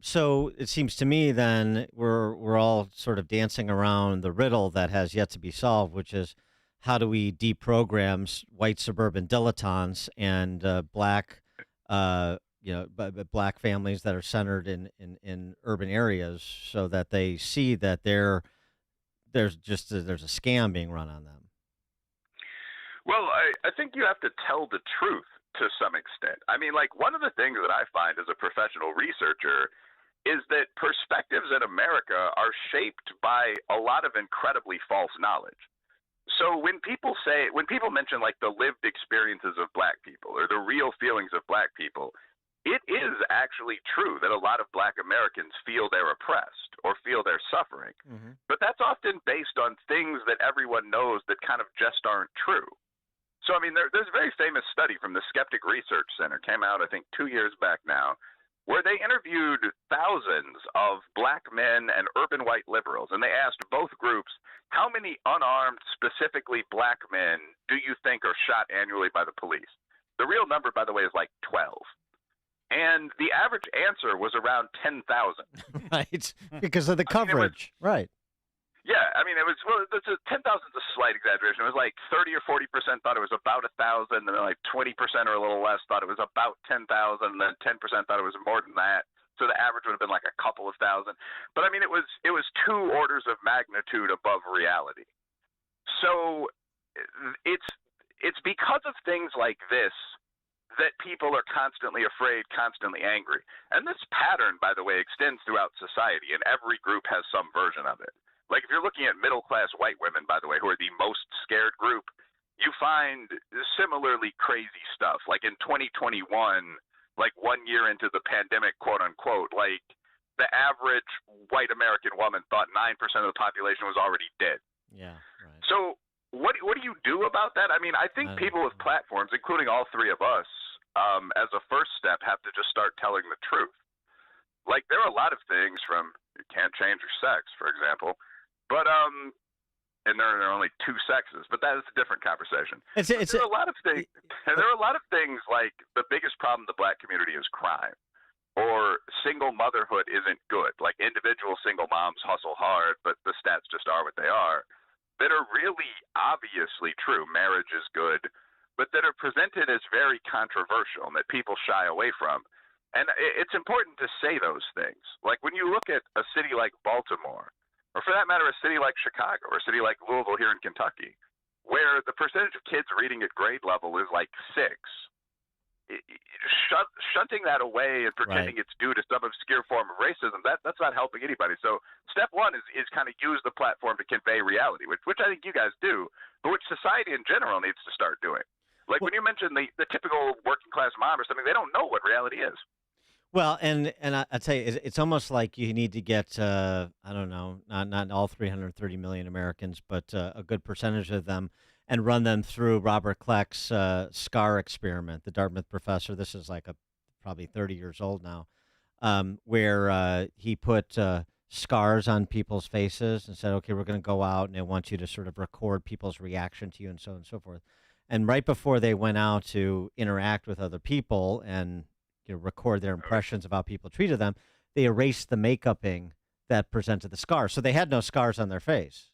So it seems to me then we're all sort of dancing around the riddle that has yet to be solved, which is how do we deprogram white suburban dilettantes and black black families that are centered in urban areas so that they see that there's a scam being run on them? Well, I think you have to tell the truth to some extent. I mean, like, one of the things that I find as a professional researcher is that perspectives in America are shaped by a lot of incredibly false knowledge. So when people mention like the lived experiences of black people or the real feelings of black people, it is actually true that a lot of black Americans feel they're oppressed or feel they're suffering. Mm-hmm. But that's often based on things that everyone knows that kind of just aren't true. So, I mean, there's a very famous study from the Skeptic Research Center, came out, I think, 2 years back now, where they interviewed thousands of black men and urban white liberals, and they asked both groups, how many unarmed, specifically black men do you think are shot annually by the police? The real number, by the way, is like 12. And the average answer was around 10,000. Right, because of the coverage. Right. Yeah, I mean, 10,000 is a slight exaggeration. It was like 30 or 40% thought it was about 1,000, and then like 20% or a little less thought it was about 10,000, and then 10% thought it was more than that. So the average would have been like a couple of thousand. But I mean, it was 2 orders of magnitude above reality. So it's because of things like this that people are constantly afraid, constantly angry. And this pattern, by the way, extends throughout society, and every group has some version of it. Like, if you're looking at middle-class white women, by the way, who are the most scared group, you find similarly crazy stuff. Like in 2021, like 1 year into the pandemic, quote-unquote, like the average white American woman thought 9% of the population was already dead. Yeah, right. So what do you do about that? I mean, I think people with platforms, including all three of us, as a first step, have to just start telling the truth. Like, there are a lot of things from you can't change your sex, for example, but and there are only 2 sexes, but that is a different conversation. There are a lot of things. There are a lot of things like the biggest problem in the black community is crime, or single motherhood isn't good. Like, individual single moms hustle hard, but the stats just are what they are. That are really obviously true. Marriage is good, but that are presented as very controversial and that people shy away from. And it's important to say those things. Like, when you look at a city like Baltimore, or for that matter, a city like Chicago, or a city like Louisville here in Kentucky, where the percentage of kids reading at grade level is like 6, shunting that away and pretending it's due to some obscure form of racism, that's not helping anybody. So step one is kind of use the platform to convey reality, which I think you guys do, but which society in general needs to start doing. Like, when you mention the typical working class mom or something, they don't know what reality is. Well, and I tell you, it's almost like you need to get, I don't know, not all 330 million Americans, but a good percentage of them, and run them through Robert Kleck's SCAR experiment, the Dartmouth professor. This is like probably 30 years old now, where he put scars on people's faces and said, okay, we're going to go out, and I want you to sort of record people's reaction to you and so on and so forth. And right before they went out to interact with other people and record their impressions of how people treated them, they erased the makeuping that presented the scars. So they had no scars on their face.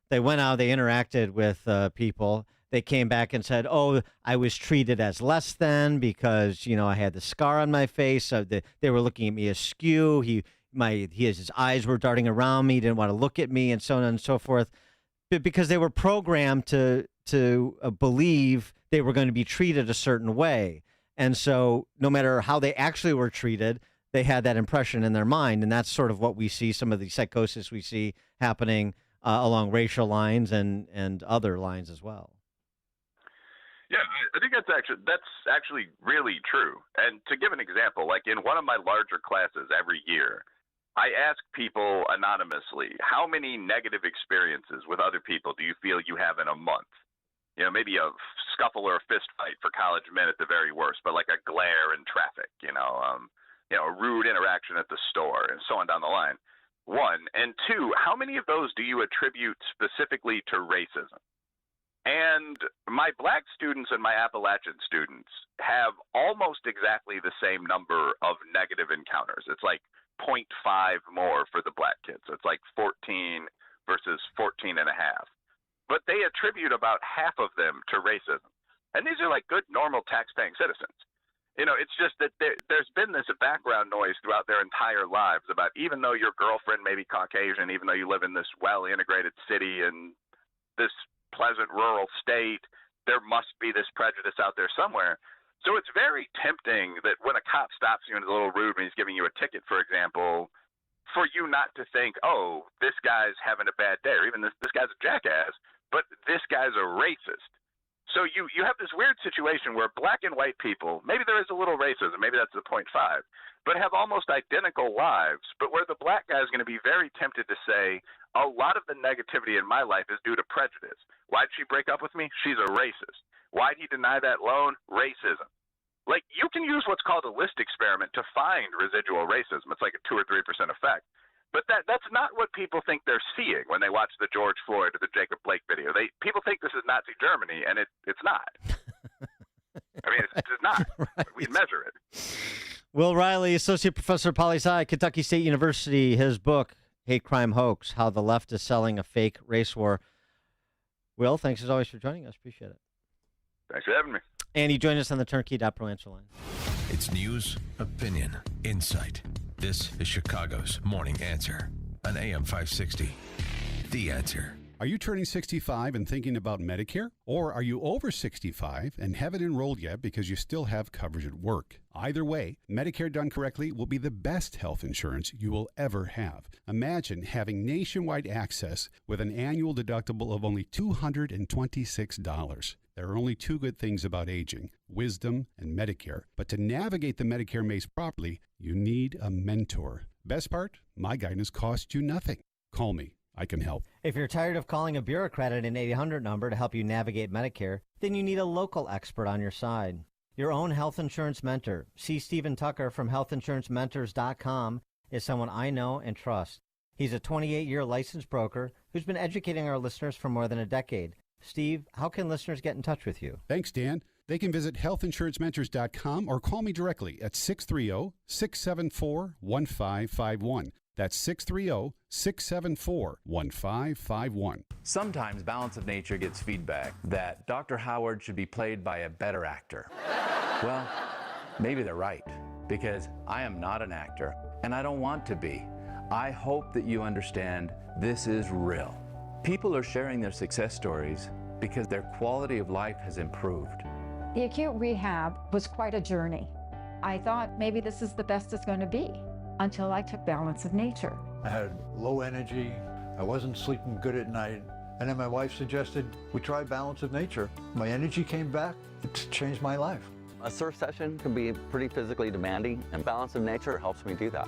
They went out, they interacted with people. They came back and said, "Oh, I was treated as less than because I had the scar on my face. So they were looking at me askew. His eyes were darting around me. He didn't want to look at me, and so on and so forth, because they were programmed to believe they were going to be treated a certain way. And so, no matter how they actually were treated, they had that impression in their mind, and that's sort of what we see. Some of the psychosis we see happening along racial lines and other lines as well." Yeah, I think that's actually really true. And to give an example, like in one of my larger classes every year, I ask people anonymously, how many negative experiences with other people do you feel you have in a month? Maybe a scuffle or a fist fight for college men at the very worst, but like a glare in traffic, a rude interaction at the store, and so on down the line. One. And two, how many of those do you attribute specifically to racism? And my black students and my Appalachian students have almost exactly the same number of negative encounters. It's like 0.5 more for the black kids. It's like 14 versus 14 and a half. But they attribute about half of them to racism. And these are like good, normal tax-paying citizens. It's just that there's been this background noise throughout their entire lives about, even though your girlfriend may be Caucasian, even though you live in this well-integrated city and this pleasant rural state, there must be this prejudice out there somewhere. So it's very tempting that when a cop stops you and is a little rude when he's giving you a ticket, for example, for you not to think, oh, this guy's having a bad day, or even this guy's a jackass, but this guy's a racist. So you have this weird situation where black and white people, maybe there is a little racism, maybe that's the 0.5, but have almost identical lives, but where the black guy is going to be very tempted to say, a lot of the negativity in my life is due to prejudice. Why'd she break up with me? She's a racist. Why'd he deny that loan? Racism. Like, you can use what's called a list experiment to find residual racism. It's like a 2 or 3% effect. But that's not what people think they're seeing when they watch the George Floyd or the Jacob Blake video. People think this is Nazi Germany, and it's not. I mean, it's just not. Right. We measure it. Will Riley, Associate Professor, Poli-Sci, Kentucky State University, his book, Hate Crime Hoax, How the Left is Selling a Fake Race War. Will, thanks as always for joining us. Appreciate it. Thanks for having me. And you join us on the Turnkey.pro answer line. It's news, opinion, insight. This is Chicago's Morning Answer on AM 560. The Answer. Are you turning 65 and thinking about Medicare? Or are you over 65 and haven't enrolled yet because you still have coverage at work? Either way, Medicare done correctly will be the best health insurance you will ever have. Imagine having nationwide access with an annual deductible of only $226. There are only two good things about aging, wisdom and Medicare. But to navigate the Medicare maze properly, you need a mentor. Best part, my guidance costs you nothing. Call me. I can help. If you're tired of calling a bureaucrat at an 800 number to help you navigate Medicare, then you need a local expert on your side. Your own health insurance mentor. C. Stephen Tucker from healthinsurancementors.com is someone I know and trust. He's a 28-year licensed broker who's been educating our listeners for more than a decade. Steve, how can listeners get in touch with you? Thanks, Dan. They can visit healthinsurancementors.com or call me directly at 630-674-1551. That's 630-674-1551. Sometimes Balance of Nature gets feedback that Dr. Howard should be played by a better actor. Well, maybe they're right, because I am not an actor, and I don't want to be. I hope that you understand this is real. People are sharing their success stories because their quality of life has improved. The acute rehab was quite a journey. I thought maybe this is the best it's going to be until I took Balance of Nature. I had low energy, I wasn't sleeping good at night, and then my wife suggested we try Balance of Nature. My energy came back, it's changed my life. A surf session can be pretty physically demanding, and Balance of Nature helps me do that.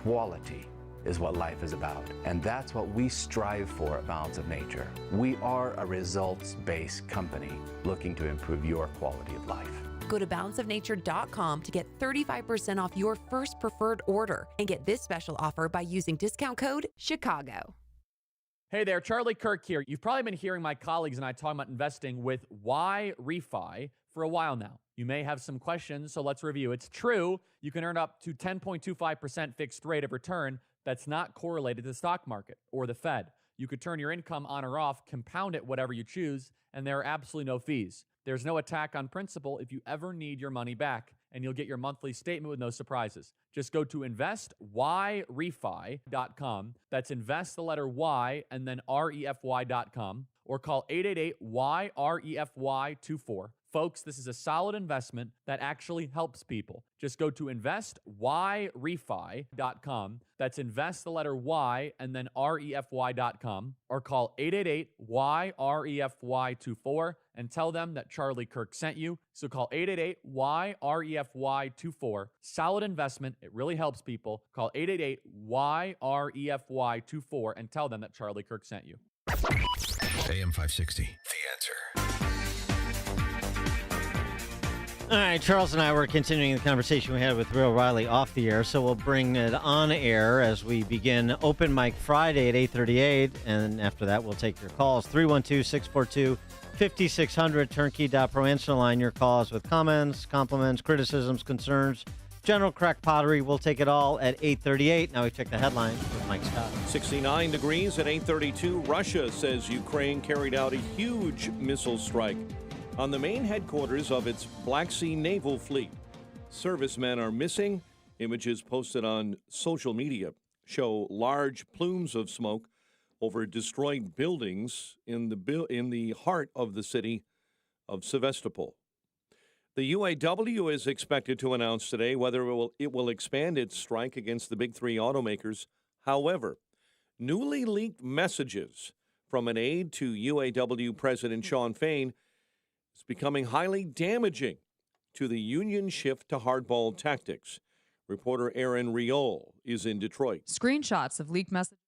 Quality is what life is about, and that's what we strive for at Balance of Nature. We are a results-based company looking to improve your quality of life. Go to balanceofnature.com to get 35% off your first preferred order and get this special offer by using discount code CHICAGO. Hey there, Charlie Kirk here. You've probably been hearing my colleagues and I talking about investing with Why Refi for a while now. You may have some questions, so let's review. It's true, you can earn up to 10.25% fixed rate of return that's not correlated to the stock market or the Fed. You could turn your income on or off, compound it whatever you choose, and there are absolutely no fees. There's no attack on principal if you ever need your money back, and you'll get your monthly statement with no surprises. Just go to investyrefi.com. That's invest the letter Y and then refy.com, or call 888-YREFY24. Folks, this is a solid investment that actually helps people. Just go to investyrefi.com. That's invest the letter Y and then refy.com, or call 888-YREFY24 and tell them that Charlie Kirk sent you. So call 888-YREFY24. Solid investment. It really helps people. Call 888-YREFY24 and tell them that Charlie Kirk sent you. AM 560, The Answer. All right, Charles and I were continuing the conversation we had with Ray O'Reilly off the air, so we'll bring it on air as we begin Open Mic Friday at 8:38, and after that we'll take your calls. 312-642-5600, turnkey.pro. Answer line your calls with comments, compliments, criticisms, concerns, general crack pottery. We'll take it all at 8:38. Now we check the headlines with Mike Scott. 69 degrees at 8:32. Russia says Ukraine carried out a huge missile strike on the main headquarters of its Black Sea Naval Fleet. Servicemen are missing. Images posted on social media show large plumes of smoke over destroyed buildings in the heart of the city of Sevastopol. The UAW is expected to announce today whether it will expand its strike against the big three automakers. However, newly leaked messages from an aide to UAW President Shawn Fain is becoming highly damaging to the union shift to hardball tactics. Reporter Aaron Riol is in Detroit. Screenshots of leaked messages.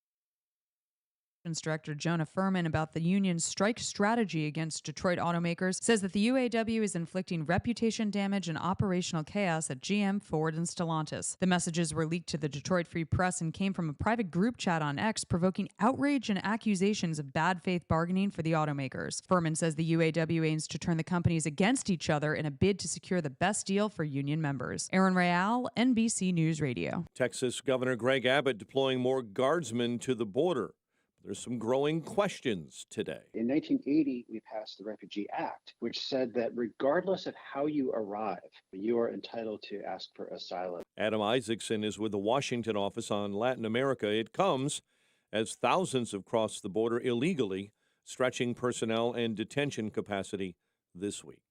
Director Jonah Furman about the union's strike strategy against Detroit automakers says that the UAW is inflicting reputation damage and operational chaos at GM, Ford, and Stellantis. The messages were leaked to the Detroit Free Press and came from a private group chat on X, provoking outrage and accusations of bad faith bargaining for the automakers. Furman says the UAW aims to turn the companies against each other in a bid to secure the best deal for union members. Aaron Real, NBC News Radio. Texas Governor Greg Abbott deploying more guardsmen to the border. There's some growing questions today. In 1980, we passed the Refugee Act, which said that regardless of how you arrive, you are entitled to ask for asylum. Adam Isaacson is with the Washington office on Latin America. It comes as thousands have crossed the border illegally, stretching personnel and detention capacity this week.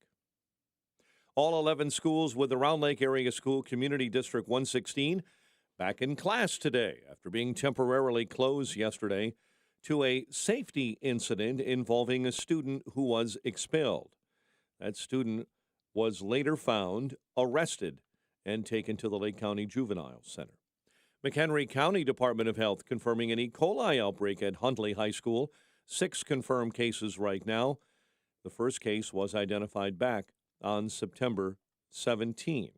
All 11 schools with the Round Lake Area School Community District 116 back in class today after being temporarily closed yesterday to a safety incident involving a student who was expelled. That student was later found, arrested, and taken to the Lake County Juvenile Center. McHenry County Department of Health confirming an E. coli outbreak at Huntley High School. 6 confirmed cases right now. The first case was identified back on September 17.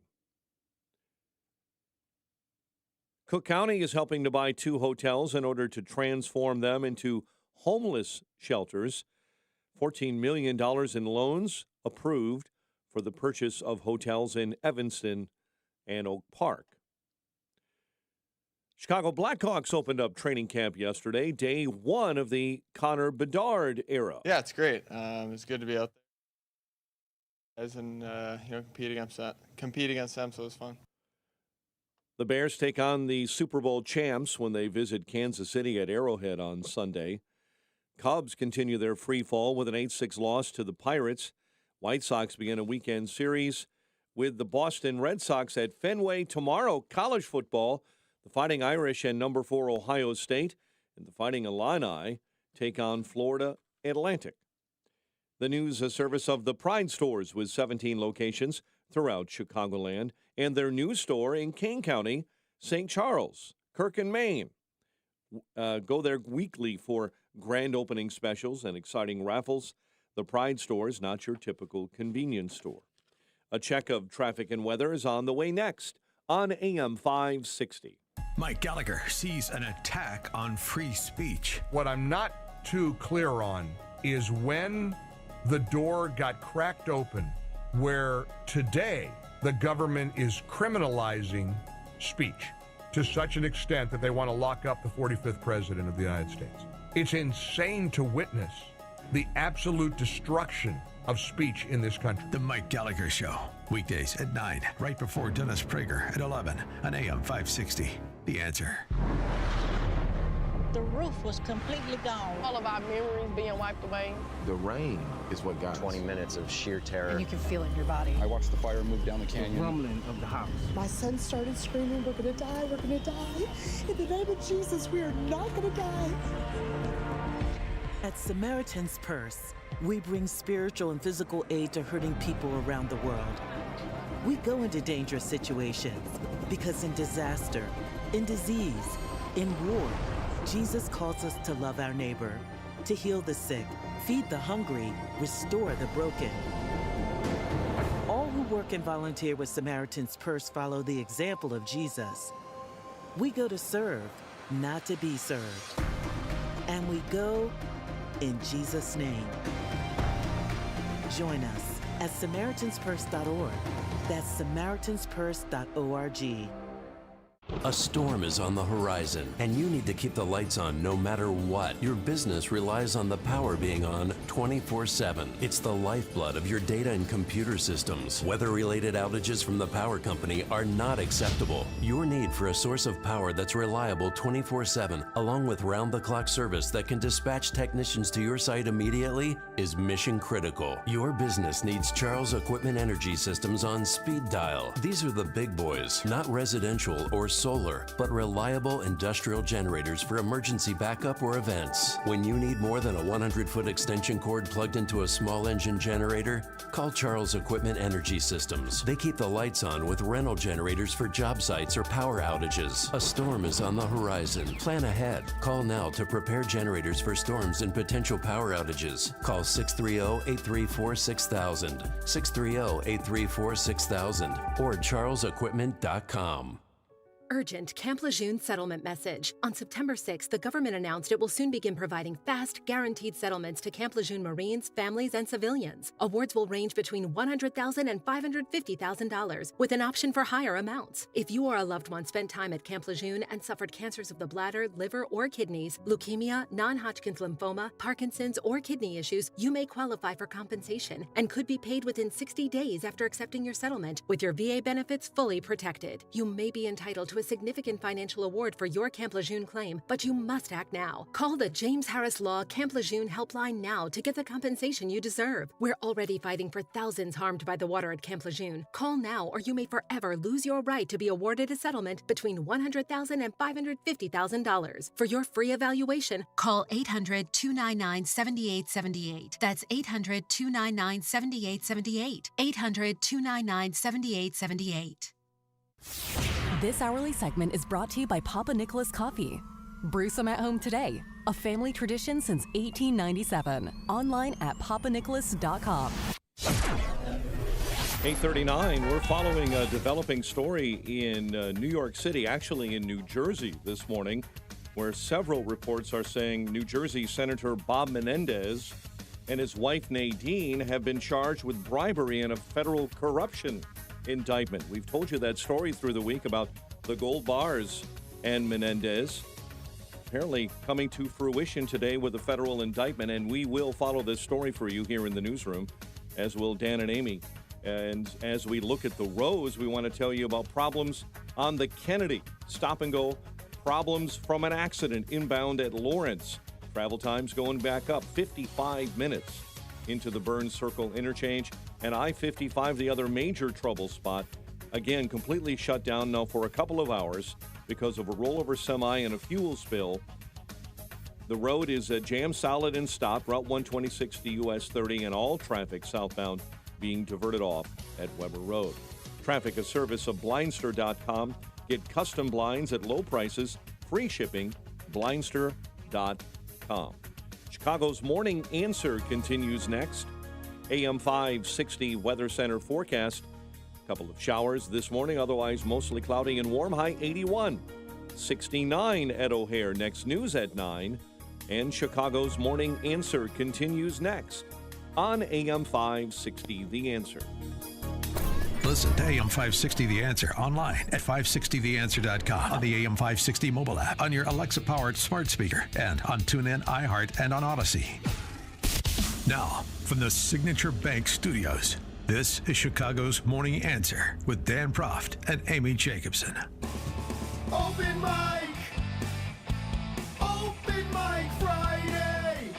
Cook County is helping to buy 2 hotels in order to transform them into homeless shelters. $14 million in loans approved for the purchase of hotels in Evanston and Oak Park. Chicago Blackhawks opened up training camp yesterday, day 1 of the Connor Bedard era. Yeah, it's great. It's good to be out there and compete against them, so it was fun. The Bears take on the Super Bowl champs when they visit Kansas City at Arrowhead on Sunday. Cubs continue their free fall with an 8-6 loss to the Pirates. White Sox begin a weekend series with the Boston Red Sox at Fenway tomorrow. College football, the Fighting Irish and number 4 Ohio State and the Fighting Illini take on Florida Atlantic. The news service of the Pride Stores with 17 locations throughout Chicagoland and their new store in Kane County, St. Charles, Kirk and Maine. Go there weekly for grand opening specials and exciting raffles. The Pride Store is not your typical convenience store. A check of traffic and weather is on the way next on AM 560. Mike Gallagher sees an attack on free speech. What I'm not too clear on is when the door got cracked open where today the government is criminalizing speech to such an extent that they want to lock up the 45th president of the United States. It's insane to witness the absolute destruction of speech in this country. The Mike Gallagher Show, weekdays at 9, right before Dennis Prager at 11 on AM 560. The Answer. The roof was completely gone. All of our memories being wiped away. The rain is what got 20 minutes of sheer terror. And you can feel it in your body. I watched the fire move down the canyon. The rumbling of the house. My son started screaming, "We're gonna die, we're gonna die. In the name of Jesus, we are not gonna die." At Samaritan's Purse, we bring spiritual and physical aid to hurting people around the world. We go into dangerous situations because in disaster, in disease, in war, Jesus calls us to love our neighbor, to heal the sick, feed the hungry, restore the broken. All who work and volunteer with Samaritan's Purse follow the example of Jesus. We go to serve, not to be served. And we go in Jesus' name. Join us at SamaritansPurse.org. That's SamaritansPurse.org. A storm is on the horizon, and you need to keep the lights on no matter what. Your business relies on the power being on 24/7. It's the lifeblood of your data and computer systems. Weather-related outages from the power company are not acceptable. Your need for a source of power that's reliable 24/7, along with round-the-clock service that can dispatch technicians to your site immediately, is mission critical. Your business needs Charles Equipment Energy Systems on speed dial. These are the big boys, not residential or solar, but reliable industrial generators for emergency backup or events. When you need more than a 100-foot extension cord plugged into a small engine generator, call Charles Equipment Energy Systems. They keep the lights on with rental generators for job sites or power outages. A storm is on the horizon. Plan ahead. Call now to prepare generators for storms and potential power outages. Call 630-834-6000, 630-834-6000, or charlesequipment.com. Urgent Camp Lejeune settlement message. On September 6th, the government announced it will soon begin providing fast, guaranteed settlements to Camp Lejeune Marines, families, and civilians. Awards will range between $100,000 and $550,000, with an option for higher amounts. If you or a loved one spent time at Camp Lejeune and suffered cancers of the bladder, liver, or kidneys, leukemia, non-Hodgkin's lymphoma, Parkinson's, or kidney issues, you may qualify for compensation and could be paid within 60 days after accepting your settlement, with your VA benefits fully protected. You may be entitled to a significant financial award for your Camp Lejeune claim, but you must act now. Call the James Harris Law Camp Lejeune helpline now to get the compensation you deserve. We're already fighting for thousands harmed by the water at Camp Lejeune. Call now or you may forever lose your right to be awarded a settlement between $100,000 and $550,000. For your free evaluation, call 800-299-7878. That's 800-299-7878. 800-299-7878. This hourly segment is brought to you by Papa Nicholas Coffee. Brew some at home today. A family tradition since 1897. Online at papanicholas.com. 8:39, we're following a developing story in New York City, actually in New Jersey this morning, where several reports are saying New Jersey Senator Bob Menendez and his wife Nadine have been charged with bribery in a federal corruption indictment. We've told you that story through the week about the gold bars and Menendez apparently coming to fruition today with a federal indictment, and we will follow this story for you here in the newsroom, as will Dan and Amy. And as we look at the roads, we want to tell you about problems on the Kennedy stop and go, problems from an accident inbound at Lawrence. Travel times going back up 55 minutes into the Burns Circle interchange, and I-55, the other major trouble spot, again completely shut down now for a couple of hours because of a rollover semi and a fuel spill. The road is jammed solid and stopped, Route 126 to US 30, and all traffic southbound being diverted off at Weber Road. Traffic, a service of Blindster.com. Get custom blinds at low prices, free shipping, Blindster.com. Chicago's Morning Answer continues next. AM 560 Weather Center forecast. A couple of showers this morning, otherwise mostly cloudy and warm, high 81. 69 at O'Hare. Next news at 9. And Chicago's Morning Answer continues next. on AM 560 The Answer. Listen to AM 560 The Answer online at 560theanswer.com, on the AM 560 mobile app, on your Alexa-powered smart speaker, and on TuneIn, iHeart, and on Odyssey. Now, from the Signature Bank Studios, this is Chicago's Morning Answer with Dan Proft and Amy Jacobson. Open mic! Open mic Friday!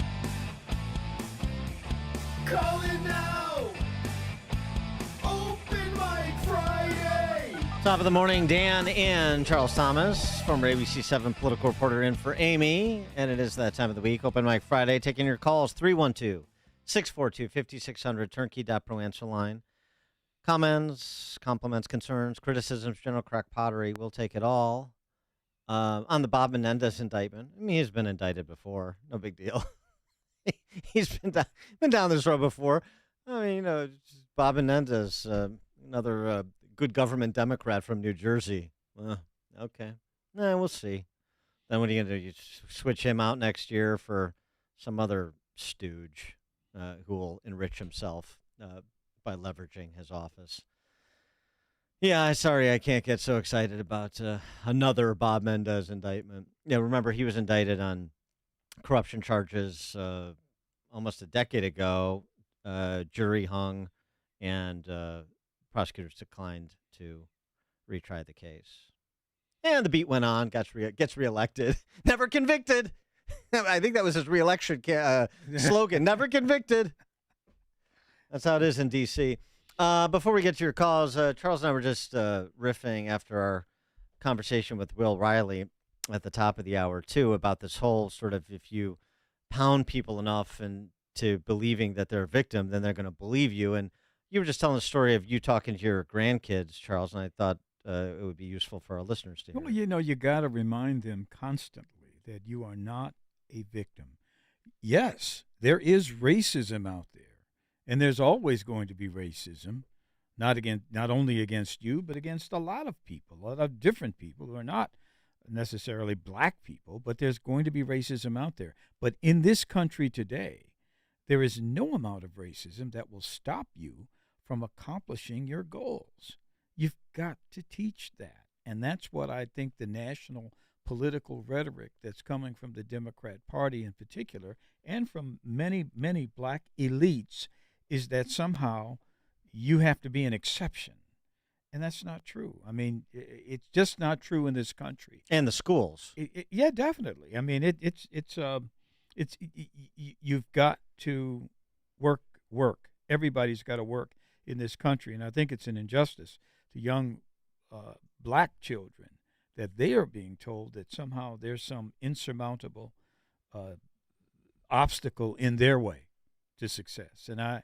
Call it now! Open mic Friday! Top of the morning, Dan and Charles Thomas, former ABC7 political reporter, in for Amy. And it is that time of the week, Open Mic Friday. Taking your calls, 312-642-5600, turnkey.pro answer line. Comments, compliments, concerns, criticisms, general crack pottery. We'll take it all. On the Bob Menendez indictment. I mean, he's been indicted before. No big deal. He's been down this road before. I mean, Bob Menendez, another good government Democrat from New Jersey. Okay. We'll see. Then what are you going to do? You switch him out next year for some other stooge who will enrich himself by leveraging his office. Yeah, sorry, I can't get so excited about another Bob Menendez indictment. Yeah, remember, he was indicted on corruption charges almost a decade ago. Jury hung, and prosecutors declined to retry the case. And the beat went on, gets reelected. Never convicted. I think that was his reelection slogan, never convicted. That's how it is in D.C. Before we get to your calls, Charles and I were just riffing after our conversation with Will Riley at the top of the hour, too, about this whole sort of, if you pound people enough into believing that they're a victim, then they're going to believe you. And you were just telling the story of you talking to your grandkids, Charles, and I thought it would be useful for our listeners to hear. Well, you got to remind them constantly that you are not a victim. Yes, there is racism out there. And there's always going to be racism, not only against you, but against a lot of people, a lot of different people who are not necessarily black people, but there's going to be racism out there. But in this country today, there is no amount of racism that will stop you from accomplishing your goals. You've got to teach that. And that's what I think the national political rhetoric that's coming from the Democrat Party in particular, and from many, many black elites, is that somehow you have to be an exception. And that's not true. I mean, it's just not true in this country. And the schools. Yeah, definitely. I mean, you've got to work. Everybody's got to work in this country. And I think it's an injustice to young black children that they are being told that somehow there's some insurmountable obstacle in their way to success. And I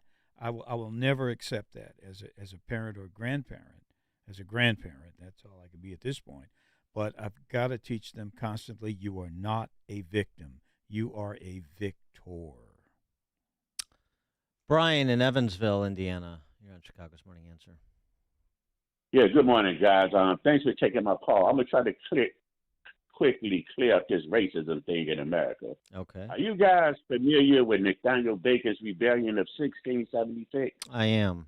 will never accept that as a parent or grandparent. As a grandparent, that's all I can be at this point. But I've got to teach them constantly, you are not a victim. You are a victor. Brian in Evansville, Indiana. You're on Chicago's Morning Answer. Yeah, good morning, guys. Thanks for taking my call. I'm going to try to quickly clear up this racism thing in America. Okay. Are you guys familiar with Nathaniel Bacon's rebellion of 1676? I am.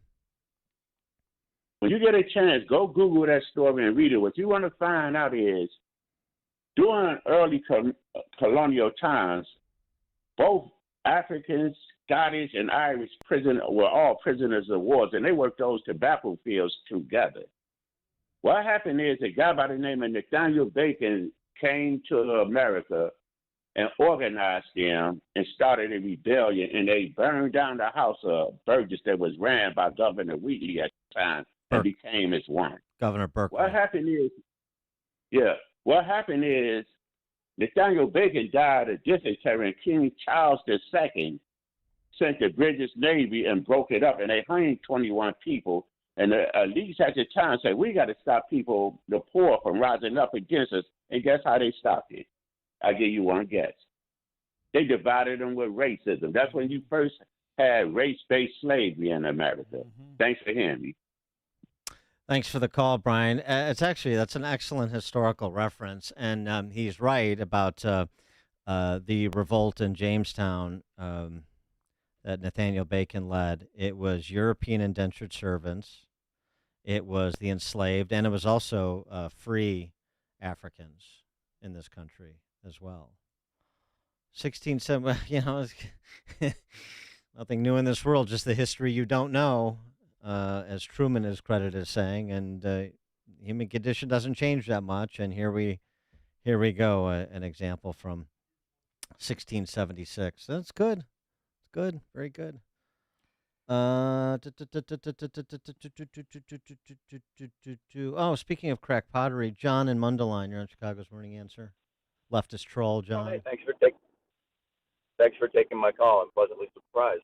When you get a chance, go Google that story and read it. What you want to find out is, during early colonial times, both Africans, Scottish, and Irish were all prisoners of war, and they worked those to battlefields together. What happened is a guy by the name of Nathaniel Bacon came to America and organized them and started a rebellion, and they burned down the house of Burgess that was ran by Governor Wheatley at the time and became his wife. Governor Burke. What happened is Nathaniel Bacon died of dysentery, and King Charles II sent the British Navy and broke it up, and they hanged 21 people. And the elites at the time said, we got to stop people, the poor, from rising up against us. And guess how they stopped it? I'll give you one guess. They divided them with racism. That's when you first had race-based slavery in America. Mm-hmm. Thanks for hearing me. Thanks for the call, Brian. That's an excellent historical reference, and he's right about the revolt in Jamestown that Nathaniel Bacon led. It was European indentured servants, it was the enslaved, and it was also free Africans in this country as well. 1670, nothing new in this world, just the history you don't know, as Truman is credited as saying, and human condition doesn't change that much. And here we go, an example from 1676. That's good. It's good. Very good. Oh, speaking of crack pottery, John in Mundelein, you're on Chicago's Morning Answer. Leftist troll, John. Hey, thanks for taking my call. I'm pleasantly surprised.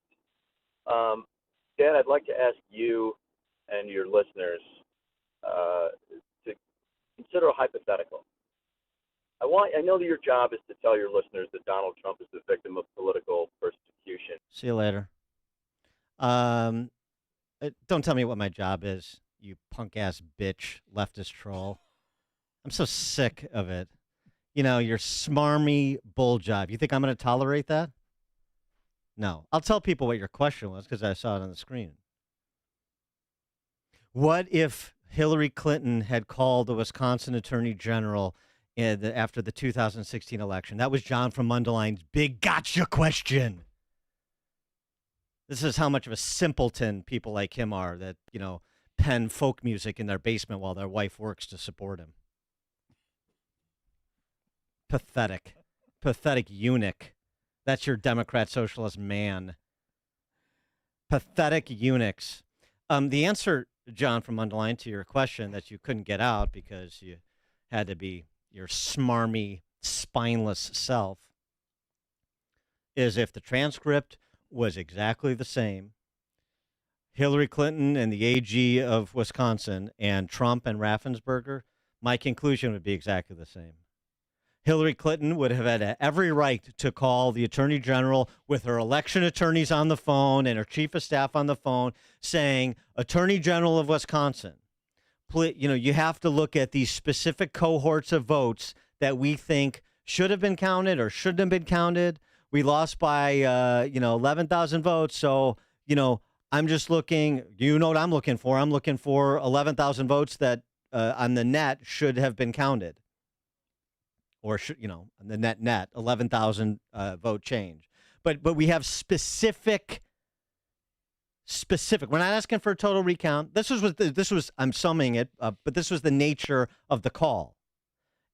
Dan, I'd like to ask you and your listeners to consider a hypothetical. I know that your job is to tell your listeners that Donald Trump is the victim of political persecution. See you later. Don't tell me what my job is, you punk-ass bitch, leftist troll. I'm so sick of it. You know, your smarmy bull job. You think I'm going to tolerate that? No. I'll tell people what your question was because I saw it on the screen. What if Hillary Clinton had called the Wisconsin Attorney General after the 2016 election? That was John from Mundelein's big gotcha question. This is how much of a simpleton people like him are that, you know, pen folk music in their basement while their wife works to support him. Pathetic. Pathetic eunuch. That's your Democrat socialist man. Pathetic eunuchs. The answer, John from Mundelein, to your question that you couldn't get out because you had to be your smarmy, spineless self, is if the transcript was exactly the same, Hillary Clinton and the AG of Wisconsin and Trump and Raffensperger, my conclusion would be exactly the same. Hillary Clinton would have had every right to call the Attorney General with her election attorneys on the phone and her chief of staff on the phone saying, Attorney General of Wisconsin, you know, you have to look at these specific cohorts of votes that we think should have been counted or shouldn't have been counted. We lost by, 11,000 votes. So, I'm just looking, you know what I'm looking for? I'm looking for 11,000 votes that on the net should have been counted. Or, on the net, 11,000 vote change. But we have specific. We're not asking for a total recount. This was I'm summing it, but this was the nature of the call.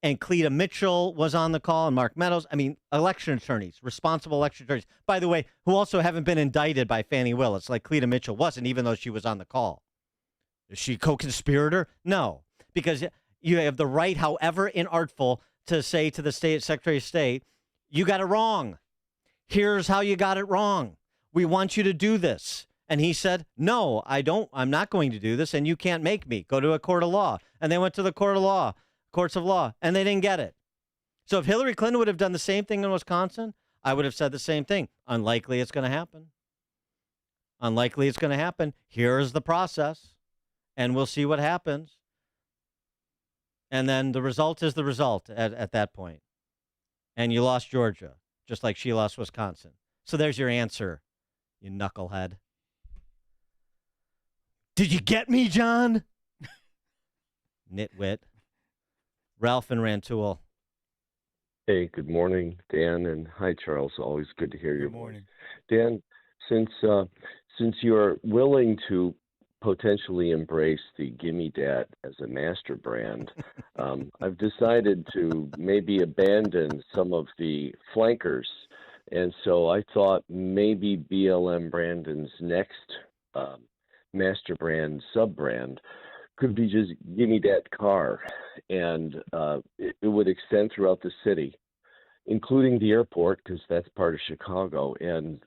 And Cleta Mitchell was on the call, and Mark Meadows. I mean, election attorneys, responsible election attorneys, by the way, who also haven't been indicted by Fani Willis, like Cleta Mitchell wasn't, even though she was on the call. Is she a co-conspirator? No, because you have the right, however inartful, to say to the state Secretary of State, you got it wrong. Here's how you got it wrong. We want you to do this. And he said, no, I'm not going to do this, and you can't make me. Go to a court of law. And they went to the courts of law, and they didn't get it. So if Hillary Clinton would have done the same thing in Wisconsin, I would have said the same thing. Unlikely it's going to happen. Unlikely it's going to happen. Here's the process, and we'll see what happens. And then the result is the result at that point. And you lost Georgia, just like she lost Wisconsin. So there's your answer, you knucklehead. Did you get me, John? Nitwit. Ralph and Rantoul. Hey, good morning, Dan, and hi, Charles. Always good to hear your morning. voice. Dan, since you're willing to potentially embrace the Gimme Dat as a master brand, I've decided to maybe abandon some of the flankers. And so I thought maybe BLM Brandon's next master brand, sub-brand, could be just Gimme Dat car. And it would extend throughout the city, including the airport, because that's part of Chicago, and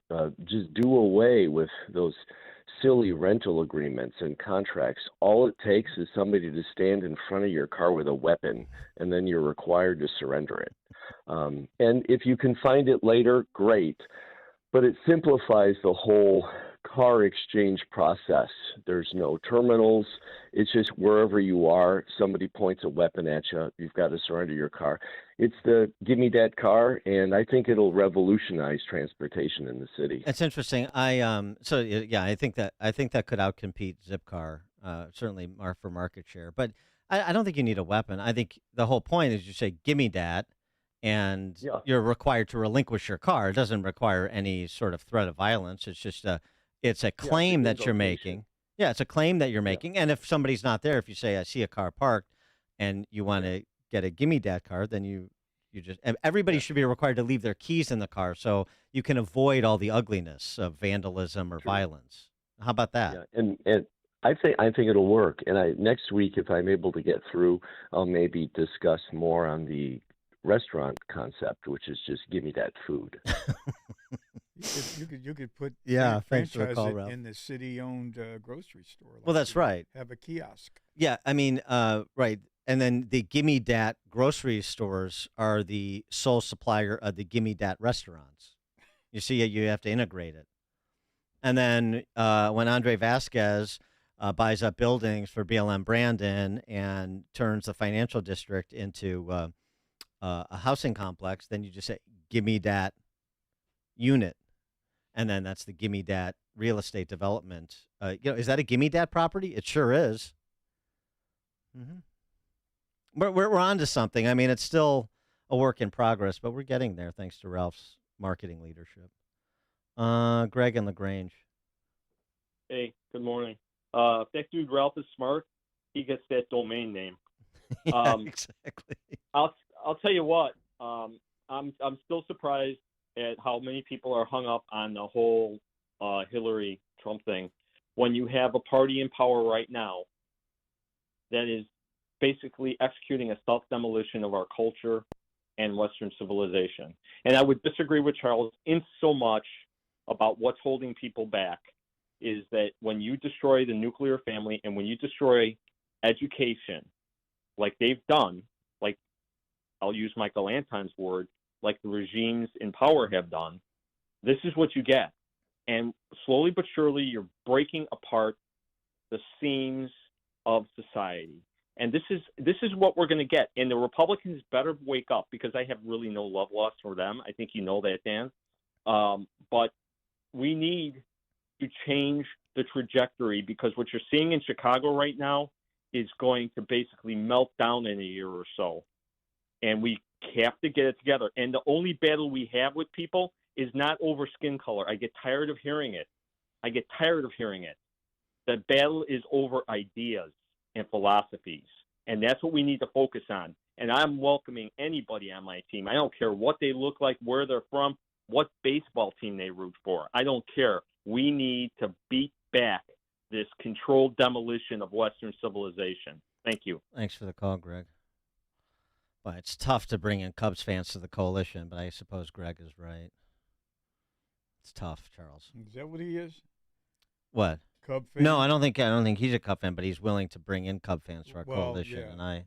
just do away with those silly rental agreements and contracts. All it takes is somebody to stand in front of your car with a weapon, and then you're required to surrender it. And if you can find it later, great. But it simplifies the whole car exchange process. There's no terminals. It's just wherever you are, somebody points a weapon at you, you've got to surrender your car. it's the Gimme Dat car, and I think it'll revolutionize transportation in the city. It's interesting. I think that could outcompete Zipcar, certainly for market share. But I don't think you need a weapon. I think the whole point is you say, "Give me that," and you're required to relinquish your car. It doesn't require any sort of threat of violence. It's just it's a claim that you're making. Yeah, it's a claim that you're making. And if somebody's not there, if you say, "I see a car parked," and you want to get a Gimme Dat car, then you just everybody should be required to leave their keys in the car so you can avoid all the ugliness of vandalism or violence. How about that? Yeah, and I think it'll work. And next week, if I'm able to get through, I'll maybe discuss more on the restaurant concept, which is just give me that food. You could put thanks for the franchise call, it Ralph. in the city-owned grocery store. Well, that's right. Have a kiosk. Yeah, I mean, right. And then the Gimme Dat grocery stores are the sole supplier of the Gimme Dat restaurants. You see, you have to integrate it. And then when Andre Vasquez buys up buildings for BLM Brandon and turns the financial district into a housing complex, then you just say, "Gimme Dat unit." And then that's the Gimme Dat real estate development. Is that a Gimme Dat property? It sure is. Mm-hmm. We're on to something. I mean, it's still a work in progress, but we're getting there thanks to Ralph's marketing leadership. Greg and LaGrange. Hey, good morning. If that dude Ralph is smart, he gets that domain name. Exactly. I'll tell you what. I'm still surprised at how many people are hung up on the whole Hillary Trump thing when you have a party in power right now that is basically executing a self-demolition of our culture and Western civilization. And I would disagree with Charles in so much about what's holding people back is that when you destroy the nuclear family and when you destroy education, like they've done, like I'll use Michael Anton's word, like the regimes in power have done, this is what you get. And slowly but surely, you're breaking apart the seams of society. And this is what we're going to get. And the Republicans better wake up because I have really no love lost for them. I think you know that, Dan. But we need to change the trajectory because what you're seeing in Chicago right now is going to basically melt down in a year or so. And we have to get it together. And the only battle we have with people is not over skin color. I get tired of hearing it. The battle is over ideas and philosophies. And that's what we need to focus on. And I'm welcoming anybody on my team. I don't care what they look like, where they're from, what baseball team they root for. I don't care. We need to beat back this controlled demolition of Western civilization. Thank you. Thanks for the call, Greg. Well, it's tough to bring in Cubs fans to the coalition, but I suppose Greg is right. It's tough, Charles. Is that what he is? What? Cub fan? No, I don't think he's a Cub fan, but he's willing to bring in Cub fans to our coalition, and I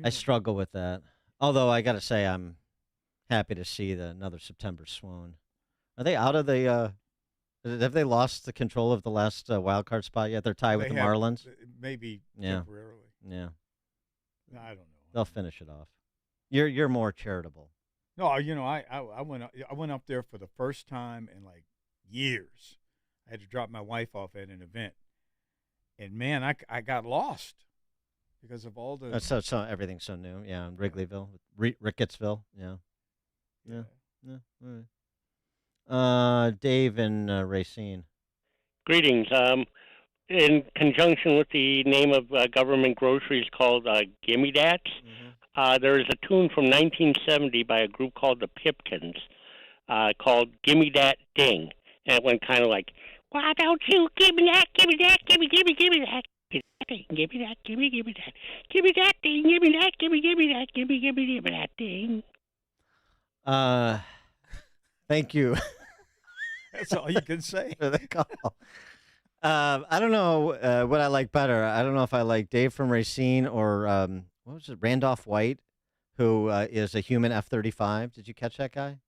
struggle with that. Although I got to say, I'm happy to see another September swoon. Are they out of the? Have they lost the control of the last wild card spot yet? They're tied with the Marlins. Maybe temporarily. Yeah. I don't know. They'll finish it off. You're more charitable. No, I went up there for the first time in like years. I had to drop my wife off at an event, and man, I got lost because of all the. So everything's so new. Yeah, Wrigleyville, Rickettsville. Yeah. All right. Dave and Racine. Greetings. In conjunction with the name of government groceries called Gimme Dats, there is a tune from 1970 by a group called the Pipkins called Gimme Dat Ding. And it went kind of like, why don't you give me that, give me that, give me that, give me that, give me that, give me that, give me that thing, give me that, give me that, give me that thing. Thank you. That's all you can say. For the call. I don't know what I like better. I don't know if I like Dave from Racine or what was it, Randolph White, who is a human F-35. Did you catch that guy?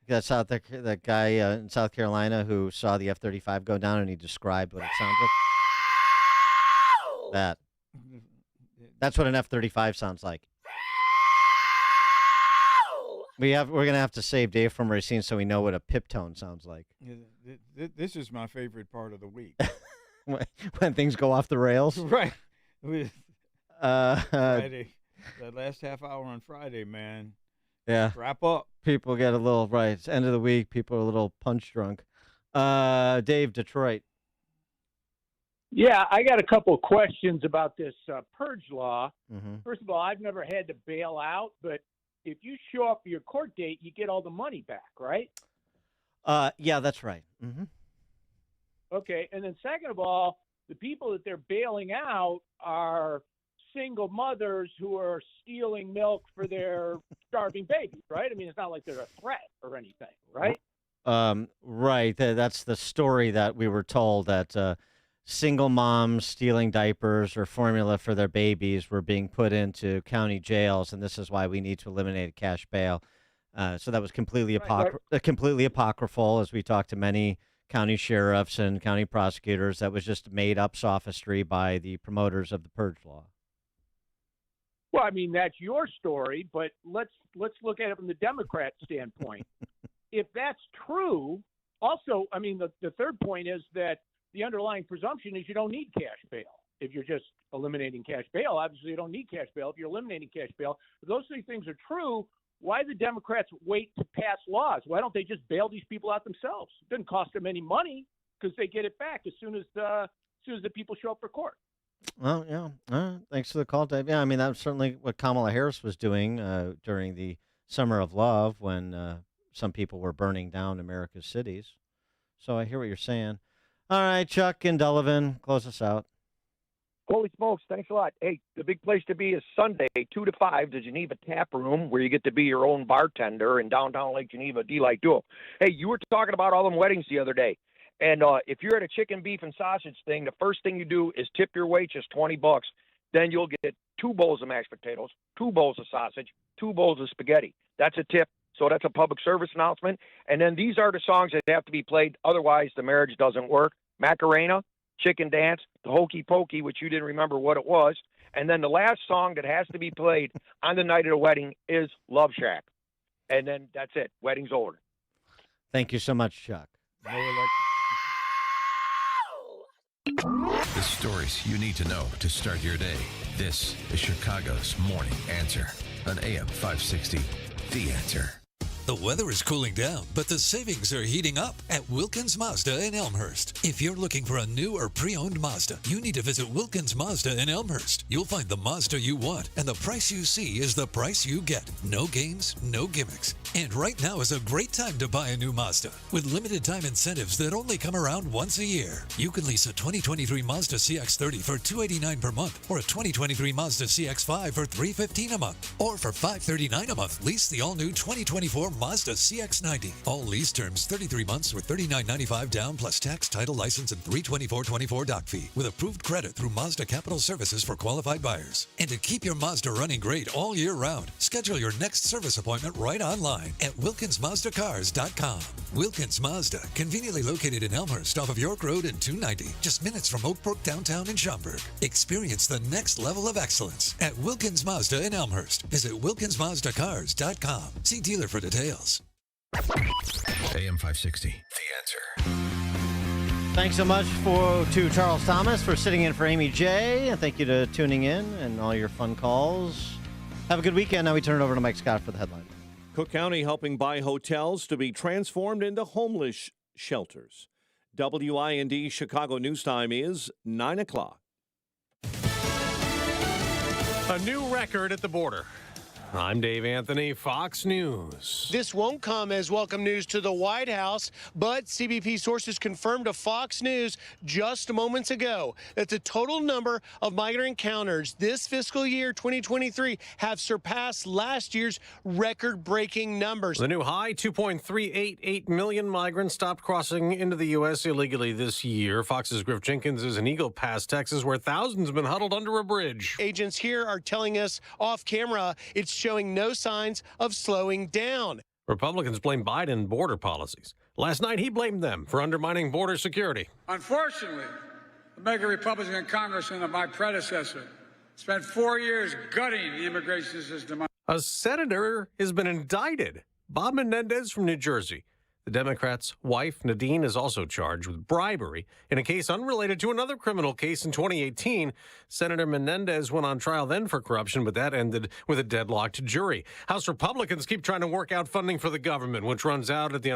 That's that guy in South Carolina who saw the F-35 go down and he described what it sounded like. That's what an F-35 sounds like. We're gonna have to save Dave from Racine so we know what a pip tone sounds like. This is my favorite part of the week. when things go off the rails. Right. Friday, that last half hour on Friday, man. Yeah. Wrap up. People get a little, right, it's end of the week. People are a little punch drunk. Dave, Detroit. Yeah, I got a couple of questions about this purge law. Mm-hmm. First of all, I've never had to bail out, but if you show up for your court date, you get all the money back, right? Yeah, that's right. Mm-hmm. Okay, and then second of all, the people that they're bailing out are single mothers who are stealing milk for their starving babies, right? I mean, it's not like they're a threat or anything, right? Right. That's the story that we were told, that single moms stealing diapers or formula for their babies were being put into county jails, and this is why we need to eliminate cash bail. So that was completely completely apocryphal, as we talked to many county sheriffs and county prosecutors. That was just made up sophistry by the promoters of the purge law. Well, I mean, that's your story, but let's look at it from the Democrat standpoint. If that's true, also, I mean, the third point is that the underlying presumption is you don't need cash bail. If you're just eliminating cash bail, obviously you don't need cash bail. If you're eliminating cash bail, if those three things are true, why the Democrats wait to pass laws? Why don't they just bail these people out themselves? It doesn't cost them any money because they get it back as soon as the people show up for court. Well, yeah. Thanks for the call, Dave. Yeah, I mean, that was certainly what Kamala Harris was doing during the Summer of Love when some people were burning down America's cities. So I hear what you're saying. All right, Chuck and Delavan, close us out. Holy smokes, thanks a lot. Hey, the big place to be is Sunday, 2 to 5, the Geneva Tap Room, where you get to be your own bartender in downtown Lake Geneva, Delight Duo. Hey, you were talking about all them weddings the other day. And if you're at a chicken, beef, and sausage thing, the first thing you do is tip your waitress $20. Then you'll get 2 bowls of mashed potatoes, 2 bowls of sausage, 2 bowls of spaghetti. That's a tip. So that's a public service announcement. And then these are the songs that have to be played. Otherwise, the marriage doesn't work. Macarena, Chicken Dance, the Hokey Pokey, which you didn't remember what it was. And then the last song that has to be played on the night of the wedding is Love Shack. And then that's it. Wedding's over. Thank you so much, Chuck. The stories you need to know to start your day. This is Chicago's Morning Answer on AM 560. The Answer. The weather is cooling down, but the savings are heating up at Wilkins Mazda in Elmhurst. If you're looking for a new or pre-owned Mazda, you need to visit Wilkins Mazda in Elmhurst. You'll find the Mazda you want, and the price you see is the price you get. No games, no gimmicks. And right now is a great time to buy a new Mazda. With limited time incentives that only come around once a year. You can lease a 2023 Mazda CX-30 for $289 per month, or a 2023 Mazda CX-5 for $315 a month. Or for $539 a month, lease the all-new 2024 Mazda CX-90. All lease terms 33 months with $39.95 down plus tax, title, license, and $324.24 doc fee. With approved credit through Mazda Capital Services for qualified buyers. And to keep your Mazda running great all year round, schedule your next service appointment right online at WilkinsMazdaCars.com. Wilkins Mazda, conveniently located in Elmhurst off of York Road and 290, just minutes from Oak Brook downtown in Schaumburg. Experience the next level of excellence at Wilkins Mazda in Elmhurst. Visit WilkinsMazdaCars.com. See dealer for details. AM 560. The Answer. Thanks so much to Charles Thomas for sitting in for Amy J. And thank you to tuning in and all your fun calls. Have a good weekend. Now we turn it over to Mike Scott for the headline. Cook County helping buy hotels to be transformed into homeless shelters. WIND Chicago News Time is 9 o'clock. A new record at the border. I'm Dave Anthony, Fox News. This won't come as welcome news to the White House, but CBP sources confirmed to Fox News just moments ago that the total number of migrant encounters this fiscal year 2023 have surpassed last year's record-breaking numbers. The new high, 2.388 million migrants stopped crossing into the U.S. illegally this year. Fox's Griff Jenkins is in Eagle Pass, Texas, where thousands have been huddled under a bridge. Agents here are telling us off camera it's showing no signs of slowing down. Republicans blame Biden border policies. Last night, he blamed them for undermining border security. Unfortunately, the mega Republican Congressman of my predecessor spent 4 years gutting the immigration system. A senator has been indicted Bob Menendez from New Jersey. The Democrat's wife, Nadine, is also charged with bribery in a case unrelated to another criminal case in 2018. Senator Menendez went on trial then for corruption, but that ended with a deadlocked jury. House Republicans keep trying to work out funding for the government, which runs out at the